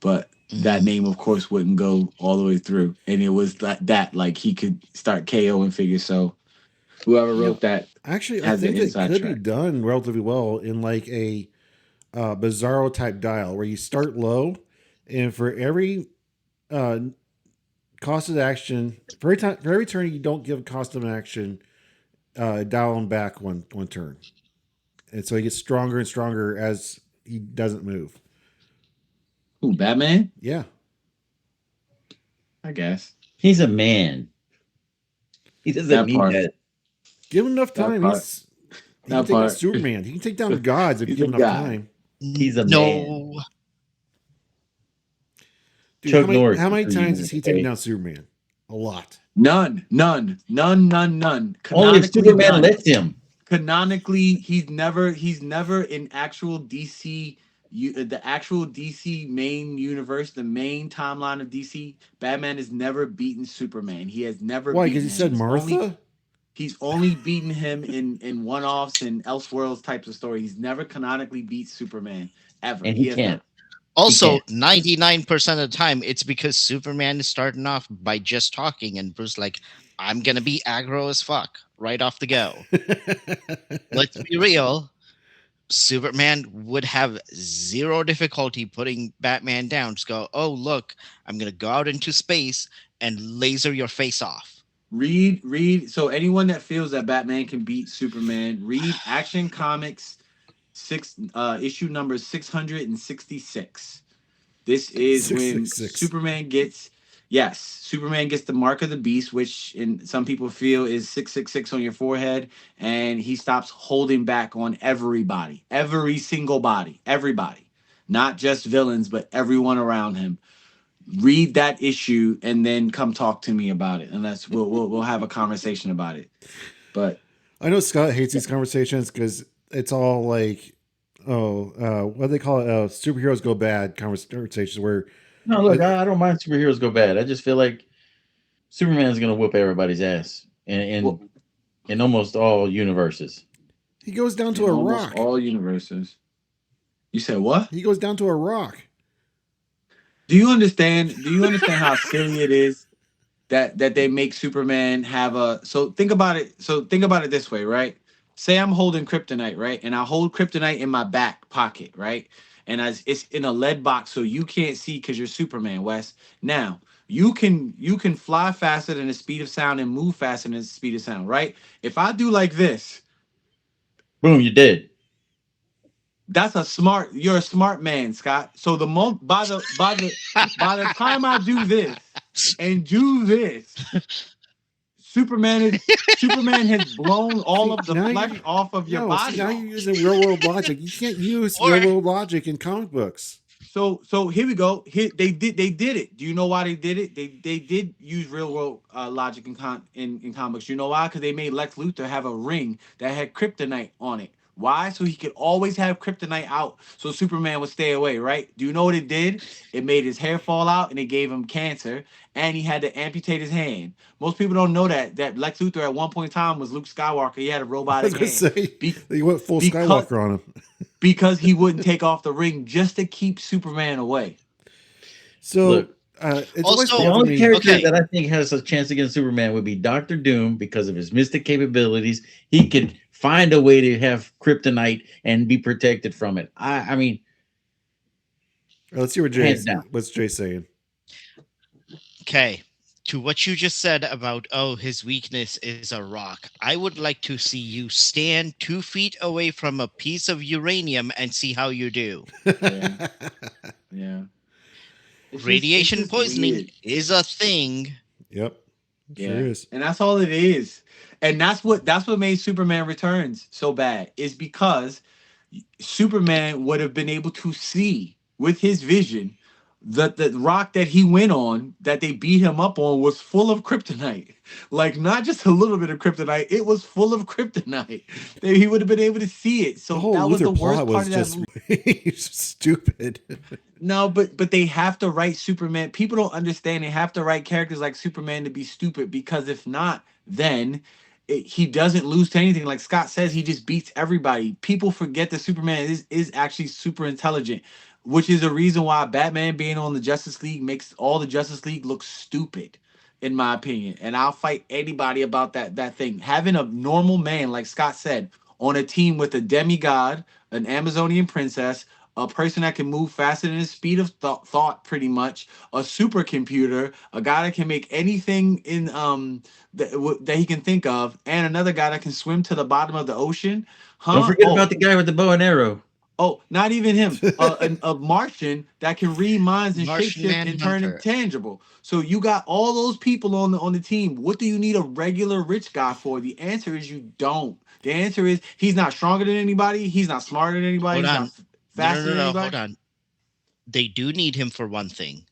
but that Mm, name of course wouldn't go all the way through, and it was that like he could start KOing figures. So whoever You know, wrote that actually, I has an think it inside could be track. done relatively well in like a Bizarro type dial where you start low, and for every uh, cost of action, for every turn you don't give cost of action, dial him back one turn, and so he gets stronger and stronger as he doesn't move. Who, Batman? Yeah, I guess He's a man. He doesn't that need part. that. give him enough That time. part. He can That take down part. Superman. He can take down gods if you He's a give him enough guy. time. He's a man. no, Dude, Chuck Norris how is many who times you has he taken say. down Superman? A lot. None. None. None. None. None. Only if Canonically Superman none. lets him. Canonically he's never in actual DC the actual DC main universe, the main timeline of DC. Batman has never beaten Superman. He has never Why? Because beaten he him. said Martha? He's only beaten him in one-offs and Elseworlds types of story. He's never canonically beat Superman ever. And He he has not. can't. He also can't. 99% of the time it's because Superman is starting off by just talking and Bruce like, I'm gonna be aggro as fuck right off the go. Let's be real. Superman would have zero difficulty putting Batman down. Just go, oh, look, I'm going to go out into space and laser your face off. Read. So anyone that feels that Batman can beat Superman, read Action Comics issue number 666. This is when 666. Superman gets the mark of the beast, which in some people feel is 666 on your forehead, and he stops holding back on everybody, every single body, everybody, not just villains, but everyone around him. Read that issue and then come talk to me about it, and we'll have a conversation about it. But I know Scott hates these conversations because it's all like, what do they call it? Superheroes go bad conversations where, No, uh, look, I don't mind superheroes go bad. I just feel like Superman's gonna whoop everybody's ass well, in almost all universes. he goes down to in a almost rock. all universes, you said what? He goes down to a rock. Do you understand? Do you understand how silly it is that they make Superman have a? So think about it. So think about it this way, right? Say I'm holding kryptonite, right? And I hold kryptonite in my back pocket, right? And it's in a lead box, so you can't see because you're Superman, Wes. Now you can fly faster than the speed of sound and move faster than the speed of sound, right? If I do like this, Boom, you did. You're a smart man, Scott. So by the time I do this and do this, Superman has blown all See, of the now flesh you're off of your no. See, body now off. you're using real world logic. You can't use real Or world logic in comic books. So here we go. Here they did it. Do you know why they did it? They did use real world logic in comics. You know why? Because they made Lex Luthor have a ring that had kryptonite on it. Why? So he could always have kryptonite out, so Superman would stay away. Right? Do you know what it did? It made his hair fall out, and it gave him cancer, and he had to amputate his hand. Most people don't know that Lex Luthor at one point in time was Luke Skywalker. He had a I was robotic gonna hand. say Be- you went full because Skywalker on him. because he wouldn't take off the ring just to keep Superman away. So Look, it's always Also- the bothered only me. character Okay. that I think has a chance against Superman would be Doctor Doom because of his mystic capabilities. He could find a way to have kryptonite and be protected from it. I mean, Let's see what hands down. what's Jay saying. Okay, to what you just said about, oh, his weakness is a rock, I would like to see you stand 2 feet away from a piece of uranium and see how you do. Yeah. Yeah. Radiation it's just poisoning weird. is a thing. Yep, Yeah. sure is. And that's all it is. And that's what made Superman Returns so bad, is because Superman would have been able to see with his vision that the rock that he went on, that they beat him up on, was full of kryptonite. Like, not just a little bit of kryptonite, it was full of kryptonite. He would have been able to see it. The So whole that was Luther the worst plot part was of that just movie. stupid. No, but they have to write Superman. People don't understand. They have to write characters like Superman to be stupid, because if not, then he doesn't lose to anything. Like Scott says, he just beats everybody. People forget that Superman is actually super intelligent, which is the reason why Batman being on the Justice League makes all the Justice League look stupid, in my opinion. And I'll fight anybody about that thing. Having a normal man, like Scott said, on a team with a demigod, an Amazonian princess, a person that can move faster than the speed of thought, pretty much, a supercomputer, a guy that can make anything in that he can think of, and another guy that can swim to the bottom of the ocean. Don't Huh? forget about the guy with the bow and arrow. Oh, not even him. A Martian that can read minds and Martian shapeshift and turn Manhunter. intangible. So you got all those people on the team. What do you need a regular rich guy for? The answer is you don't. The answer is he's not stronger than anybody. He's not smarter than anybody. Hold He's on. not faster than No, anybody. hold on. They do need him for one thing.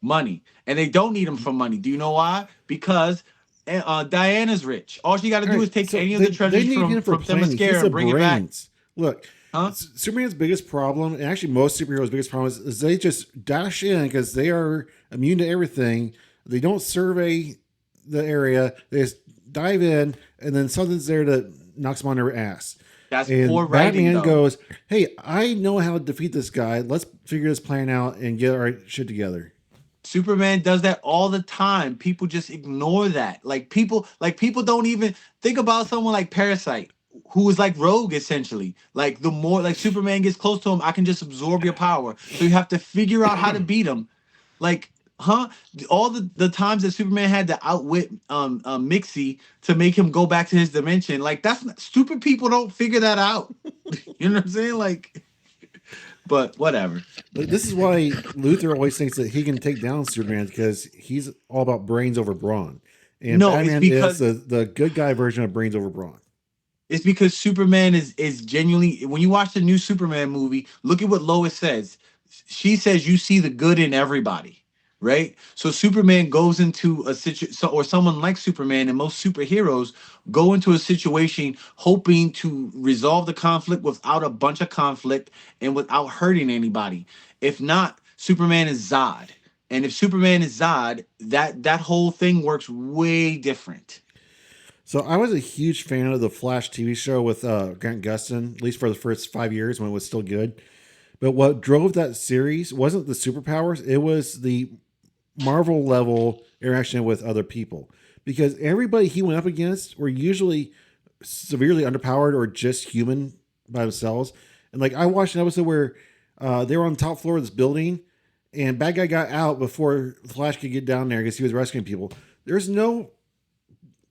Money. And they don't need him for money. Do you know why? Because Diana's rich. All she got to do All is right, take so any of the they treasures need him for from planning. Themyscira He's the and bring it back. brains. Look, Huh? Superman's biggest problem, and actually most superheroes' biggest problem, is they just dash in because they are immune to everything. They don't survey the area. They just dive in, and then something's there that knocks them on their ass. That's And poor writing, Batman though. goes, "Hey, I know how to defeat this guy. Let's figure this plan out and get our shit together." Superman does that all the time. People just ignore that. People don't even think about someone like Parasite, who is like Rogue essentially. Like, the more like Superman gets close to him, I can just absorb your power. So you have to figure out how to beat him. Like, huh? All the times that Superman had to outwit Mixie to make him go back to his dimension. Like, that's not, stupid people don't figure that out. You know what I'm saying? Like, but whatever. But this is why Luthor always thinks that he can take down Superman, because he's all about brains over brawn. And No, it's Batman because- is the good guy version of brains over brawn. It's because Superman is genuinely, when you watch the new Superman movie, look at what Lois says. She says you see the good in everybody, right? So Superman goes into a situation, or someone like Superman and most superheroes go into a situation hoping to resolve the conflict without a bunch of conflict and without hurting anybody. If not, Superman is Zod. And if Superman is Zod, that whole thing works way different. So I was a huge fan of the Flash TV show with Grant Gustin, at least for the first 5 years when it was still good. But what drove that series wasn't the superpowers; it was the Marvel level interaction with other people. Because everybody he went up against were usually severely underpowered or just human by themselves. And like, I watched an episode where they were on the top floor of this building, and bad guy got out before Flash could get down there because he was rescuing people. There's no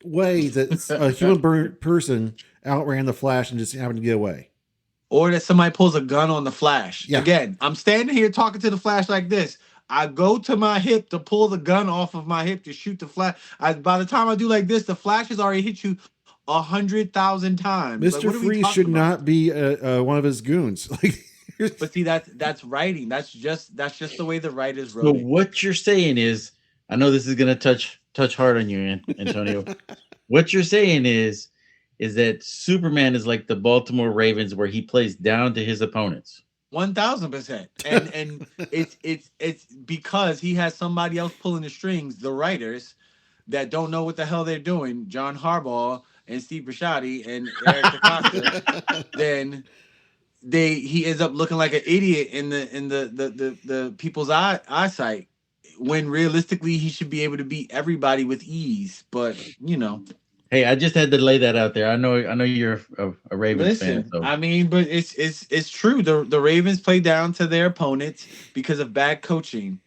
way that a human person outran the Flash and just happened to get away. Or that somebody pulls a gun on the Flash. Yeah. Again, I'm standing here talking to the Flash like this. I go to my hip to pull the gun off of my hip to shoot the Flash. By the time I do like this, the Flash has already hit you 100,000 times. Like, Mr. what are we Freeze talking should about? not be one of his goons. Like, But see, that's writing. That's just the way the writers So wrote it. what you're saying is, I know this is gonna touch hard on you, Antonio. What you're saying is that Superman is like the Baltimore Ravens, where he plays down to his opponents. 1,000%. And it's because he has somebody else pulling the strings, the writers that don't know what the hell they're doing, John Harbaugh and Steve Bisciotti and Eric DaCosta, then he ends up looking like an idiot in the people's eyesight, when realistically he should be able to beat everybody with ease. But Hey, I just had to lay that out there. I know you're a Ravens fan. listen, So. I mean, but it's true. The Ravens play down to their opponents because of bad coaching.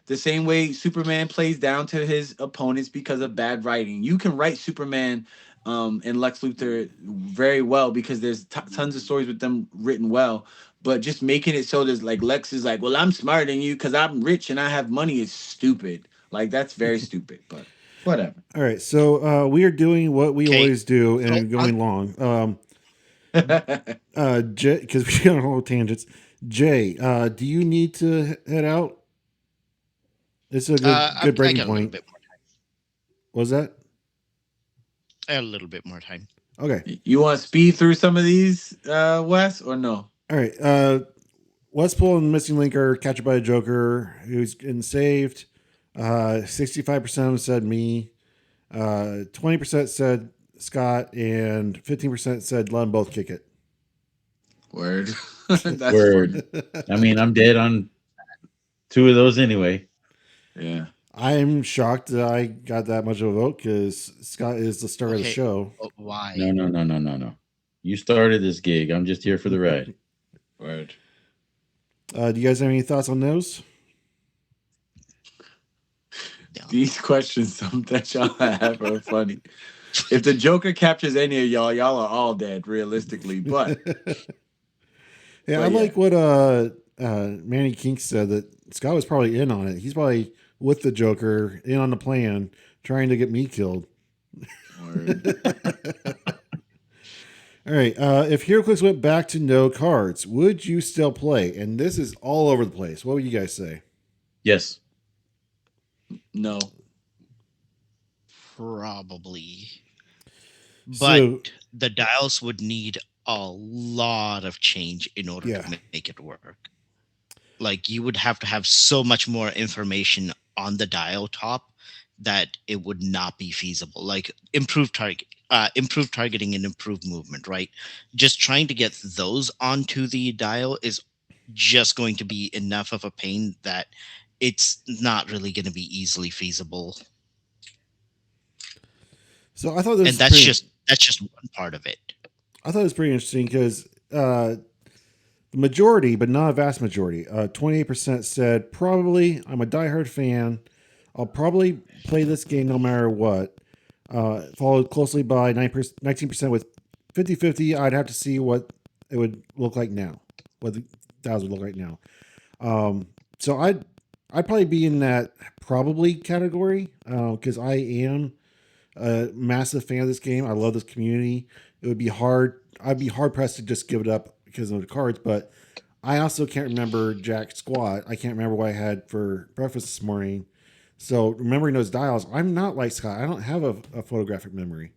The same way Superman plays down to his opponents because of bad writing. You can write Superman and Lex Luthor very well because there's tons of stories with them written well. But just making it so there's like Lex is like, well, I'm smarter than you because I'm rich and I have money is stupid. Like, that's very stupid. But whatever. all right, so we are doing what we Okay. always do and So, going long. Jay, because we got on all tangents. Jay, do you need to head out? It's a good I breaking got a little point. bit more time. What was that? I got a little bit more time. Okay. You want to speed through some of these, Wes, or no? All right. Wespool and Missing Link are captured by a Joker who's getting saved. 65% of them said me. 20% said Scott, and 15% said let them both kick it. Word. That's Word. funny. I mean, I'm dead on 2 of those anyway. Yeah. I'm shocked that I got that much of a vote because Scott is the star of the Okay. show. But why? No. You started this gig. I'm just here for the ride. Word. Do you guys have any thoughts on those? No. These questions that y'all have are funny. If the Joker captures any of y'all are all dead, realistically. But Yeah, I like what Manny Kink said, that Scott was probably in on it. He's probably with the Joker, in on the plan, trying to get me killed. Word. All right. If Heroclix went back to no cards, would you still play? And this is all over the place. What would you guys say? Yes. No. Probably. But So- the dials would need a lot of change in order Yeah. to make it work. Like, you would have to have so much more information on the dial top that it would not be feasible. Like improved targeting and improved movement, right? Just trying to get those onto the dial is just going to be enough of a pain that it's not really going to be easily feasible. So I thought this And that's just one part of it. I thought it was pretty interesting because the majority, but not a vast majority, 28% said probably. I'm a diehard fan. I'll probably play this game no matter what. Followed closely by 19% with 50-50. I'd have to see what it would look like now, what the dials would look like now. So I'd probably be in that probably category because I am a massive fan of this game. I love this community. It would be hard. I'd be hard pressed to just give it up because of the cards, but I also can't remember jack squat. I can't remember what I had for breakfast this morning. So remembering those dials, I'm not like Scott. I don't have a photographic memory.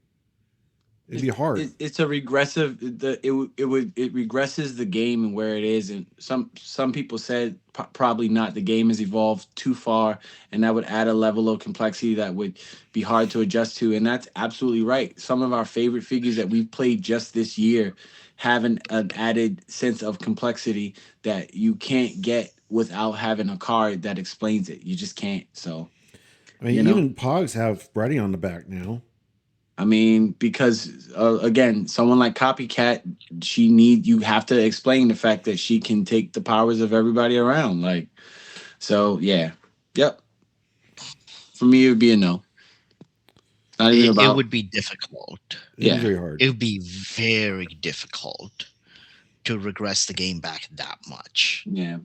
It'd be hard. It's a regressive. It regresses the game and where it is, and some people said probably not. The game has evolved too far, and that would add a level of complexity that would be hard to adjust to. And that's absolutely right. Some of our favorite figures that we've played just this year have an added sense of complexity that you can't get without having a card that explains it. You just can't. So, I mean, even Pogs have writing on the back now. I mean, because again, someone like Copycat, you have to explain the fact that she can take the powers of everybody around. Like, so yeah, yep. For me, it would be a no. Not even It about. would be difficult. It'd be Yeah. very hard. It would be very difficult to regress the game back that much. Yeah.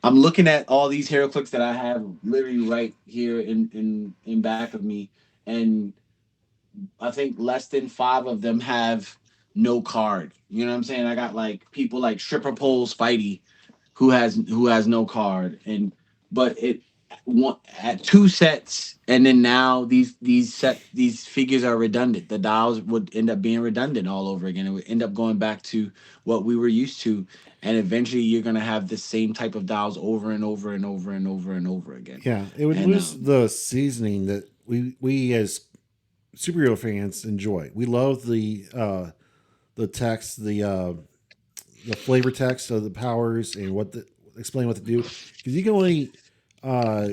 I'm looking at all these Heroclix that I have literally right here in back of me, and I think less than 5 of them have no card. You know what I'm saying? I got like people like Stripper Pole Spidey who has no card, and but it one at 2 sets, and then now these figures are redundant. The dials would end up being redundant all over again. It would end up going back to what we were used to, and eventually you're gonna have the same type of dials over and over and over and over and over again. Yeah, it would And lose the seasoning that we as superhero fans enjoy. We love the text, the flavor text of the powers and explain what to do, because you can only uh,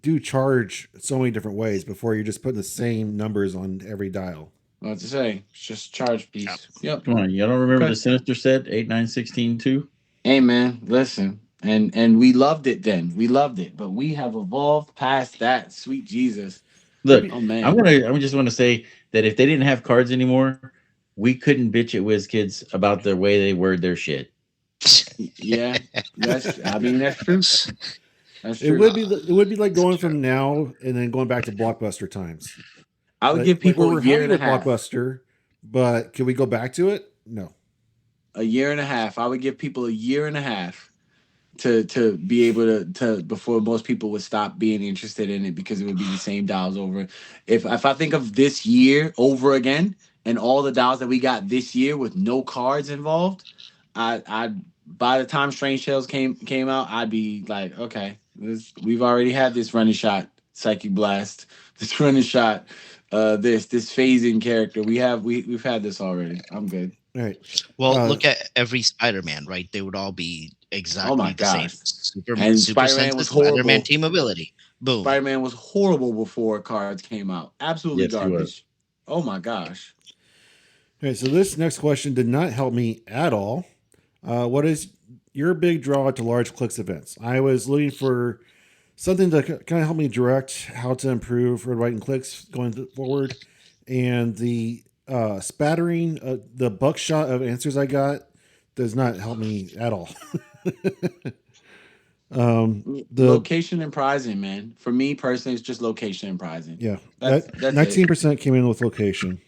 do charge so many different ways before you're just putting the same numbers on every dial. what to say? It's just charge piece. Yep. Come on, y'all don't remember Okay. the Sinister set 8, 9, 16 too? Hey man, listen, and we loved it then. We loved it, but we have evolved past that. Sweet Jesus. Look, Oh man. I just want to say that if they didn't have cards anymore, we couldn't bitch at Wizkids about the way they word their shit. Yeah, I mean that's true. That's It true. would be like going from now and then going back to Blockbuster times. I would give Like people we're a year happy and a with half. Blockbuster, but can we go back to it? No. A year and a half. I would give people a year and a half to be able to before most people would stop being interested in it because it would be the same dials over. If I think of this year over again and all the dials that we got this year with no cards involved, I by the time Strange Tales came out, I'd be like, okay, we've already had this running shot, Psychic Blast, this running shot, this phasing character. We've had this already. I'm good. All right. Well, look at every Spider-Man, right? They would all be Oh my exactly the same. gosh. Superman, And super Spider-Man senses, was Spider-Man horrible. team ability. Boom. Spider-Man was horrible before cards came out. Absolutely Yes, he was. garbage. Oh my gosh. Okay, so this next question did not help me at all. What is your big draw to large Clix events? I was looking for something to kind of help me direct how to improve red, white, and Clix going forward. And the spattering, the buckshot of answers I got does not help me at all. The Location and pricing, man. For me personally, it's just location and pricing. yeah, That's that it. 19% came in with location.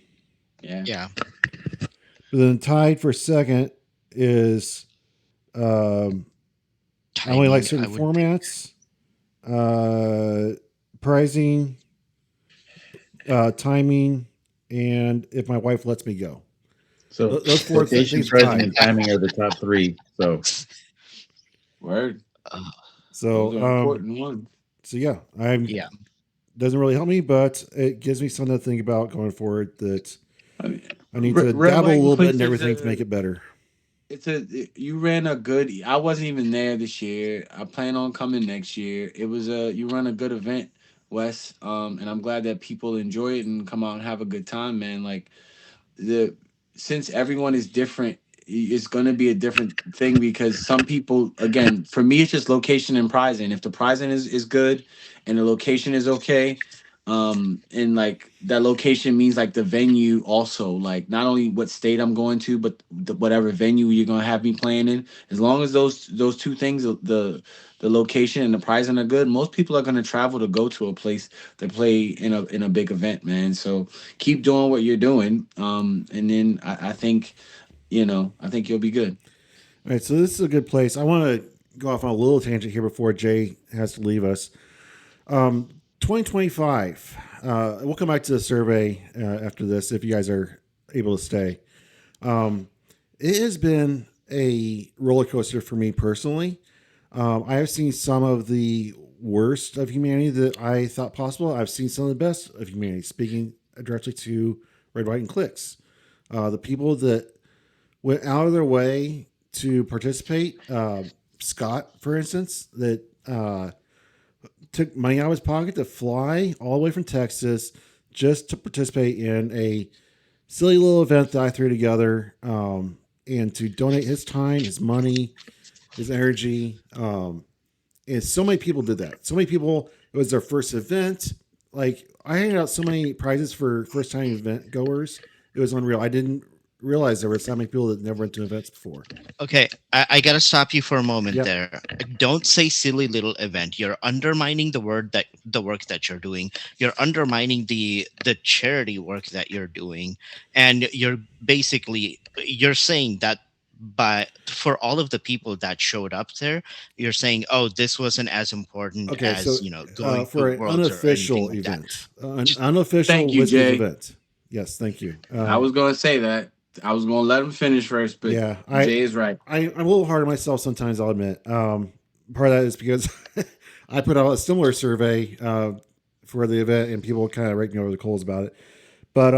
Yeah. Yeah. But then tied for second is I only like certain formats, pricing, timing, and if my wife lets me go. So Those four location, things pricing, tied. and timing are the top three. So Word. So Those are important ones. so yeah, I'm Yeah. doesn't really help me, but it gives me something to think about going forward. That I mean, I need Red, to Red, dabble White, a and little bit Clix in is everything to make it better. you ran a good. I wasn't even there this year. I plan on coming next year. You run a good event, Wes. And I'm glad that people enjoy it and come out and have a good time, man. Like the since everyone is different, it's going to be a different thing because some people, again, for me, it's just location and pricing. If the pricing is good and the location is okay, and like that location means like the venue also, like not only what state I'm going to, but whatever venue you're going to have me playing in. As long as those two things, the location and the pricing are good, most people are going to travel to go to a place to play in a big event, man. So keep doing what you're doing. And then I think, I think you'll be good. All right, so this is a good place. I want to go off on a little tangent here before Jay has to leave us. 2025. We'll come back to the survey after this if you guys are able to stay. It has been a roller coaster for me personally. I have seen some of the worst of humanity that I thought possible. I've seen some of the best of humanity, speaking directly to Red, White, and Clix. The people that went out of their way to participate. Scott, for instance, that took money out of his pocket to fly all the way from Texas just to participate in a silly little event that I threw together, and to donate his time, his money, his energy. And so many people did that. So many people, it was their first event. like I handed out so many prizes for first time event goers. It was unreal. I didn't realize there were so many people that never went to events before. Okay, I gotta stop you for a moment Yep. there. Don't say silly little event. You're undermining the work that you're doing. You're undermining the charity work that you're doing, and you're saying that by for all of the people that showed up there, you're saying, oh, this wasn't as important Okay, so as going for to an worlds or anything unofficial like that. event, an Just unofficial Thank you, Wizkids Jay. event. Yes, thank you. I was gonna say that. I was gonna let him finish first, but Yeah, Jay is right. I'm a little hard on myself sometimes. I'll admit. Part of that is because I put out a similar survey for the event, and people kind of raked me over the coals about it. But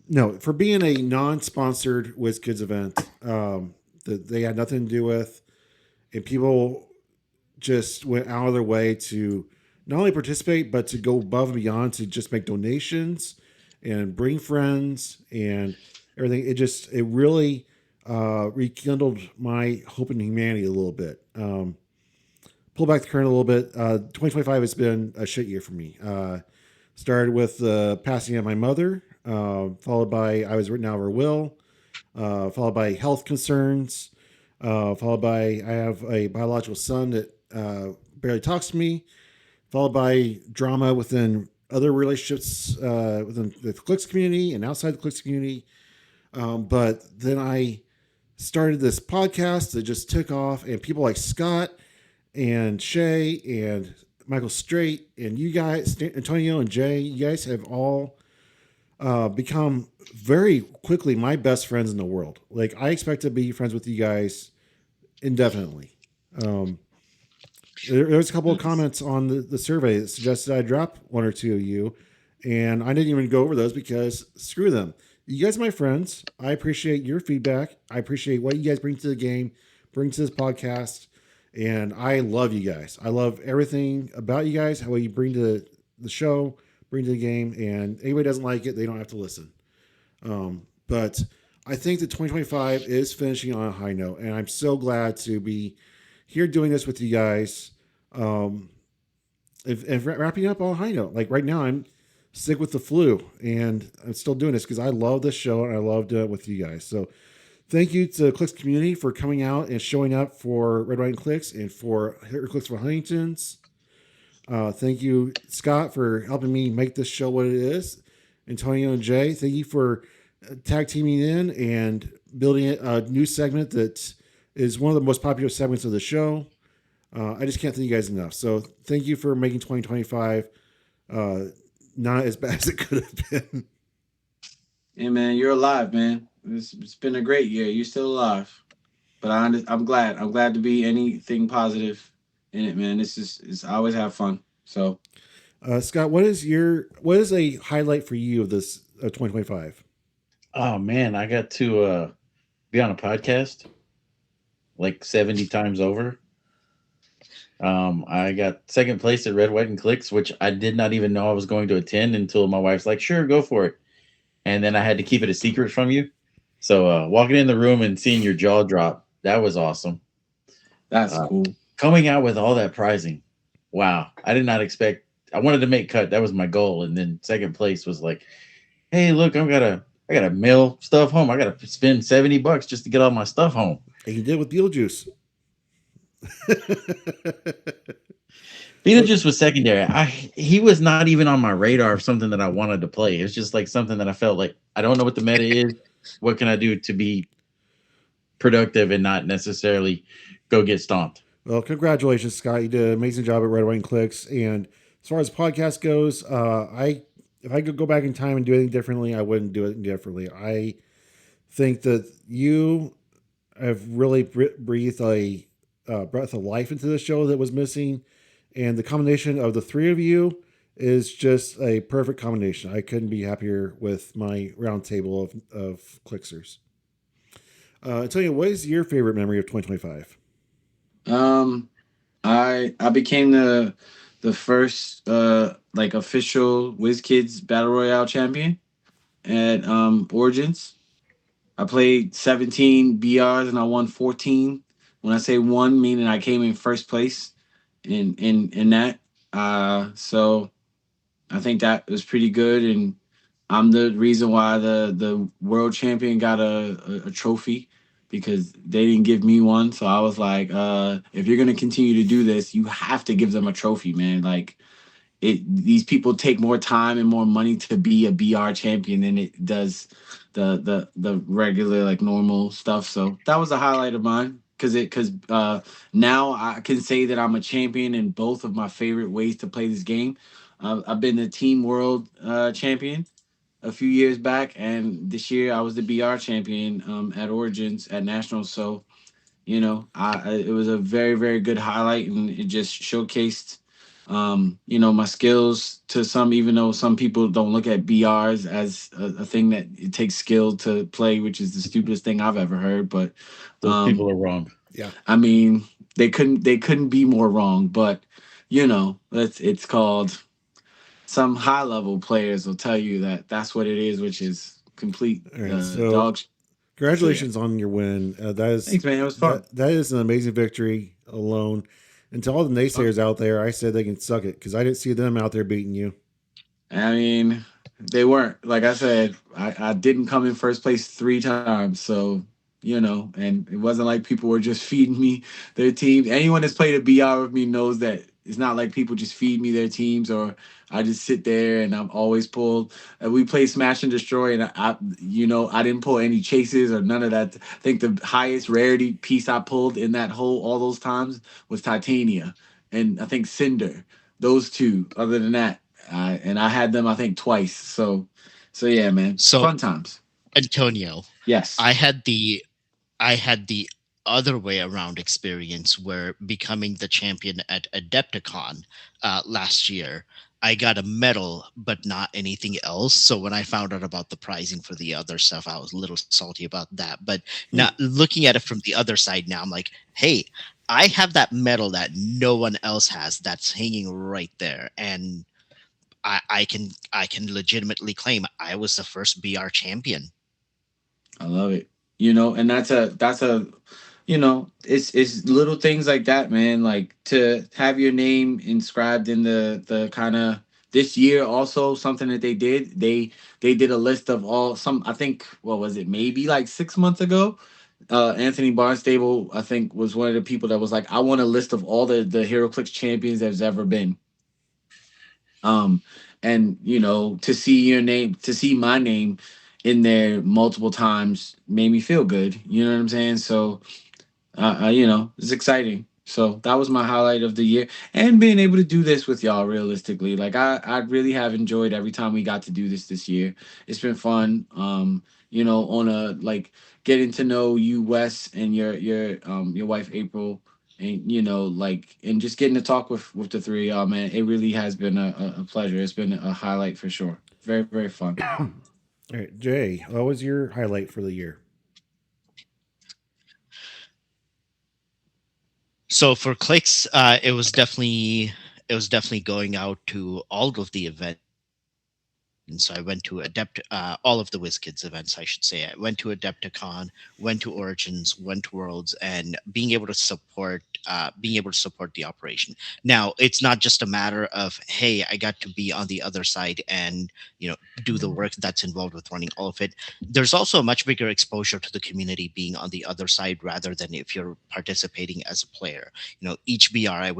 no, for being a non-sponsored WizKids event that they had nothing to do with, and people just went out of their way to not only participate but to go above and beyond to just make donations and bring friends and everything. It really rekindled my hope in humanity a little bit. Pull back the current a little bit. 2025 has been a shit year for me. Started with the passing of my mother, followed by I was written out of her will, followed by health concerns, followed by I have a biological son that barely talks to me, followed by drama within other relationships within the Clix community and outside the Clix community. But then I started this podcast that just took off, and people like Scott and Shay and Michael Straight and you guys, Antonio and Jay, you guys have all become very quickly my best friends in the world. Like I expect to be friends with you guys indefinitely. Um, there was a couple of comments on the survey that suggested I drop one or two of you, and I didn't even go over those because screw them. You guys are my friends. I appreciate your feedback. I appreciate what you guys bring to the game, bring to this podcast, and I love you guys. I love everything about you guys, how you bring to the show, bring to the game, and anybody doesn't like it, they don't have to listen. But I think that 2025 is finishing on a high note, and I'm so glad to be here doing this with you guys. Um, and wrapping up on a high note. Like right now, I'm sick with the flu, and I'm still doing this because I love this show and I love doing it with you guys. So thank you to the Clix community for coming out and showing up for Red, White, and Clix and for Heroclix for Huntingtons. Thank you, Scott, for helping me make this show what it is. Antonio and Jay, thank you for tag teaming in and building a new segment that is one of the most popular segments of the show. I just can't thank you guys enough. So thank you for making 2025 not as bad as it could have been. Hey man, you're alive, man. It's been a great year. You're still alive, but I'm glad. I'm glad to be anything positive in it, man. I always have fun. So Scott, what is a highlight for you of this 2025? Oh man, I got to be on a podcast like 70 times over. I got second place at Red, White, and Clicks, which I did not even know I was going to attend until my wife's like, "Sure, go for it." And then I had to keep it a secret from you. So walking in the room and seeing your jaw drop, that was awesome. that's cool. Coming out with all that prizing, wow! I did not expect. I wanted to make cut. That was my goal, and then second place was like, "Hey, look, I gotta mail stuff home. I gotta spend $70 just to get all my stuff home." And you did with Beetlejuice. Beetlejuice was secondary. He was not even on my radar of something that I wanted to play. It was just like something that I felt like I don't know what the meta is. What can I do to be productive and not necessarily go get stomped? Well, congratulations, Scott. You did an amazing job at Red, White, and Clicks. And as far as the podcast goes, if I could go back in time and do anything differently, I wouldn't do it differently. I think that you have really breathed a breath of life into the show that was missing, and the combination of the three of you is just a perfect combination. I couldn't be happier with my round table of Clixers. Tell you, what is your favorite memory of 2025? I became the first like official WizKids Battle Royale champion at Origins. I played 17 BRs and I won 14. When I say won, meaning I came in first place in that. So I think that was pretty good, and I'm the reason why the world champion got a trophy because they didn't give me one. So I was like, if you're gonna continue to do this, you have to give them a trophy, man. Like these people take more time and more money to be a BR champion than it does the regular like normal stuff. So that was a highlight of mine because now I can say that I'm a champion in both of my favorite ways to play this game. I've been the team world champion a few years back, and this year I was the BR champion at Origins at Nationals. So it was a very good highlight, and it just showcased my skills to some, even though some people don't look at BRs as a thing that it takes skill to play, which is the stupidest thing I've ever heard. But Those people are wrong. Yeah. I mean, they couldn't be more wrong. But it's called, some high level players will tell you that that's what it is, which is complete All right. So dog. So yeah, congratulations on your win. That is thanks, man. It was fun. that is an amazing victory alone. And to all the naysayers out there, I said they can suck it because I didn't see them out there beating you. I mean, they weren't. Like I said, I didn't come in first place 3 times. So, and it wasn't like people were just feeding me their team. Anyone that's played a BR with me knows that it's not like people just feed me their teams, or I just sit there and I'm always pulled. We play Smash and Destroy, and I didn't pull any chases or none of that. I think the highest rarity piece I pulled in all those times was Titania, and I think Cinder. Those two. Other than that, I had them, I think, twice. So yeah, man, So fun times. Antonio, Yes. I had the other way around experience where becoming the champion at Adepticon last year, I got a medal, but not anything else. So when I found out about the pricing for the other stuff, I was a little salty about that. But now looking at it from the other side now, I'm like, hey, I have that medal that no one else has that's hanging right there. And I can legitimately claim I was the first BR champion. I love it. And that's a it's little things like that, man. Like to have your name inscribed in the kind of, this year also something that they did a list of all, some, I think, what was it, maybe like 6 months ago. Anthony Barnstable, I think, was one of the people that was like, I want a list of all the Heroclix champions there's ever been. Um, and to see my name in there multiple times made me feel good. You know what I'm saying? So, it's exciting. So that was my highlight of the year, and being able to do this with y'all. Realistically, like I really have enjoyed every time we got to do this year. It's been fun. On a like getting to know you, Wes, and your wife April, and like, and just getting to talk with the three of y'all, man. It really has been a pleasure. It's been a highlight for sure. Very fun. All right, Jay, what was your highlight for the year? So for Clix, it was definitely going out to all of the events. And so I went to all of the Wizkids events, I should say. I went to Adepticon, went to Origins, went to Worlds, and being able to support the operation. Now, it's not just a matter of, hey, I got to be on the other side and do the work that's involved with running all of it. There's also a much bigger exposure to the community being on the other side rather than if you're participating as a player. Each BR I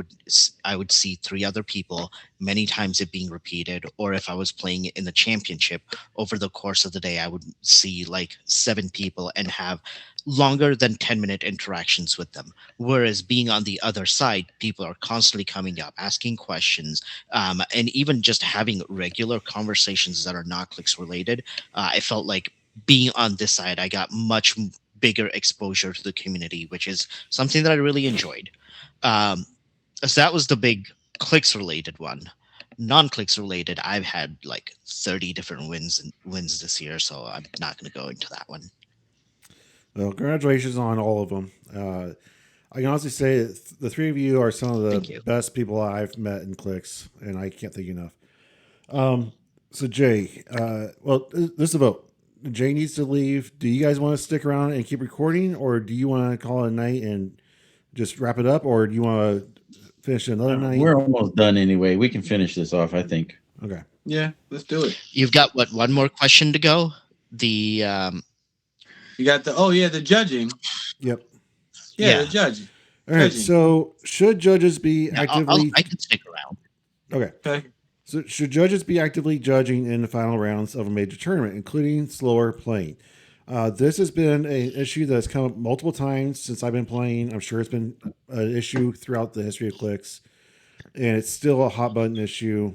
would see 3 other people, many times it being repeated, or if I was playing in the championship over the course of the day, I would see like 7 people and have longer than 10-minute interactions with them. Whereas being on the other side, people are constantly coming up, asking questions, and even just having regular conversations that are not Clix related. I felt like being on this side, I got much bigger exposure to the community, which is something that I really enjoyed. Um, so that was the big Clix related one. Non-Clix related, I've had like 30 different wins this year, so I'm not going to go into that one. Well, congratulations on all of them. I can honestly say that the 3 of you are some of Thank the you. best people I've met in Clicks, and I can't thank you enough. So Jay, this is a vote. Jay needs to leave. Do you guys want to stick around and keep recording, or do you want to call it a night and just wrap it up, or do you want to finish another night? We're almost done anyway. We can finish this off, I think. Okay. Yeah, let's do it. You've got what? One more question to go. The You got the oh yeah, the judging. Yep. Yeah, the yeah. judging. All right. Judging. So, should judges be Yeah, I'll actively I can stick around. okay? Okay. So, should judges be actively judging in the final rounds of a major tournament, including slower playing? This has been an issue that's come up multiple times since I've been playing. I'm sure it's been an issue throughout the history of Clix, and it's still a hot button issue.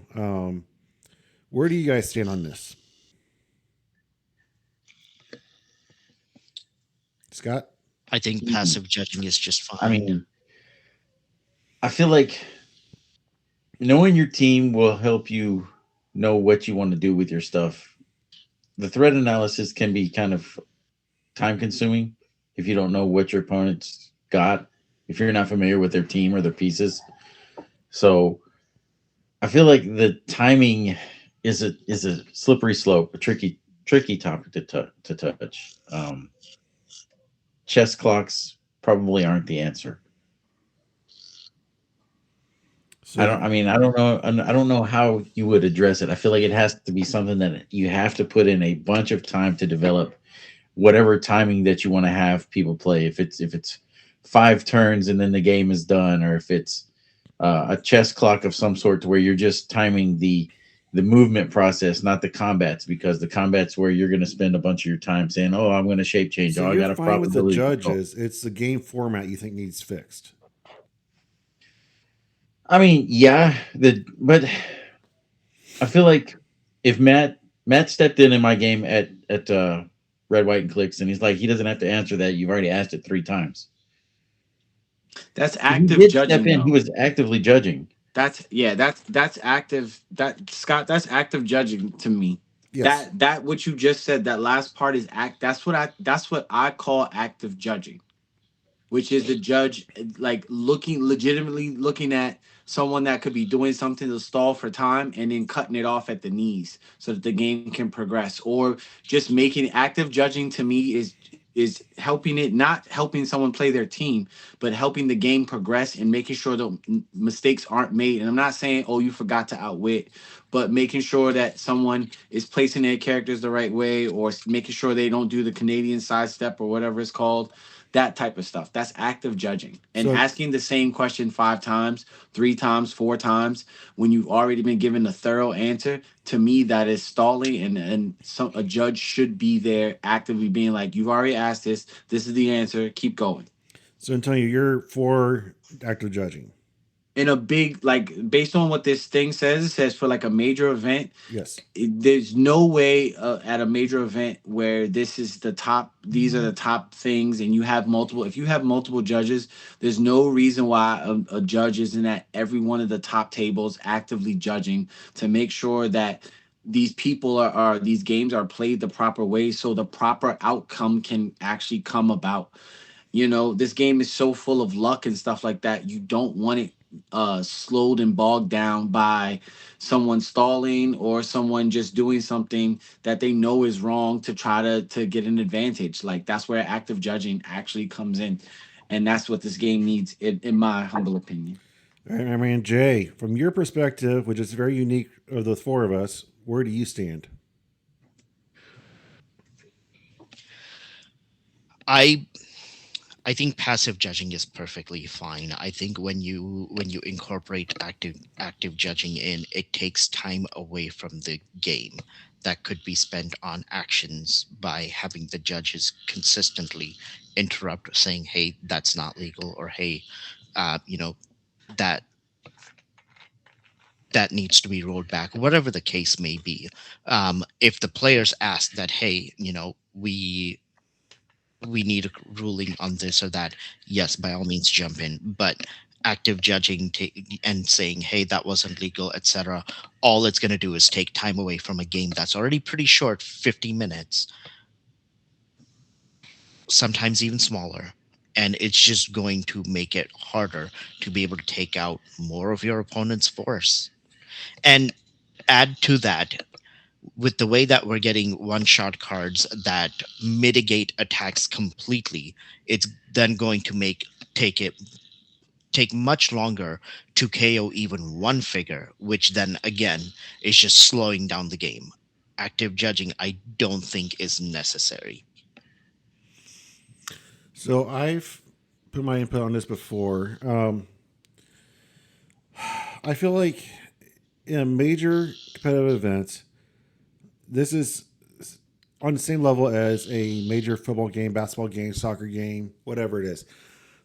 Where do you guys stand on this, Scott? I think passive judging is just I fine. mean, I feel like knowing your team will help you know what you want to do with your stuff. The threat analysis can be kind of time consuming if you don't know what your opponent's got, if you're not familiar with their team or their pieces. So I feel like the timing is a slippery slope, a tricky topic to touch. Chess clocks probably aren't the answer. I So, don't. I mean, I don't know how you would address it. I feel like it has to be something that you have to put in a bunch of time to develop whatever timing that you want to have people play. If it's 5 turns and then the game is done, or if it's a chess clock of some sort to where you're just timing the movement process, not the combats, because the combats where you're going to spend a bunch of your time saying, "Oh, I'm going to shape change. so Oh, I you're got a fine with the probability control." judges. It's the game format you think needs fixed. I mean, yeah, the but I feel like if Matt stepped in my game at Red, White, and Clicks, and he's like, he doesn't have to answer that. You've already asked it 3 times. That's He active did step judging in. He though. was actively judging. That's yeah, that's active that Scott, that's active judging to me. Yes. That what you just said, that last part is that's what I call active judging, which is the judge like looking legitimately looking at someone that could be doing something to stall for time and then cutting it off at the knees so that the game can progress, or just making active judging to me is helping it, not helping someone play their team, but helping the game progress and making sure the mistakes aren't made. And I'm not saying, oh, you forgot to outwit, but making sure that someone is placing their characters the right way, or making sure they don't do the Canadian sidestep or whatever it's called, that type of stuff. That's active judging. And So, asking the same question 5 times, 3 times, 4 times, when you've already been given a thorough answer, to me, that is stalling. And a judge should be there actively being like, you've already asked this. This is the answer. Keep going. so Antonio, you're for active judging. In a big, like, based on what this thing says, it says for like a major event, Yes. there's no way at a major event where this is the top, these are the top things, and you have multiple, if you have multiple judges, there's no reason why a judge isn't at every one of the top tables actively judging to make sure that these people are these games are played the proper way so the proper outcome can actually come about. You know, this game is so full of luck and stuff like that. You don't want it slowed and bogged down by someone stalling or someone just doing something that they know is wrong to try to get an advantage. Like, that's where active judging actually comes in. And that's what this game needs, in my humble opinion. I mean, Jay, from your perspective, which is very unique of the four of us, where do you stand? I I think passive judging is perfectly fine. I think when you incorporate active judging in, it takes time away from the game that could be spent on actions by having the judges consistently interrupt, saying, "Hey, that's not legal," or "Hey, you know that that needs to be rolled back," whatever the case may be. If the players ask that, "Hey, we need a ruling on this or that," yes, by all means jump in. But active judging and saying, "Hey, that wasn't legal," etc., all it's going to do is take time away from a game that's already pretty short, 50 minutes, sometimes even smaller. And it's just going to make it harder to be able to take out more of your opponent's force. And add to that, with the way that we're getting one shot cards that mitigate attacks completely, it's then going to make take it take much longer to KO even one figure, which then again is just slowing down the game. Active judging, I don't think is necessary. So I've put my input on this before. I feel like in a major competitive event, this is on the same level as a major football game, basketball game, soccer game, whatever it is.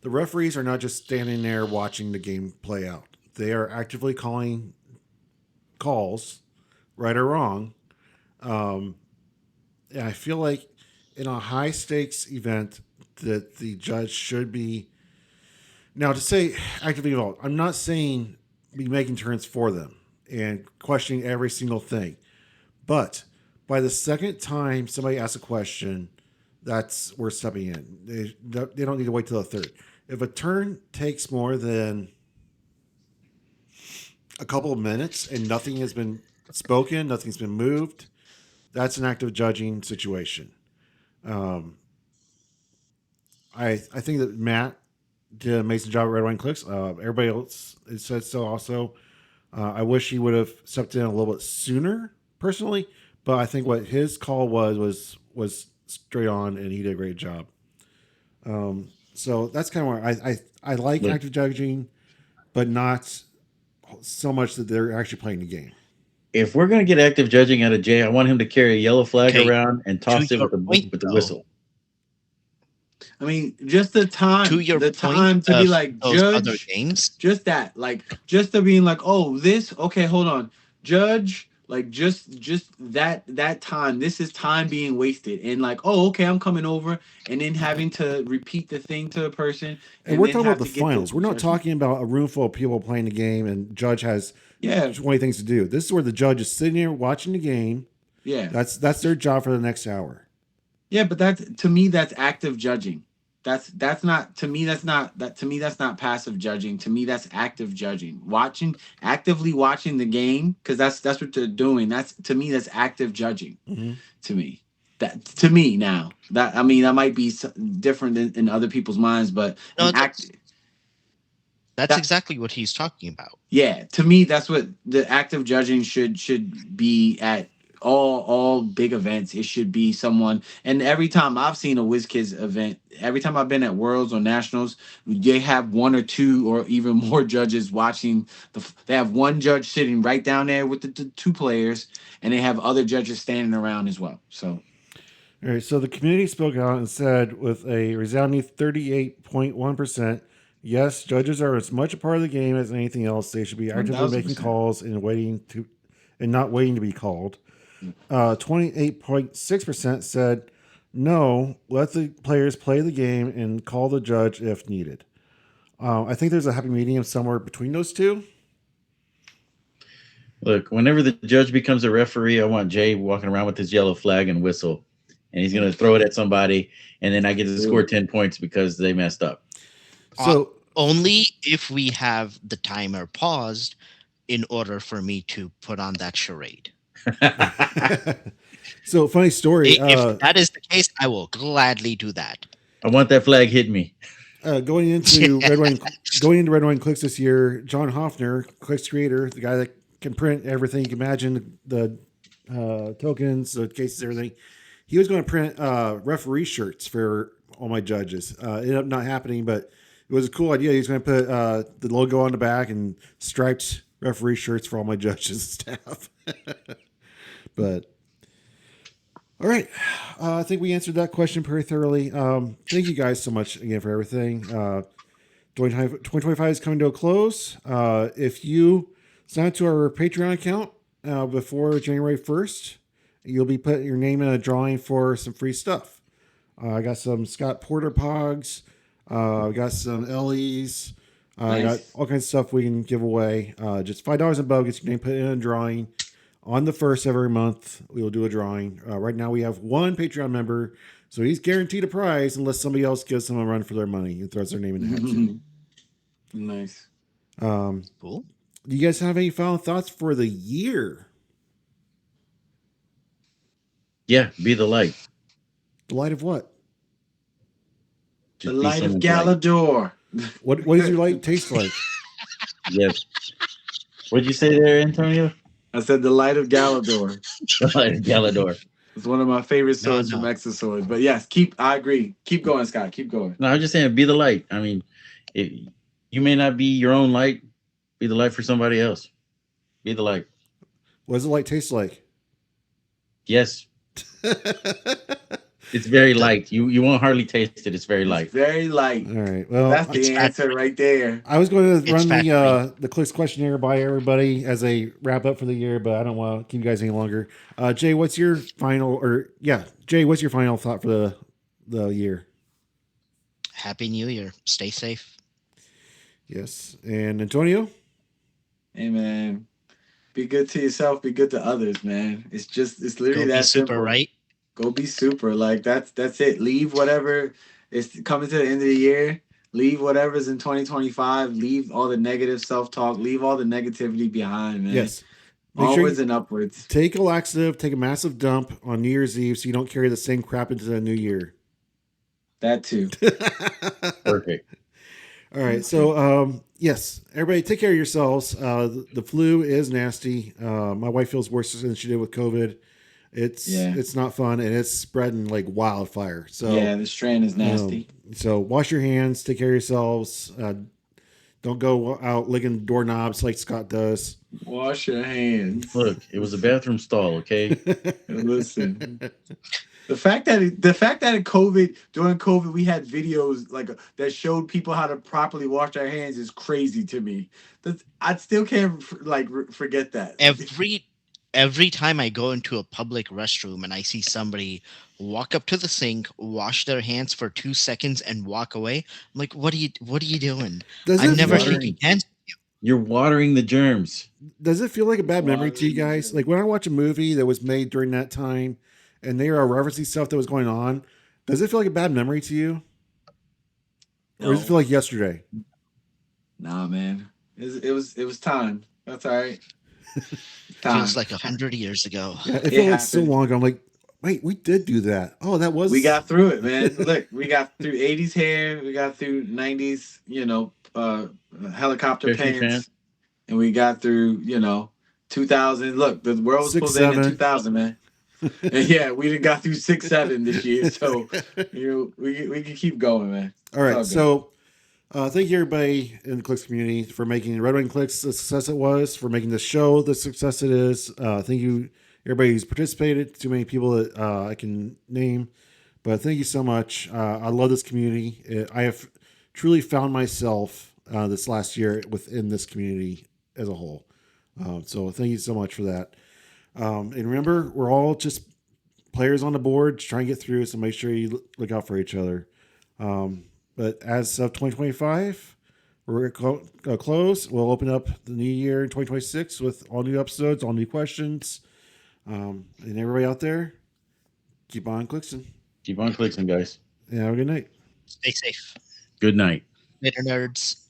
The referees are not just standing there watching the game play out. They are actively calling calls, right or wrong. Um, and I feel like in a high stakes event that the judge should be now to say actively involved. I'm not saying be making turns for them and questioning every single thing, but by the second time somebody asks a question, that's we're stepping in. They don't need to wait till the third. If a turn takes more than a couple of minutes and nothing has been spoken, nothing's been moved, that's an active judging situation. Um, I think that Matt did an amazing job at Red Wine Clicks. Everybody else has said so also. I wish he would have stepped in a little bit sooner, personally, but I think what his call was straight on, and he did a great job. So that's kind of where I like Look, active judging, but not so much that they're actually playing the game. if we're gonna get active judging out of Jay, I want him to carry a yellow flag Okay, around and toss it your point, with the though, whistle. I mean, just the to your the point time to be of like, those other judge, games, just that, like, just to being like, oh, this, okay, hold on, judge, like, just that time, this is time being wasted, and like, oh, okay, I'm coming over, and then having to repeat the thing to a person, And and we're then talking about have the to get the finals. We're not judgment. talking about a room full of people playing the game and judge has Yeah, 20 things to do. This is where the judge is sitting here watching the game. yeah, That's their job for the next hour. yeah, but that's, to me, that's active judging. That's not, to me, that's not passive judging. To me, that's active judging. Actively watching the game, because that's what they're doing. That's, to me, that's active judging. Mm-hmm. To me, to me now, that, I mean, that might be different in other people's minds, but no, an act that's that exactly what he's talking about. yeah, to me, that's what the active judging should be at all big events. It should be someone. And every time I've seen a WizKids event, every time I've been at Worlds or Nationals, they have one or two or even more judges watching. They have one judge sitting right down there with the two players, and they have other judges standing around as well. So All right, so the community spoke out and said with a resounding 38.1%, yes, judges are as much a part of the game as anything else. They should be actively making 1000%. calls and not waiting to be called. 28.6% said no, let the players play the game and call the judge if needed. I think there's a happy medium somewhere between those two. Look, whenever the judge becomes a referee, I want Jay walking around with his yellow flag and whistle, and he's going to throw it at somebody, and then I get to score 10 points because they messed up. So Only if we have the timer paused in order for me to put on that charade. so funny story. If that is the case, I will gladly do that. I want that flag hit me. Going into Red Wine Clicks this year, John Hoffner, Clix creator, the guy that can print everything you can imagine, the tokens, the cases, everything. He was going to print referee shirts for all my judges. It ended up not happening, but it was a cool idea. He was going to put the logo on the back and striped referee shirts for all my judges and staff. But all right, I think we answered that question pretty thoroughly. Thank you guys so much again for everything. 2025 is coming to a close. If you sign up to our Patreon account before January 1st, you'll be putting your name in a drawing for some free stuff. I got some Scott Porter Pogs. I got some LEs. I got all kinds of stuff we can give away. Just $5 above gets your name put in a drawing. On the 1st of every month, we will do a drawing. Right now, we have one Patreon member, so he's guaranteed a prize unless somebody else gives him a run for their money and throws their name in the hat too. Nice. Cool. Do you guys have any final thoughts for the year? Yeah, be the light. The light of what? The light of Galador. What does your light taste like? Yes. What'd you say there, Antonio? I said the Light of Galador. Galador. It's one of my favorite No, swords no. from Exoswords. But yes, I agree. Keep going, Scott. Keep going. No, I'm just saying, be the light. I mean, you may not be your own light. Be the light for somebody else. Be the light. What does the light taste like? Yes, it's very light. You won't hardly taste it. It's very light. It's very light. All right. Well, That's It's the answer right there. I was going to It's run factory. the Clix questionnaire by everybody as a wrap up for the year, but I don't want to keep you guys any longer. Jay, what's your final thought for the year? Happy New Year. Stay safe. Yes. And Antonio? Hey man, be good to yourself. Be good to others, man. It's literally Go be that super, simple. right? Go be super. Like that's it. Leave whatever is coming to the end of the year. Leave whatever's in 2025. Leave all the negative self-talk. Leave all the negativity behind, man. Yes. Make sure Onwards you and upwards. take a laxative, take a massive dump on New Year's Eve so you don't carry the same crap into the new year. That too. Perfect. All right. So, yes, everybody take care of yourselves. The flu is nasty. My wife feels worse than she did with COVID. It's not fun, and it's spreading like wildfire. So Yeah, the strain is nasty. So wash your hands, take care of yourselves. Don't go out licking doorknobs like Scott does. Wash your hands. Look, it was a bathroom stall. Okay. Listen. The fact that during COVID we had videos like that showed people how to properly wash their hands is crazy to me. I still can't forget that. Every time I go into a public restroom and I see somebody walk up to the sink, wash their hands for 2 seconds, and walk away, I'm like, what are you doing? I'm never shaking hands. You're watering the germs. Does it feel like a bad memory to you guys? Like when I watch a movie that was made during that time, and they are referencing stuff that was going on, does it feel like a bad memory to you, or does it feel like yesterday? Nah, man. It was time. That's all right. Feels like 100 years ago. Yeah, it feels like so long ago. I'm like, wait, we did do that. Oh, that was. We got through it, man. Look, we got through 80s hair. We got through 90s, helicopter pants. And we got through, 2000. Look, the world was supposed to end in 2000, man. And yeah, we done got through 6, 7 this year. So, we can keep going, man. All right. So, thank you, everybody in the Clix community for making Red Wing Clix the success it was, for making the show the success it is. Thank you, everybody who's participated. Too many people that I can name, but thank you so much. I love this community. I have truly found myself this last year within this community as a whole. So thank you so much for that. And remember, we're all just players on the board, trying to get through. So make sure you look out for each other. But as of 2025, we're going to close. We'll open up the new year in 2026 with all new episodes, all new questions. And everybody out there, keep on Clixing. Keep on Clixing, guys. And have a good night. Stay safe. Good night. Later, nerds.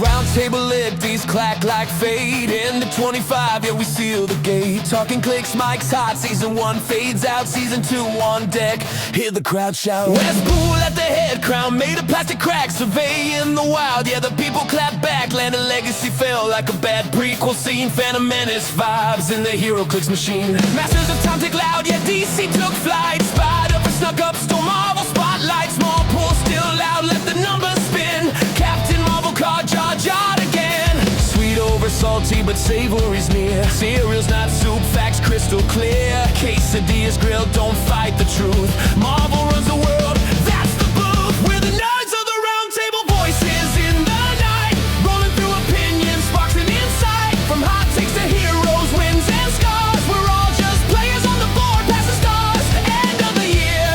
Round table lit, beats clack like fade. Into 25, yeah, we seal the gate. Talking clicks, mics hot. Season 1 fades out, season 2 on deck. Hear the crowd shout. Wespool at the head, crown made of plastic cracks. Surveying the wild, yeah, the people clap back. Land of legacy fell like a bad prequel scene. Phantom Menace vibes in the Heroclix machine. Masters of time take loud, yeah, DC took flight. Spied up and snuck up, stole Marvel spotlight. Small pool still loud, let the numbers spin. Captain Marvel card, Jar again. Sweet over salty, but savory's near. Cereal's not soup, facts crystal clear. Quesadillas grilled, don't fight the truth. Marvel runs the world, that's the booth. We're the nerds of the round table, voices in the night. Rolling through opinions, sparks and insight. From hot takes to heroes, wins and scars. We're all just players on the board, past the stars. End of the year,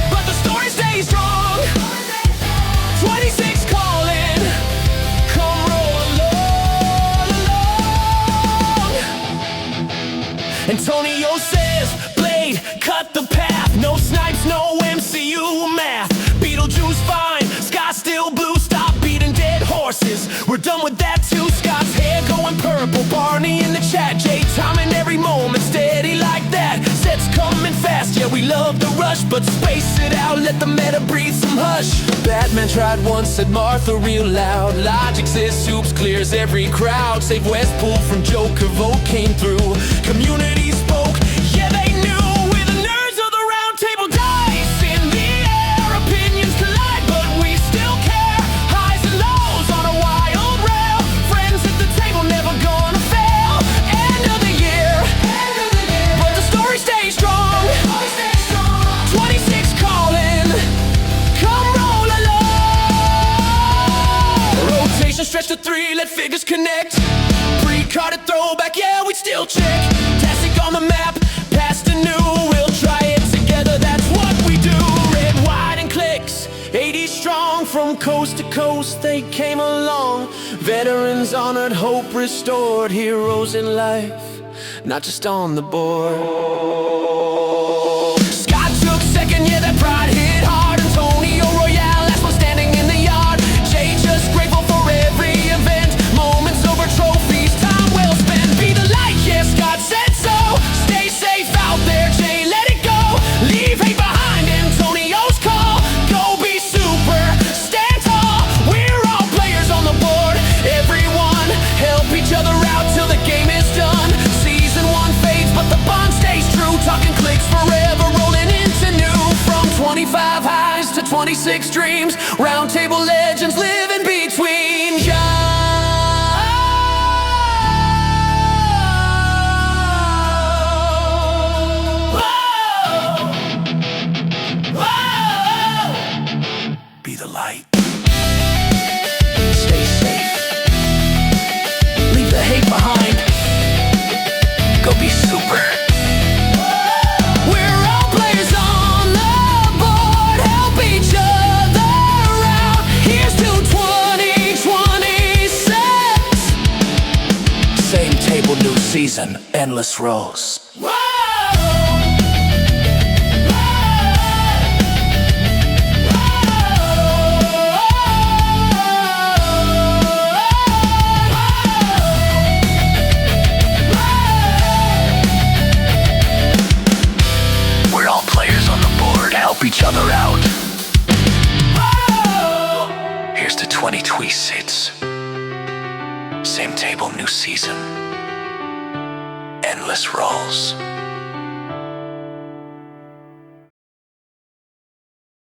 but the story stays strong. 26 calling, come roll along. Antonio says, Blade, cut the path. No snipes, no MCU math. horses. We're done with that too. Scott's hair going purple, Barney in the chat, Jay timing every moment, steady like that. Sets coming fast, yeah we love the rush, but space it out, let the meta breathe some hush. Batman tried once, said Martha real loud. Logic says Soups clears every crowd. Save Wespool from Joker, vote came through. Community spoke, yeah they knew. We're the nerds of the round table, dice in the air. Opinions collide, but we still care. Highs and lows on a wild rail. Friends at the table, never gonna fail. End of the year, but the story stays strong. 26 calling, come roll along. Rotation stretch to 3, let figures connect. Pre-carded throwback, yeah we still check. Tastic on the map, past and new. We'll try it together, that's what we do. Red, white and Clix, 80 strong. From coast to coast they came along. Veterans honored, hope restored. Heroes in life, not just on the board. Scott took second, yeah that pride hit hard. Antonio Royale, last one standing in the yard. Jay just grateful for every event. Moments over trophies, time well spent. Be the light, yeah Scott said so. Stay safe out there, Jay, let it go. Leave hate behind, Antonio's call. Go be super, stand tall. We're all players on the board. Everyone help each other out till the game is done. Season 1 fades, but the bond stays true. Talking Clix forever, rolling into new. From 25 highs to 26 dreams. Round table legends live in between. Be the light. Stay safe. Leave the hate behind. Go be super. We're all players on the board. Help each other out. Here's to 2026. Same table, new season, endless rows. We're all players on the board, help each other out. Here's to 2026. Same table, new season. Endless rolls.